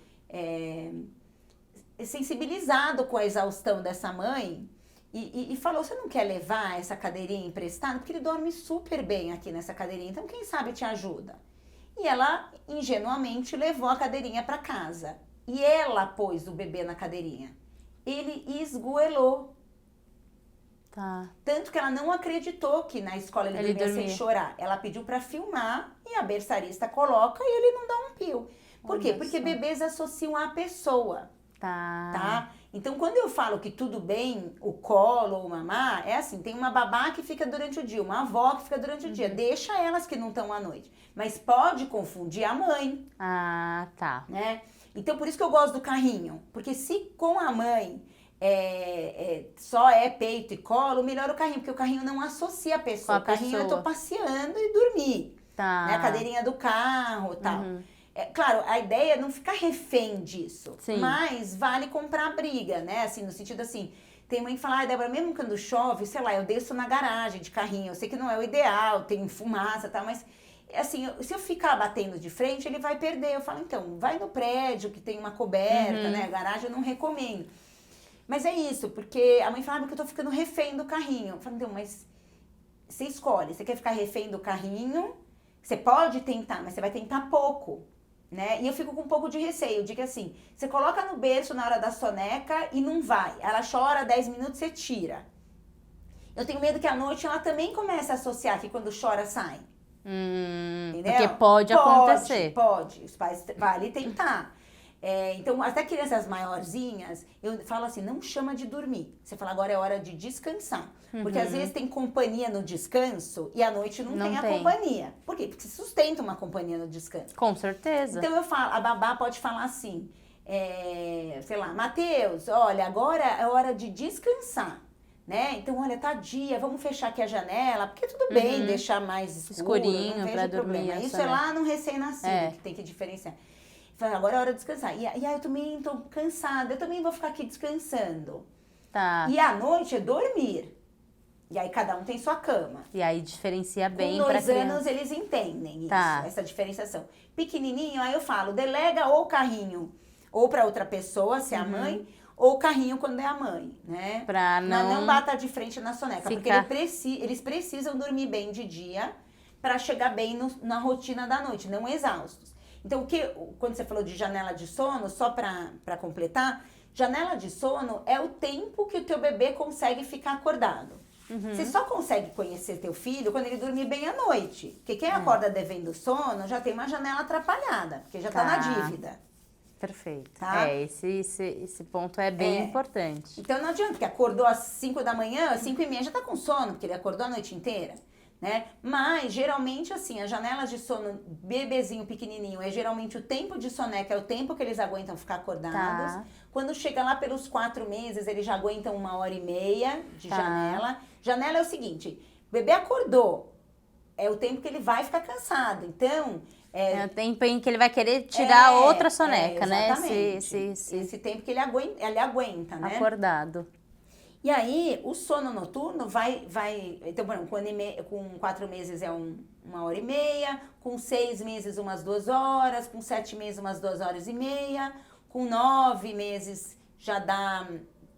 sensibilizado com a exaustão dessa mãe e falou, você não quer levar essa cadeirinha emprestada? Porque ele dorme super bem aqui nessa cadeirinha, então quem sabe te ajuda. E ela, ingenuamente, levou a cadeirinha para casa. E ela pôs o bebê na cadeirinha. Ele esgoelou. Tá. Tanto que ela não acreditou que na escola ele dormia sem chorar. Ela pediu para filmar e a berçarista coloca e ele não dá um pio. Por quê? Porque bebês associam à pessoa. Tá? Então, quando eu falo que tudo bem, o colo ou o mamar, é assim, tem uma babá que fica durante o dia, uma avó que fica durante o dia. Deixa elas que não estão à noite. Mas pode confundir a mãe. Ah, tá. Né? Então, por isso que eu gosto do carrinho. Porque se com a mãe só é peito e colo, melhor o carrinho. Porque o carrinho não associa a pessoa. O carrinho eu tô passeando e dormir. Tá. Né? A cadeirinha do carro e tal. Claro, a ideia é não ficar refém disso. Sim. Mas vale comprar a briga, né? Assim, no sentido assim, tem mãe que fala, Débora, mesmo quando chove, sei lá, eu desço na garagem de carrinho. Eu sei que não é o ideal, tem fumaça e tal, mas assim, se eu ficar batendo de frente, ele vai perder. Eu falo, então, vai no prédio que tem uma coberta, né? A garagem eu não recomendo. Mas é isso, porque a mãe fala, porque eu tô ficando refém do carrinho. Eu falo, então, mas você escolhe, você quer ficar refém do carrinho? Você pode tentar, mas você vai tentar pouco. Né? E eu fico com um pouco de receio, de que assim, você coloca no berço na hora da soneca e não vai. Ela chora 10 minutos, você tira. Eu tenho medo que à noite ela também comece a associar que quando chora, sai. Entendeu? Porque pode acontecer. Pode. Os pais vale tentar. Então, até crianças maiorzinhas, eu falo assim, não chama de dormir. Você fala, agora é hora de descansar. Porque às vezes tem companhia no descanso e à noite não tem a companhia. Por quê? Porque se sustenta uma companhia no descanso. Com certeza. Então eu falo, a babá pode falar assim, sei lá, Matheus, olha, agora é hora de descansar. Né? Então, olha, tá dia, vamos fechar aqui a janela, porque tudo bem deixar mais escurinho para dormir. Isso é lá no recém-nascido que tem que diferenciar. Fala, agora é hora de descansar. E aí eu também tô cansada, eu também vou ficar aqui descansando. Tá. E à noite é dormir. E aí cada um tem sua cama. E aí diferencia bem pra criança. Com 2 anos eles entendem isso, essa diferenciação. Pequenininho, aí eu falo, delega ou carrinho ou para outra pessoa, se é a mãe, ou carrinho quando é a mãe, né? Pra não bata de frente na soneca, porque eles precisam dormir bem de dia para chegar bem na rotina da noite, não exaustos. Então, quando você falou de janela de sono, só para completar, janela de sono é o tempo que o teu bebê consegue ficar acordado. Você só consegue conhecer teu filho quando ele dormir bem à noite. Porque quem acorda devendo sono já tem uma janela atrapalhada, porque já tá na dívida. Perfeito. Tá? Esse ponto é bem importante. Então não adianta, porque acordou às 5 da manhã, às 5:30 já tá com sono, porque ele acordou a noite inteira. Né? Mas, geralmente, assim, as janelas de sono, bebezinho pequenininho, é geralmente o tempo de soneca, é o tempo que eles aguentam ficar acordados. Quando chega lá pelos 4 meses, eles já aguentam 1h30 de janela. Janela é o seguinte, o bebê acordou, é o tempo que ele vai ficar cansado. Então... É o tempo em que ele vai querer tirar outra soneca, né? Esse tempo que ele aguenta, né? Acordado. E aí, o sono noturno vai então, por exemplo, com 4 meses é 1h30, com 6 meses umas 2 horas, com 7 meses umas 2h30, com 9 meses já dá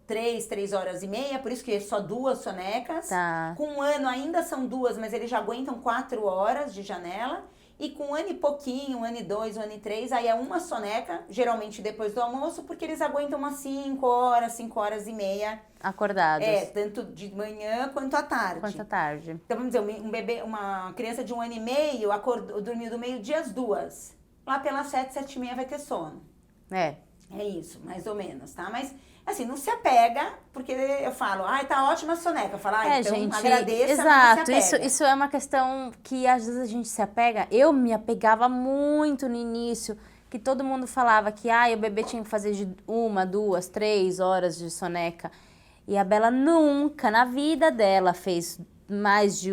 3 horas e meia, por isso que é só 2 sonecas. Tá. Com 1 ano ainda são 2, mas eles já aguentam 4 horas de janela. E com 1 ano e pouquinho, 1 ano e 2, 1 ano e 3, aí é uma soneca, geralmente depois do almoço, porque eles aguentam umas 5 horas, 5 horas e meia. Acordados. Tanto de manhã quanto à tarde. Quanto à tarde. Então, vamos dizer, uma criança de 1 ano e meio dormiu do meio-dia às 2. Lá pelas 7, 7h30 vai ter sono. É isso, mais ou menos, tá? Mas, assim, não se apega, porque eu falo, tá ótima a soneca. Eu falo, então gente, agradeça, exato, mas não se apega. Isso é uma questão que às vezes a gente se apega. Eu me apegava muito no início, que todo mundo falava que o bebê tinha que fazer de 1, 2, 3 horas de soneca. E a Bela nunca, na vida dela, fez mais de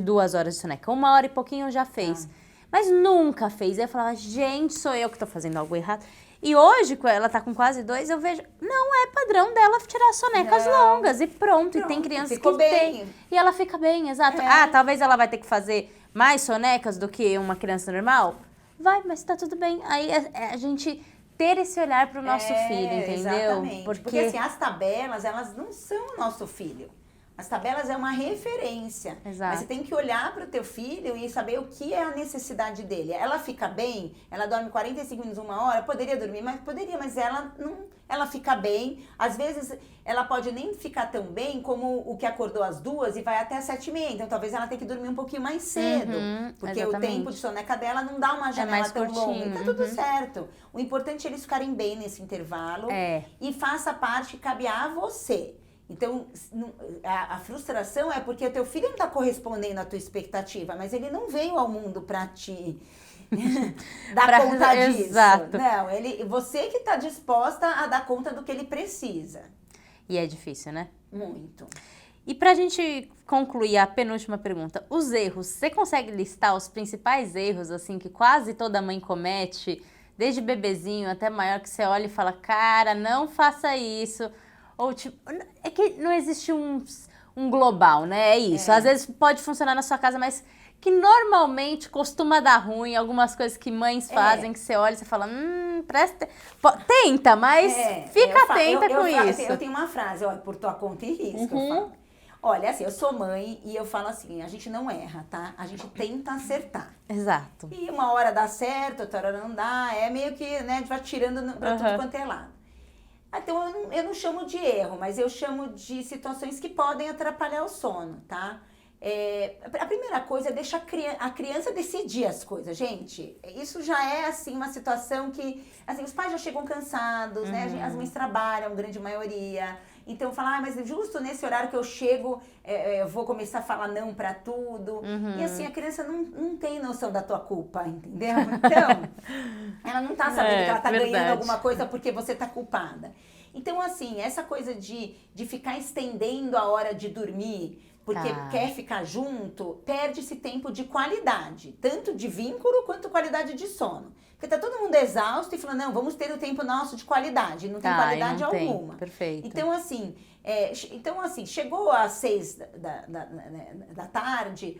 2 horas de soneca. 1 hora e pouquinho já fez. Mas nunca fez. Eu falava, gente, sou eu que tô fazendo algo errado. E hoje, ela tá com quase 2, eu vejo, não é padrão dela tirar sonecas longas e pronto. E tem crianças que tem. E ela fica bem, exato. Talvez ela vai ter que fazer mais sonecas do que uma criança normal? Vai, mas tá tudo bem. Aí a gente ter esse olhar pro nosso filho, entendeu? Exatamente. Porque assim, as tabelas, elas não são o nosso filho. As tabelas é uma referência. Exato. Mas você tem que olhar para o teu filho e saber o que é a necessidade dele. Ela fica bem, ela dorme 45 minutos, 1 hora, poderia dormir, mas ela não, ela fica bem. Às vezes ela pode nem ficar tão bem como o que acordou às 2 e vai até às 7h30. Então talvez ela tenha que dormir um pouquinho mais cedo. Porque exatamente. O tempo de soneca dela não dá uma janela tão longa. Tá tudo certo. O importante é eles ficarem bem nesse intervalo. E faça parte que cabe a você. Então, a frustração é porque o teu filho não está correspondendo à tua expectativa, mas ele não veio ao mundo para te dar conta disso. Exato. Não, você que está disposta a dar conta do que ele precisa. E é difícil, né? Muito. E pra gente concluir a penúltima pergunta, os erros, você consegue listar os principais erros, assim, que quase toda mãe comete, desde bebezinho até maior, que você olha e fala, cara, não faça isso. Ou tipo, é que não existe um global, né? É isso. Às vezes pode funcionar na sua casa, mas que normalmente costuma dar ruim. Algumas coisas que mães fazem, que você olha e você fala, presta... Tenta, mas fica atenta com isso. Eu tenho uma frase, por tua conta e risco, eu falo. Olha, assim, eu sou mãe e eu falo assim, a gente não erra, tá? A gente tenta acertar. Exato. E uma hora dá certo, outra hora não dá. É meio que, né, a gente vai tirando pra tudo quanto é lado. Então, eu não chamo de erro, mas eu chamo de situações que podem atrapalhar o sono, tá? A primeira coisa é deixar a criança decidir as coisas, gente. Isso já é, assim, uma situação que... Assim, os pais já chegam cansados, né? As mães trabalham, grande maioria. Então, falar, mas justo nesse horário que eu chego, eu vou começar a falar não pra tudo. E assim, a criança não tem noção da tua culpa, entendeu? Então, ela não tá sabendo que ela tá ganhando alguma coisa porque você tá culpada. Então, assim, essa coisa de ficar estendendo a hora de dormir porque quer ficar junto, perde esse tempo de qualidade, tanto de vínculo quanto qualidade de sono. Porque tá todo mundo exausto e falando, não, vamos ter o tempo nosso de qualidade. Não tem qualidade alguma. Perfeito. Então, assim, chegou às 6 da tarde,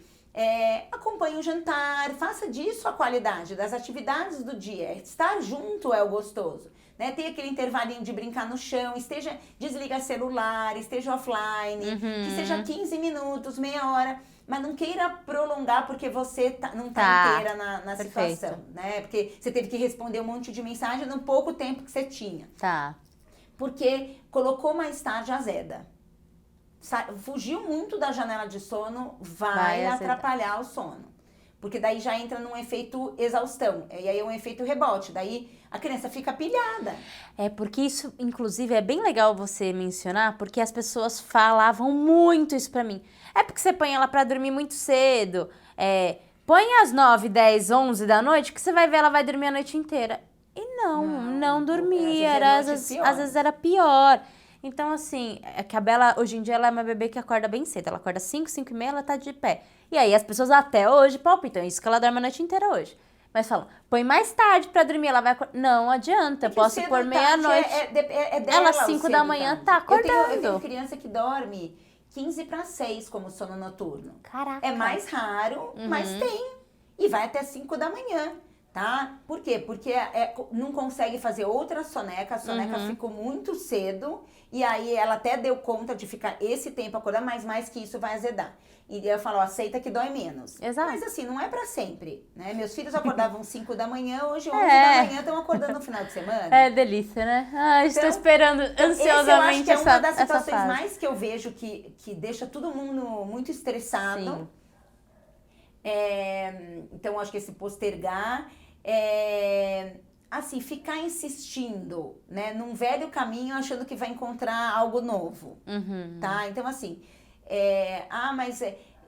acompanhe o jantar, faça disso a qualidade das atividades do dia. Estar junto é o gostoso. Né? Tem aquele intervalinho de brincar no chão, desliga celular, esteja offline, que seja 15 minutos, meia hora. Mas não queira prolongar porque você não tá inteira na situação, né? Porque você teve que responder um monte de mensagem no pouco tempo que você tinha. Porque colocou mais tarde azeda. Fugiu muito da janela de sono, vai atrapalhar o sono. Porque daí já entra num efeito exaustão. E aí é um efeito rebote. Daí a criança fica pilhada. Porque isso, inclusive, é bem legal você mencionar, porque as pessoas falavam muito isso pra mim. É porque você põe ela pra dormir muito cedo. Põe às 9, 10, 11 da noite, que você vai ver ela vai dormir a noite inteira. E não dormia. Às vezes era pior. Então, assim, que a Bela, hoje em dia, ela é uma bebê que acorda bem cedo. Ela acorda 5, 5h30, ela tá de pé. E aí as pessoas até hoje palpitam, isso que ela dorme a noite inteira hoje. Mas falam, põe mais tarde pra dormir, ela vai... Não adianta, eu posso pôr meia-noite. Dela, ela, 5 da manhã, tá acordando. Eu tenho criança que dorme 15 para 6 como sono noturno. Caraca. É mais raro, mas tem. E vai até 5 da manhã, tá? Por quê? Porque não consegue fazer outra soneca, a soneca ficou muito cedo, e aí ela até deu conta de ficar esse tempo acordada, mas mais que isso vai azedar. E eu falo, aceita que dói menos. Exato. Mas assim, não é pra sempre, né? Meus filhos acordavam 5 da manhã, hoje 11 da manhã estão acordando no final de semana. É delícia, né? Ah, estou esperando ansiosamente essa fase. Esse eu acho que é uma das situações mais que eu vejo que deixa todo mundo muito estressado. Sim. Então, acho que esse postergar, assim, ficar insistindo, né, num velho caminho achando que vai encontrar algo novo, tá? Então, assim,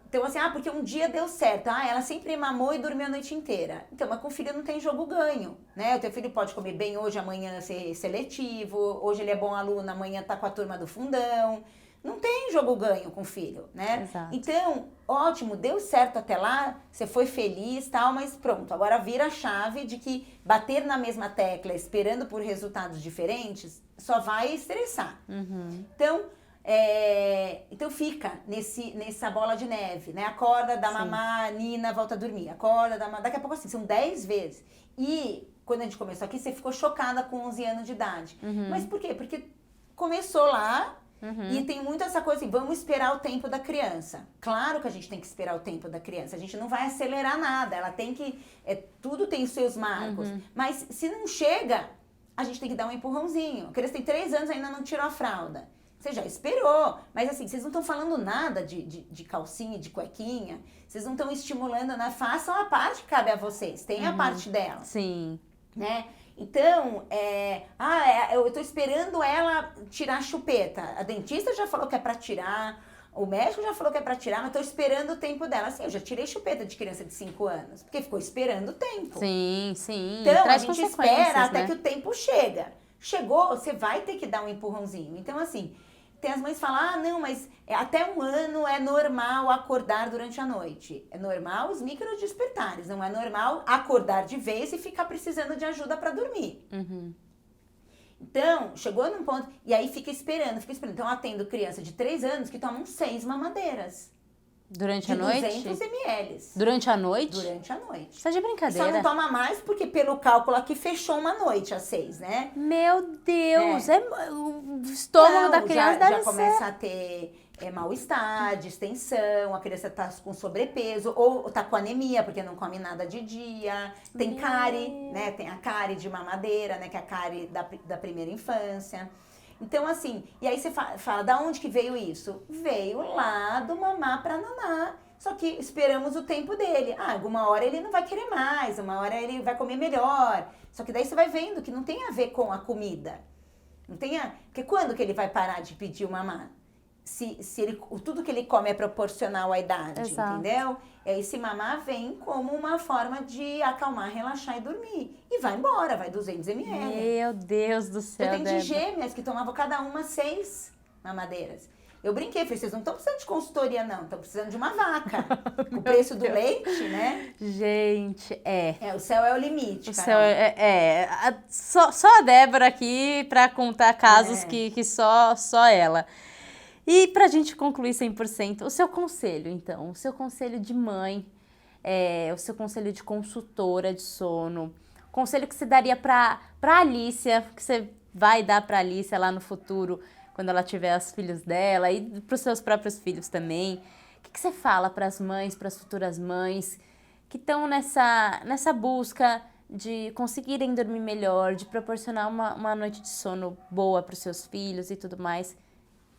então, assim, porque um dia deu certo, ela sempre mamou e dormiu a noite inteira. Então, mas com o filho não tem jogo ganho, né? O teu filho pode comer bem hoje, amanhã ser seletivo, hoje ele é bom aluno, amanhã tá com a turma do fundão. Não tem jogo ganho com o filho, né? Exato. Então, ótimo, deu certo até lá, você foi feliz, tal, mas pronto, agora vira a chave de que bater na mesma tecla esperando por resultados diferentes só vai estressar. Então fica nessa bola de neve, né? Acorda, dá mamar, Nina, volta a dormir. Acorda, dá mamar. Daqui a pouco assim, são 10 vezes. E quando a gente começou aqui, você ficou chocada com 11 anos de idade. Mas por quê? Porque começou lá e tem muito essa coisa assim, vamos esperar o tempo da criança. Claro que a gente tem que esperar o tempo da criança. A gente não vai acelerar nada. Ela tem que... tudo tem os seus marcos. Mas se não chega, a gente tem que dar um empurrãozinho. A criança tem 3 anos e ainda não tirou a fralda. Você já esperou, mas assim, vocês não estão falando nada de calcinha, de cuequinha, vocês não estão estimulando, né? Façam a parte que cabe a vocês, tem a parte dela. Sim. Né? Então, eu tô esperando ela tirar a chupeta, a dentista já falou que é pra tirar, o médico já falou que é pra tirar, mas tô esperando o tempo dela. Assim, eu já tirei chupeta de criança de 5 anos, porque ficou esperando o tempo. Sim, sim. Então, traz a gente consequências, espera até né? que o tempo chega. Chegou, você vai ter que dar um empurrãozinho. Então, assim, tem as mães que falam, não, mas até 1 ano é normal acordar durante a noite. É normal os micro despertares, não é normal acordar de vez e ficar precisando de ajuda para dormir. Então, chegou num ponto, e aí fica esperando. Então, eu atendo criança de 3 anos que tomam 6 mamadeiras. Durante a noite? 200 ml. Durante a noite? Durante a noite. Isso é de brincadeira. Só não toma mais porque pelo cálculo aqui fechou uma noite às 6, né? Meu Deus, o estômago da criança deve já começa a ter mal-estar, distensão, a criança tá com sobrepeso, ou tá com anemia, porque não come nada de dia, tem cárie, né? Tem a cárie de mamadeira, né? Que é a cárie da primeira infância. Então, assim, e aí você fala, da onde que veio isso? Veio lá do mamar pra nanar. Só que esperamos o tempo dele. Alguma hora ele não vai querer mais, uma hora ele vai comer melhor. Só que daí você vai vendo que não tem a ver com a comida. Porque quando que ele vai parar de pedir o mamar? Se tudo que ele come é proporcional à idade, Exato. entendeu? Esse mamar vem como uma forma de acalmar, relaxar e dormir. E vai embora, vai 200 ml. Meu Deus do céu, Eu tenho de Débora. gêmeas que tomavam cada uma 6 mamadeiras. Eu brinquei, falei, vocês não estão precisando de consultoria, não. Estão precisando de uma vaca. O preço do leite, né? Gente, O céu é o limite, O Carol. céu só a Débora aqui pra contar casos que só ela. E pra gente concluir 100%, o seu conselho, então, o seu conselho de mãe, o seu conselho de consultora de sono, o conselho que você daria pra Alícia, que você vai dar pra Alícia lá no futuro, quando ela tiver os filhos dela e pros seus próprios filhos também. O que você fala pras mães, pras futuras mães, que estão nessa busca de conseguirem dormir melhor, de proporcionar uma noite de sono boa pros seus filhos e tudo mais?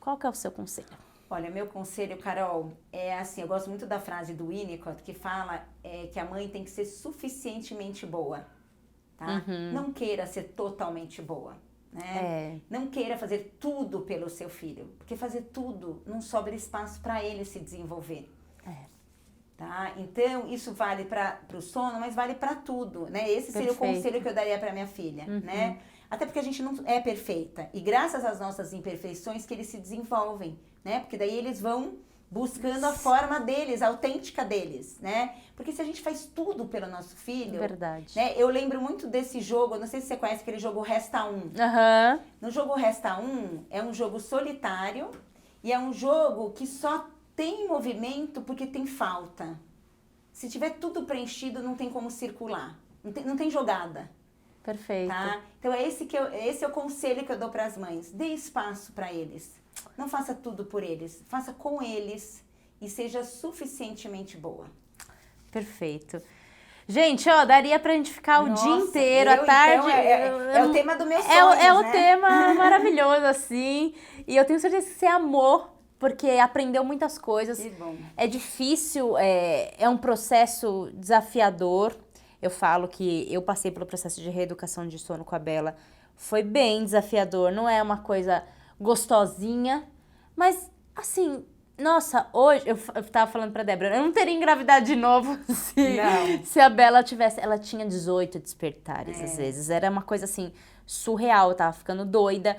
Qual que é o seu conselho? Olha, meu conselho, Carol, é assim, eu gosto muito da frase do Winnicott, que fala que a mãe tem que ser suficientemente boa, tá? Não queira ser totalmente boa, né? Não queira fazer tudo pelo seu filho, porque fazer tudo não sobra espaço para ele se desenvolver. Tá? Então, isso vale para o sono, mas vale para tudo, né? Esse seria o conselho que eu daria para minha filha, né? Até porque a gente não é perfeita. E graças às nossas imperfeições que eles se desenvolvem, né? Porque daí eles vão buscando a forma deles, a autêntica deles, né? Porque se a gente faz tudo pelo nosso filho... Verdade. Né? Eu lembro muito desse jogo, não sei se você conhece aquele jogo Resta 1. Uhum. No jogo Resta 1, é um jogo solitário e é um jogo que só tem movimento porque tem falta. Se tiver tudo preenchido, não tem como circular. Não tem jogada. Perfeito. Tá? Então, esse é o conselho que eu dou para as mães. Dê espaço para eles. Não faça tudo por eles. Faça com eles e seja suficientemente boa. Perfeito. Gente, ó, daria pra gente ficar o dia inteiro, à tarde. Então, é o tema do meu sonho, É o né? tema maravilhoso, assim. E eu tenho certeza que você amou, porque aprendeu muitas coisas. Que bom. É difícil, é um processo desafiador. Eu falo que eu passei pelo processo de reeducação de sono com a Bela. Foi bem desafiador, não é uma coisa gostosinha. Mas, assim, nossa, hoje, eu tava falando pra Débora, eu não teria engravidado de novo se a Bela tivesse... Ela tinha 18 despertares, às vezes. Era uma coisa, assim, surreal. Eu tava ficando doida.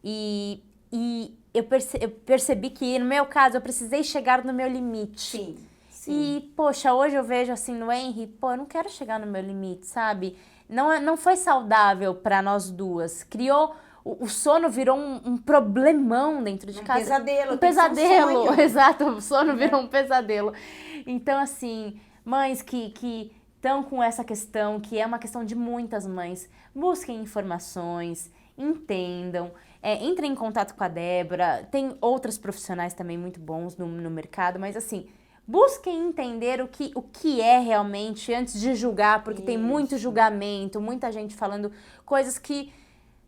E eu percebi que, no meu caso, eu precisei chegar no meu limite. Sim. E, poxa, hoje eu vejo assim no Henry, pô, eu não quero chegar no meu limite, sabe? Não foi saudável pra nós duas. Criou... O sono virou um problemão dentro de casa. Pesadelo. Um pesadelo, exato. O sono virou um pesadelo. Então, assim, mães que estão com essa questão, que é uma questão de muitas mães, busquem informações, entendam, entrem em contato com a Débora. Tem outros profissionais também muito bons no mercado, mas assim... Busquem entender o que é realmente antes de julgar, porque tem muito julgamento, muita gente falando coisas que,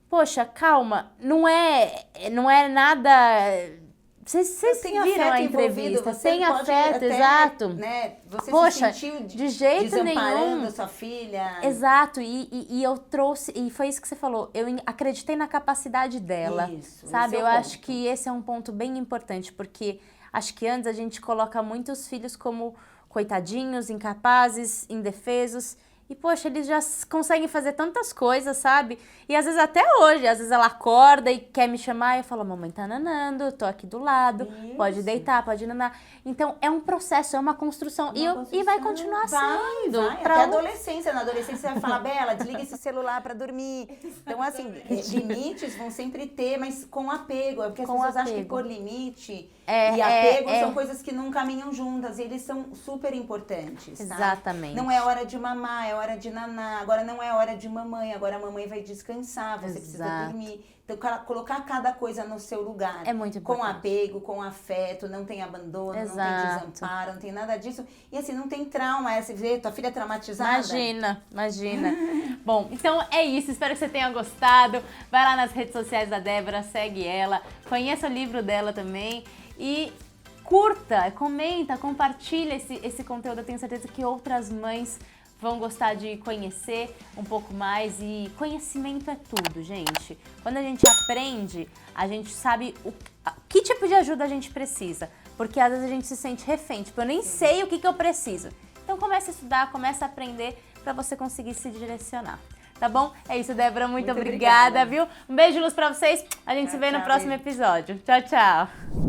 poxa, calma, não é nada... Vocês viram a entrevista, tem afeto, até, exato. Né, você poxa, se sentiu de jeito desamparando nenhum. a sua filha. Exato, e eu trouxe, e foi isso que você falou, eu acreditei na capacidade dela, sabe? Eu acho que esse é um ponto bem importante, porque... Acho que antes a gente coloca muitos filhos como coitadinhos, incapazes, indefesos. E, poxa, eles já conseguem fazer tantas coisas, sabe? E às vezes até hoje, às vezes ela acorda e quer me chamar e eu falo, mamãe tá nanando, eu tô aqui do lado, pode deitar, pode nanar. Então, é um processo, é uma construção. E vai continuar sendo. Vai. Até a adolescência. Na adolescência você vai falar, Bela, desliga esse celular pra dormir. Então, assim, limites vão sempre ter, mas com apego. Porque as pessoas acham que por limite e apego são coisas que não caminham juntas. E eles são super importantes, tá? Exatamente. Não é hora de mamar, é hora de nanar. Agora não é hora de mamãe, agora a mamãe vai descansar, você precisa dormir. Então, colocar cada coisa no seu lugar. É muito importante. Com apego, com afeto, não tem abandono, não tem desamparo, não tem nada disso. E assim, não tem trauma. Você vê, tua filha traumatizada. Imagina. Bom, então é isso. Espero que você tenha gostado. Vai lá nas redes sociais da Débora, segue ela. Conheça o livro dela também. E curta, comenta, compartilha esse conteúdo. Eu tenho certeza que outras mães vão gostar de conhecer um pouco mais, e conhecimento é tudo, gente. Quando a gente aprende, a gente sabe que tipo de ajuda a gente precisa, porque às vezes a gente se sente refém, tipo, eu nem sei o que eu preciso. Então comece a estudar, comece a aprender para você conseguir se direcionar. Tá bom? É isso, Débora, muito obrigada, viu? Um beijo, luz pra vocês, a gente se vê no próximo episódio. Tchau, tchau!